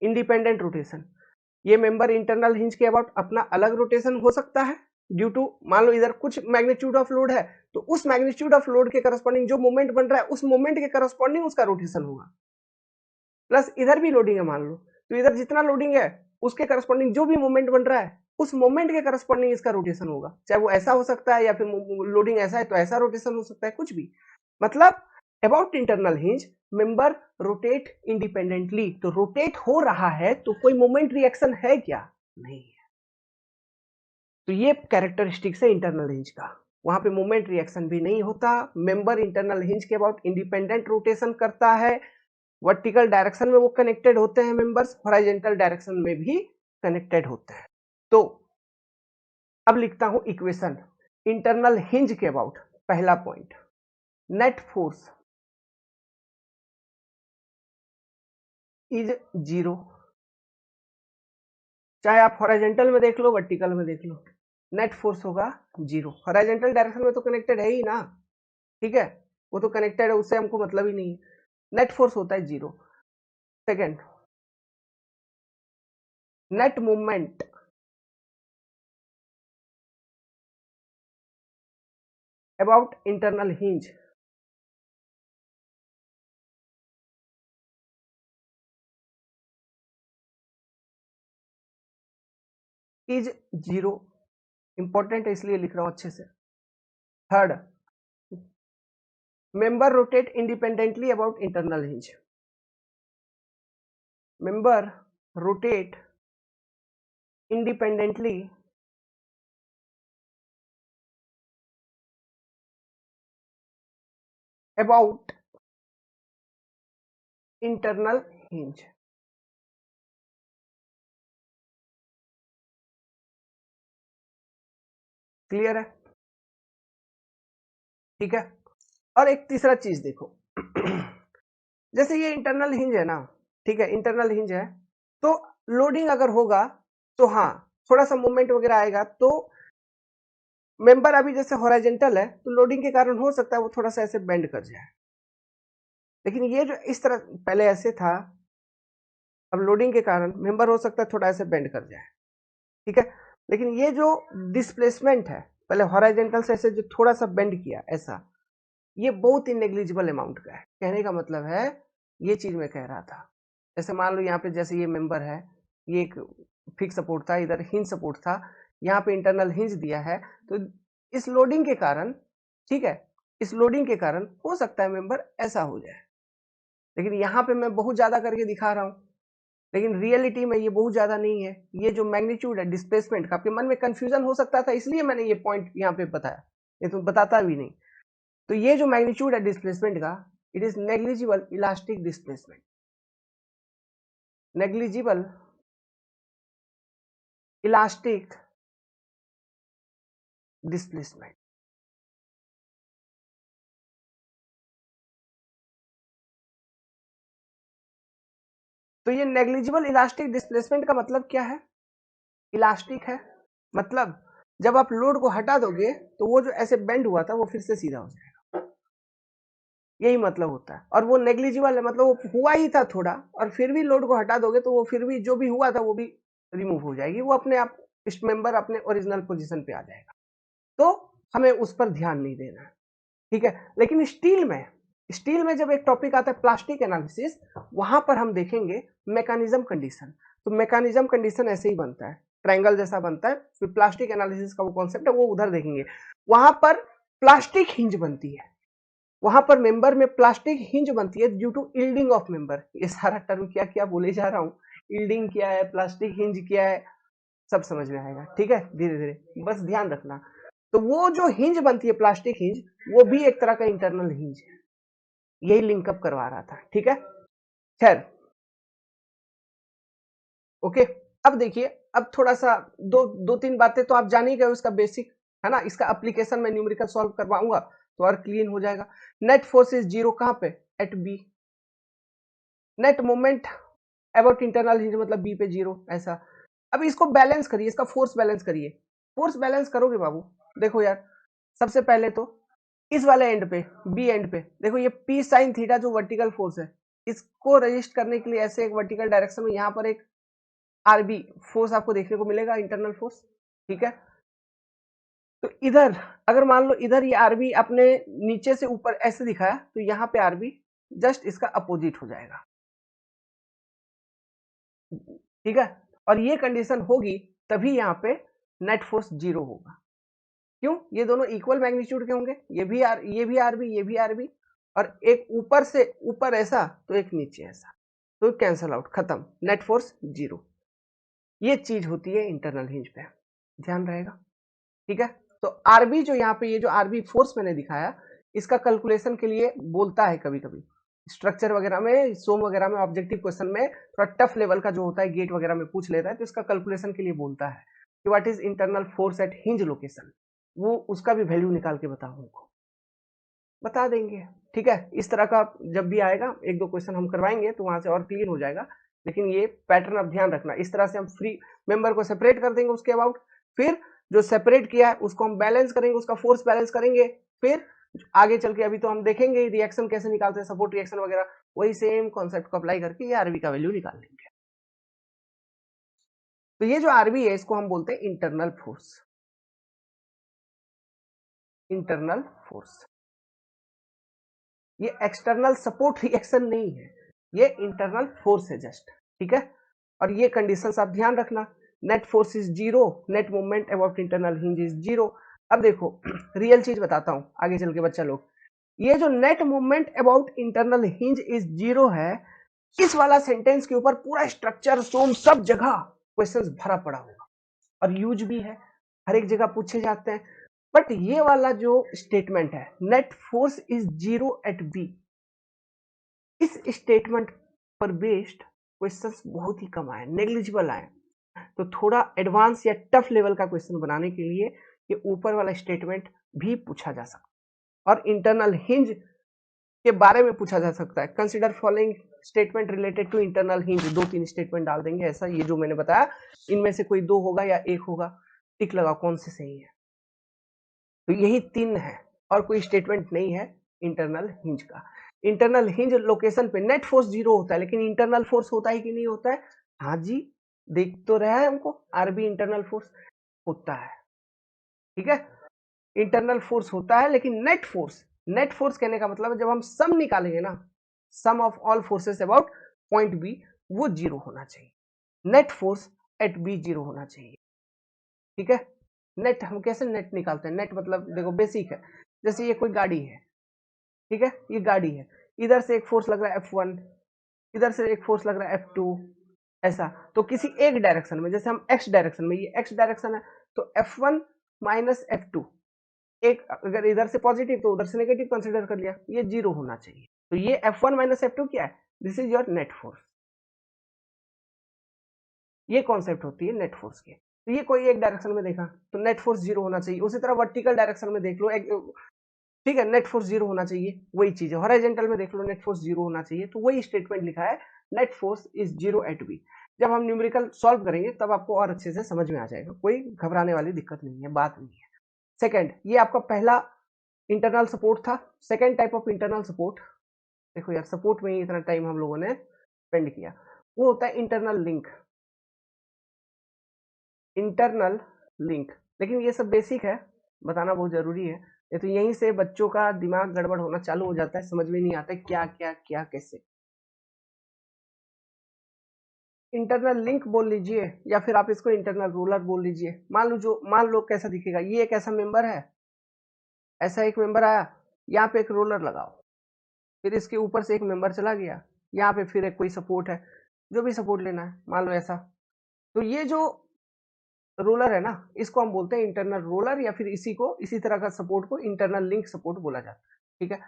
इंडिपेंडेंट रोटेशन। ये मेंबर इंटरनल हिंज के अबाउट अपना अलग रोटेशन हो सकता है ड्यू टू, मान लो इधर कुछ मैग्नीट्यूड ऑफ लोड है, तो उस मैग्नीट्यूड ऑफ लोड के करस्पॉन्डिंग जो मोमेंट बन रहा है उस मोमेंट के करस्पॉन्डिंग उसका रोटेशन होगा। प्लस इधर भी लोडिंग है मान लो, तो इधर जितना लोडिंग है उसके करस्पॉन्डिंग जो भी मोमेंट बन रहा है उस मोमेंट के करस्पॉन्डिंग इसका रोटेशन होगा, चाहे वो ऐसा हो सकता है या फिर लोडिंग ऐसा है तो ऐसा रोटेशन हो सकता है, कुछ भी। मतलब about internal hinge member rotate independently, तो रोटेट हो रहा है तो कोई मोमेंट रिएक्शन है क्या? नहीं है। तो ये कैरेक्टरिस्टिक्स है इंटरनल हिंज का, वहां पे मोमेंट रिएक्शन भी नहीं होता, मेंबर इंटरनल हिंज के अबाउट इंडिपेंडेंट रोटेशन करता है, वर्टिकल डायरेक्शन में वो कनेक्टेड होते हैं मेंबर्स, हॉरिजॉन्टल डायरेक्शन में भी कनेक्टेड होते हैं। तो अब लिखता हूं इक्वेशन इंटरनल हिंज के अबाउट। पहला पॉइंट, नेट फोर्स इज 0, चाहे आप हॉरिजॉन्टल में देख लो वर्टिकल में देख लो, नेट फोर्स होगा 0। हॉरिजॉन्टल डायरेक्शन में तो कनेक्टेड है ही ना, ठीक है, वो तो कनेक्टेड है, उससे हमको मतलब ही नहीं है, नेट फोर्स होता है 0। Second, net movement about internal hinge is 0, important है इसलिए लिख रहा हूं अच्छे से। Third, member rotate independently about internal hinge, member rotate independently about internal hinge. Clear है? ठीक है। और एक तीसरा चीज देखो जैसे ये इंटरनल हिंज है ना, ठीक है, इंटरनल हिंज है, तो लोडिंग अगर होगा तो हाँ थोड़ा सा मूवमेंट वगैरह आएगा, तो मेंबर अभी जैसे हॉरिजॉन्टल है तो लोडिंग के कारण हो सकता है वो थोड़ा सा ऐसे बेंड कर जाए, लेकिन ये जो इस तरह पहले ऐसे था, अब लोडिंग के कारण मेंबर हो सकता है थोड़ा ऐसे बेंड कर जाए, ठीक है, लेकिन ये जो डिस्प्लेसमेंट है पहले हॉरिजॉन्टल से ऐसे जो थोड़ा सा बेंड किया ऐसा, ये बहुत ही नेग्लिजिबल अमाउंट का है। कहने का मतलब है ये चीज मैं कह रहा था, जैसे मान लो यहाँ पे जैसे ये मेंबर है, ये एक फिक्स सपोर्ट था, इधर हिंज सपोर्ट था, यहाँ पे इंटरनल हिंज दिया है, तो इस लोडिंग के कारण, ठीक है, इस लोडिंग के कारण हो सकता है मेंबर ऐसा हो जाए, लेकिन यहाँ पे मैं बहुत ज्यादा करके दिखा रहा हूँ, लेकिन रियलिटी में ये बहुत ज्यादा नहीं है। ये जो मैग्नीट्यूड है डिस्प्लेसमेंट का, आपके मन में कंफ्यूजन हो सकता था इसलिए मैंने ये पॉइंट यहाँ पे बताया, ये तो बताता भी नहीं। तो ये जो मैग्नीट्यूड है डिस्प्लेसमेंट का, it is negligible elastic displacement, negligible elastic displacement. तो ये नेग्लिजिबल इलास्टिक डिस्प्लेसमेंट का मतलब क्या है? इलास्टिक है मतलब जब आप लोड को हटा दोगे तो वो जो ऐसे बेंड हुआ था वो फिर से सीधा हो जाएगा, यही मतलब होता है। और वो नेग्लिजिबल है मतलब वो हुआ ही था थोड़ा, और फिर भी लोड को हटा दोगे तो वो फिर भी जो भी हुआ था वो भी रिमूव हो जाएगी, वो अपने आप इस मेंबर अपने ओरिजिनल पोजीशन पे आ जाएगा। तो हमें उस पर ध्यान नहीं देना है, ठीक है। लेकिन स्टील में जब एक टॉपिक आता है प्लास्टिक एनालिसिस, वहां पर हम देखेंगे मैकेनिज्म कंडीशन। तो मैकेनिज्म कंडीशन ऐसे ही बनता है, ट्रायंगल जैसा बनता है, फिर प्लास्टिक एनालिसिस का वो कॉन्सेप्ट है वो उधर देखेंगे। वहां पर प्लास्टिक हिंज बनती है, वहां पर मेंबर में प्लास्टिक हिंज बनती है due to yielding of member. ये सारा टर्म क्या क्या बोले जा रहा हूँ, इल्डिंग क्या है, प्लास्टिक हिंज क्या है, सब समझ में आएगा, ठीक है, धीरे धीरे बस ध्यान रखना। तो वो जो हिंज बनती है प्लास्टिक हिंज, वो भी एक तरह का इंटरनल हिंज है। यही लिंकअप करवा रहा था, ठीक है। खैर, ओके। अब देखिए, अब थोड़ा सा दो तीन बातें तो आप जान ही गए उसका बेसिक, है ना। इसका एप्लीकेशन में न्यूमेरिकल सॉल्व करवाऊंगा तो और क्लीन हो जाएगा। नेट फोर्स इज जीरो कहां पे, at B. Net moment about internal hinge मतलब बी पे जीरो, ऐसा। अब इसको बैलेंस करिए, इसका फोर्स बैलेंस करिए। फोर्स बैलेंस करोगे बाबू, देखो यार, सबसे पहले तो इस वाले एंड पे, बी एंड पे देखो, ये पी साइन थीटा जो वर्टिकल फोर्स है, इसको रजिस्ट करने के लिए ऐसे एक वर्टिकल डायरेक्शन में यहाँ पर एक आरबी फोर्स आपको देखने को मिलेगा, इंटरनल फोर्स, ठीक है। तो इधर अगर मान लो इधर ये आरबी अपने नीचे से ऊपर ऐसे दिखाया, तो यहाँ पे आरबी जस्ट इसका अपोजिट हो जाएगा, ठीक है। और ये कंडीशन होगी तभी यहाँ पे नेट फोर्स जीरो होगा। क्यों, ये दोनों इक्वल मैग्नीट्यूड के होंगे, ये भी आरबी, ये भी आरबी, और एक ऊपर से ऊपर ऐसा तो एक नीचे ऐसा, तो कैंसल आउट, खत्म, नेट फोर्स जीरो। ये चीज होती है इंटरनल हिंज पे, ध्यान रहेगा, ठीक है। तो आरबी जो यहाँ पे, ये जो आरबी फोर्स मैंने दिखाया, इसका कैलकुलेशन के लिए बोलता है कभी कभी स्ट्रक्चर वगैरह में, सोम वगैरह में, ऑब्जेक्टिव क्वेश्चन में थोड़ा टफ लेवल का जो होता है, गेट वगैरह में पूछ लेता है, तो इसका कैलकुलेशन के लिए बोलता है कि what is internal force at hinge location. वो उसका भी वैल्यू निकाल के बताओ हमको, बता देंगे, ठीक है। इस तरह का जब भी आएगा एक दो क्वेश्चन हम करवाएंगे तो वहां से और क्लियर हो जाएगा। लेकिन ये पैटर्न अब ध्यान रखना, इस तरह से हम फ्री मेंबर को सेपरेट कर देंगे उसके अबाउट, फिर जो सेपरेट किया है उसको हम बैलेंस करेंगे, उसका फोर्स बैलेंस करेंगे, फिर आगे चल के अभी तो हम देखेंगे रिएक्शन कैसे निकालते हैं, सपोर्ट रिएक्शन वगैरह, वही सेम कॉन्सेप्ट को अप्लाई करके ये आरबी का वैल्यू निकाल लेंगे। तो ये जो आरबी है इसको हम बोलते हैं इंटरनल फोर्स, इंटरनल फोर्स। ये एक्सटर्नल सपोर्ट रिएक्शन नहीं है, ये इंटरनल फोर्स है जस्ट, ठीक है। और ये कंडीशंस आप ध्यान रखना, net force is zero, net movement about internal hinge is zero. अब देखो रियल चीज बताता हूं आगे चल के बच्चा लोग, ये जो net movement about internal hinge is zero है, इस वाला सेंटेंस के ऊपर पूरा स्ट्रक्चर सोम सब जगह क्वेश्चंस भरा पड़ा होगा, और यूज भी है, हर एक जगह पूछे जाते हैं। बट ये वाला जो स्टेटमेंट है, net force is zero at B, इस स्टेटमेंट पर बेस्ड क्वेश्चंस बहुत ही कम आए, नेग्लिजिबल आए। तो थोड़ा एडवांस या टफ लेवल का क्वेश्चन बनाने के लिए ये ऊपर वाला स्टेटमेंट भी पूछा जा सकता है, और इंटरनल हिंज के बारे में पूछा जा सकता है। Consider following statement related to internal hinge, दो तीन स्टेटमेंट डाल देंगे ऐसा, ये जो मैंने बताया इनमें से कोई दो होगा या एक होगा, टिक लगाओ कौन से सही है। तो यही तीन है, और कोई स्टेटमेंट नहीं है इंटरनल हिंज का। इंटरनल हिंज लोकेशन पे नेट फोर्स जीरो होता है, लेकिन इंटरनल फोर्स होता है कि नहीं होता है, हाँ जी, देख तो रहा है हमको, आरबी इंटरनल फोर्स होता है, ठीक है। इंटरनल फोर्स होता है, लेकिन नेट फोर्स, नेट फोर्स कहने का मतलब जब हम सम निकालेंगे ना, sum of all forces about point B, वो जीरो होना चाहिए, net force at B zero होना चाहिए, ठीक है। नेट हम कैसे नेट निकालते हैं, नेट मतलब देखो बेसिक है, जैसे ये कोई गाड़ी है, ठीक है, ये गाड़ी है, इधर से एक फोर्स लग रहा है F1, इधर से एक फोर्स लग रहा है F2, ऐसा। तो किसी एक डायरेक्शन में, जैसे हम x डायरेक्शन में, ये x डायरेक्शन है, तो F1 माइनस F2, एक अगर इधर से पॉजिटिव तो उधर से नेगेटिव कंसीडर कर लिया, ये जीरो होना चाहिए। तो ये F1 माइनस F2 क्या है, this is your net force, ये कॉन्सेप्ट होती है नेट फोर्स की। तो ये कोई एक डायरेक्शन में देखा तो नेट फोर्स जीरो होना चाहिए, उसी तरह वर्टिकल डायरेक्शन में देख लो, ठीक है, नेट फोर्स जीरो होना चाहिए, वही चीज है। हॉरिजॉन्टल में देख लो, नेट फोर्स जीरो होना चाहिए, तो वही स्टेटमेंट लिखा है, net force is zero at B. जब हम न्यूमेरिकल सॉल्व करेंगे तब आपको और अच्छे से समझ में आ जाएगा, कोई घबराने वाली दिक्कत नहीं है, बात नहीं है। सेकंड, ये आपका पहला इंटरनल सपोर्ट था। Second type of internal support, देखो यार सपोर्ट में ही इतना टाइम हम लोगों ने स्पेंड किया, वो होता है इंटरनल लिंक, इंटरनल लिंक। लेकिन ये सब बेसिक है, बताना बहुत जरूरी है, ये तो यहीं से बच्चों का दिमाग गड़बड़ होना चालू हो जाता है, समझ में नहीं आता क्या क्या क्या कैसे। इंटरनल लिंक बोल लीजिए, या फिर आप इसको इंटरनल रोलर बोल लीजिए। मान लो कैसा दिखेगा, ये एक ऐसा मेंबर है, ऐसा एक मेंबर आया, यहाँ पे एक रोलर लगाओ, फिर इसके ऊपर से एक मेंबर चला गया, यहाँ पे फिर एक कोई सपोर्ट है, जो भी सपोर्ट लेना है मान लो ऐसा। तो ये जो रोलर है ना, इसको हम बोलते हैं इंटरनल रोलर, या फिर इसी तरह का सपोर्ट को इंटरनल लिंक सपोर्ट बोला जाता है। ठीक है,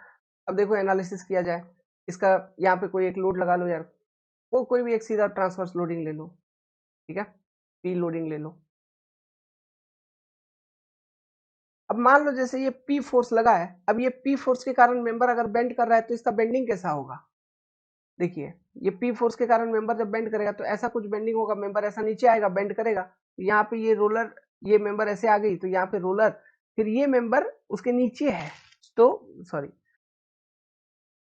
अब देखो एनालिसिस किया जाए इसका। यहाँ पे कोई एक लोड लगा लो यार, वो कोई भी एक सीधा ट्रांसवर्स लोडिंग ले लो। ठीक है, पी लोडिंग ले लो। अब मान लो जैसे ये पी फोर्स लगा है, अब ये पी फोर्स के कारण मेंबर अगर बेंड कर रहा है तो इसका बेंडिंग कैसा होगा? देखिए, ये पी फोर्स के कारण मेंबर जब बेंड करेगा तो ऐसा कुछ बेंडिंग होगा, मेंबर ऐसा नीचे आएगा, बेंड करेगा। यहाँ पे ये रोलर, ये मेंबर ऐसे आ गई तो यहाँ पे रोलर, फिर ये मेंबर उसके नीचे है, तो सॉरी,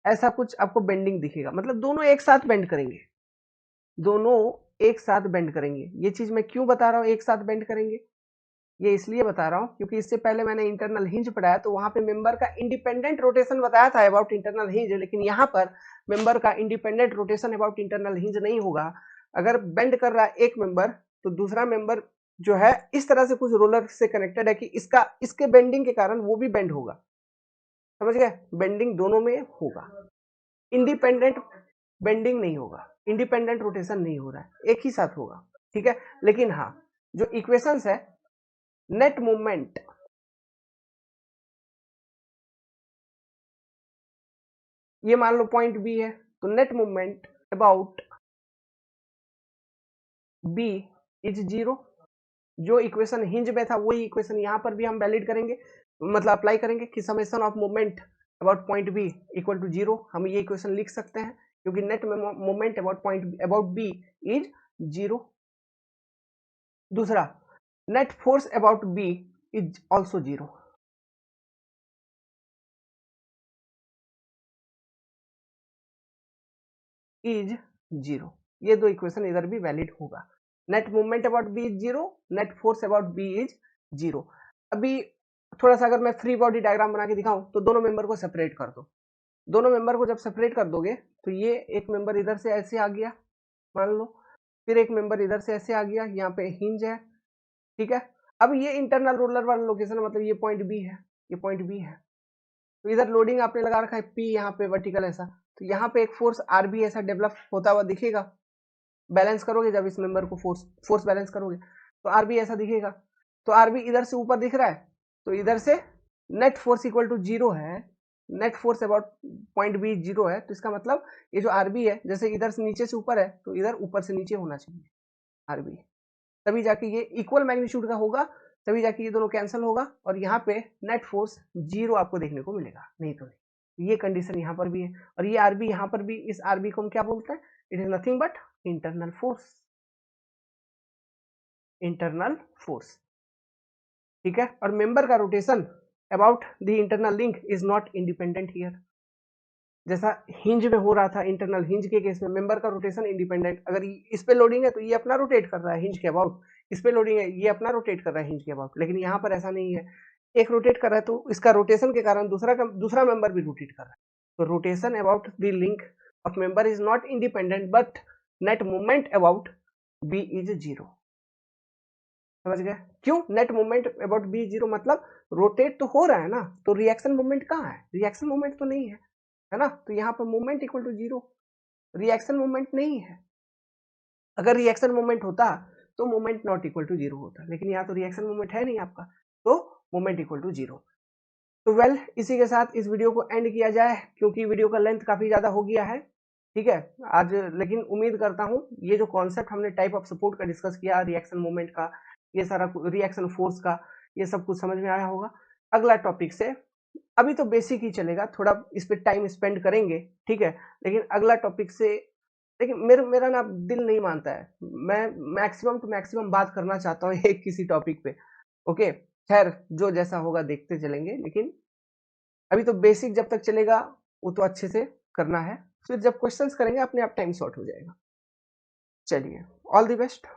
ऐसा कुछ आपको बेंडिंग दिखेगा। मतलब दोनों एक साथ बेंड करेंगे, दोनों एक साथ बेंड करेंगे। ये चीज मैं क्यों बता रहा हूँ एक साथ बेंड करेंगे? ये इसलिए बता रहा हूँ क्योंकि इससे पहले मैंने इंटरनल हिंज पढ़ाया, तो वहां पे मेंबर का इंडिपेंडेंट रोटेशन बताया था अबाउट इंटरनल हिंज, लेकिन यहाँ पर मेंबर का independent rotation about internal hinge नहीं होगा। अगर बेंड कर रहा है एक मेंबर, तो दूसरा मेंबर जो है इस तरह से कुछ रोलर से कनेक्टेड है कि इसके बेंडिंग के कारण वो भी बेंड होगा। समझ गए? बेंडिंग दोनों में होगा, इंडिपेंडेंट बेंडिंग नहीं होगा, इंडिपेंडेंट रोटेशन नहीं हो रहा है, एक ही साथ होगा। ठीक है, लेकिन हाँ, जो इक्वेशंस है, नेट मूवमेंट, ये मान लो पॉइंट बी है, तो net movement about B is zero. जो इक्वेशन हिंज में था वही इक्वेशन यहाँ पर भी हम वैलिड करेंगे, मतलब अप्लाई करेंगे कि summation of movement about point B equal to zero. हम ये इक्वेशन लिख सकते हैं क्योंकि net movement about B is zero. दूसरा, net force about B is also zero. Is zero, ये दो इक्वेशन इधर भी वैलिड होगा। Net movement about B is zero, net force about B is zero. अभी थोड़ा सा अगर मैं फ्री बॉडी डायग्राम बना के दिखाऊं तो दोनों मेंबर को सेपरेट कर दो। दोनों मेंबर को जब सेपरेट कर दोगे तो ये एक मेंबर इधर से ऐसे आ गया मान लो, फिर एक मेंबर इधर से ऐसे आ गया, यहाँ पे हिंज है। ठीक है, अब ये इंटरनल रोलर वाला लोकेशन है, मतलब ये पॉइंट बी है, ये पॉइंट बी है। तो इधर लोडिंग आपने लगा रखा है पी, यहाँ पे वर्टिकल ऐसा, तो यहाँ पे एक फोर्स आर बी ऐसा डेवलप होता हुआ दिखेगा। बैलेंस करोगे जब इस मेंबर को फोर्स बैलेंस करोगे तो आर बी ऐसा दिखेगा। तो आर बी इधर से ऊपर दिख रहा है, तो इधर से net force equal to zero है, net force about point B zero है। तो इसका मतलब ये जो आरबी है, जैसे इधर से नीचे से ऊपर है तो इधर ऊपर से नीचे होना चाहिए आरबी, तभी जाके ये इक्वल मैग्नीट्यूड का होगा, तभी जाके ये दोनों कैंसिल होगा और यहाँ पे नेट फोर्स जीरो आपको देखने को मिलेगा, नहीं तो नहीं। ये कंडीशन यहाँ पर भी है, और ये आरबी यहाँ पर भी, इस आरबी को हम क्या बोलते हैं? It is nothing but internal force, internal force. ठीक है, और मेंबर का rotation about the internal link is not independent here. जैसा हिंज में हो रहा था, इंटरनल हिंज के केस में मेंबर का रोटेशन इंडिपेंडेंट, अगर इस पे लोडिंग है तो ये अपना रोटेट कर रहा है हिंज के अबाउट, इस पे लोडिंग है ये अपना रोटेट कर रहा है हिंज के अबाउट। लेकिन यहाँ पर ऐसा नहीं है, एक रोटेट कर रहा है तो इसका रोटेशन के कारण दूसरा मेंबर भी रोटेट कर रहा है। तो rotation about the link of member is not independent but net movement about B is zero. समझ गए? क्यों net movement about B zero? मतलब रोटेट तो हो रहा है ना, तो रिएक्शन मूवमेंट कहाँ है? रिएक्शन मूवमेंट तो नहीं है ना, तो यहाँ पर movement equal to zero, reaction movement नहीं है। अगर रिएक्शन मूवमेंट होता तो movement not equal to zero होता, लेकिन यहाँ तो रिएक्शन मूवमेंट है नहीं आपका, तो मूवमेंट इक्वल टू जीरो। तो वेल, इसी के साथ इस वीडियो को एंड किया जाए क्योंकि वीडियो का लेंथ काफी ज्यादा हो गया है। ठीक है आज, लेकिन उम्मीद करता हूँ ये जो कॉन्सेप्ट हमने टाइप ऑफ सपोर्ट का डिस्कस किया, रिएक्शन मूवमेंट का, ये सारा रिएक्शन फोर्स का, ये सब कुछ समझ में आया होगा। अगला टॉपिक से, अभी तो बेसिक ही चलेगा, थोड़ा इस पे टाइम स्पेंड करेंगे, ठीक है, लेकिन अगला टॉपिक से, लेकिन मेरा ना दिल नहीं मानता है, मैं मैक्सिमम टू मैक्सिमम बात करना चाहता हूँ एक किसी टॉपिक पे। ओके, खैर जो जैसा होगा देखते चलेंगे, लेकिन अभी तो बेसिक जब तक चलेगा वो तो अच्छे से करना है, फिर जब क्वेश्चंस करेंगे अपने आप टाइम शॉर्ट हो जाएगा। चलिए, ऑल द बेस्ट।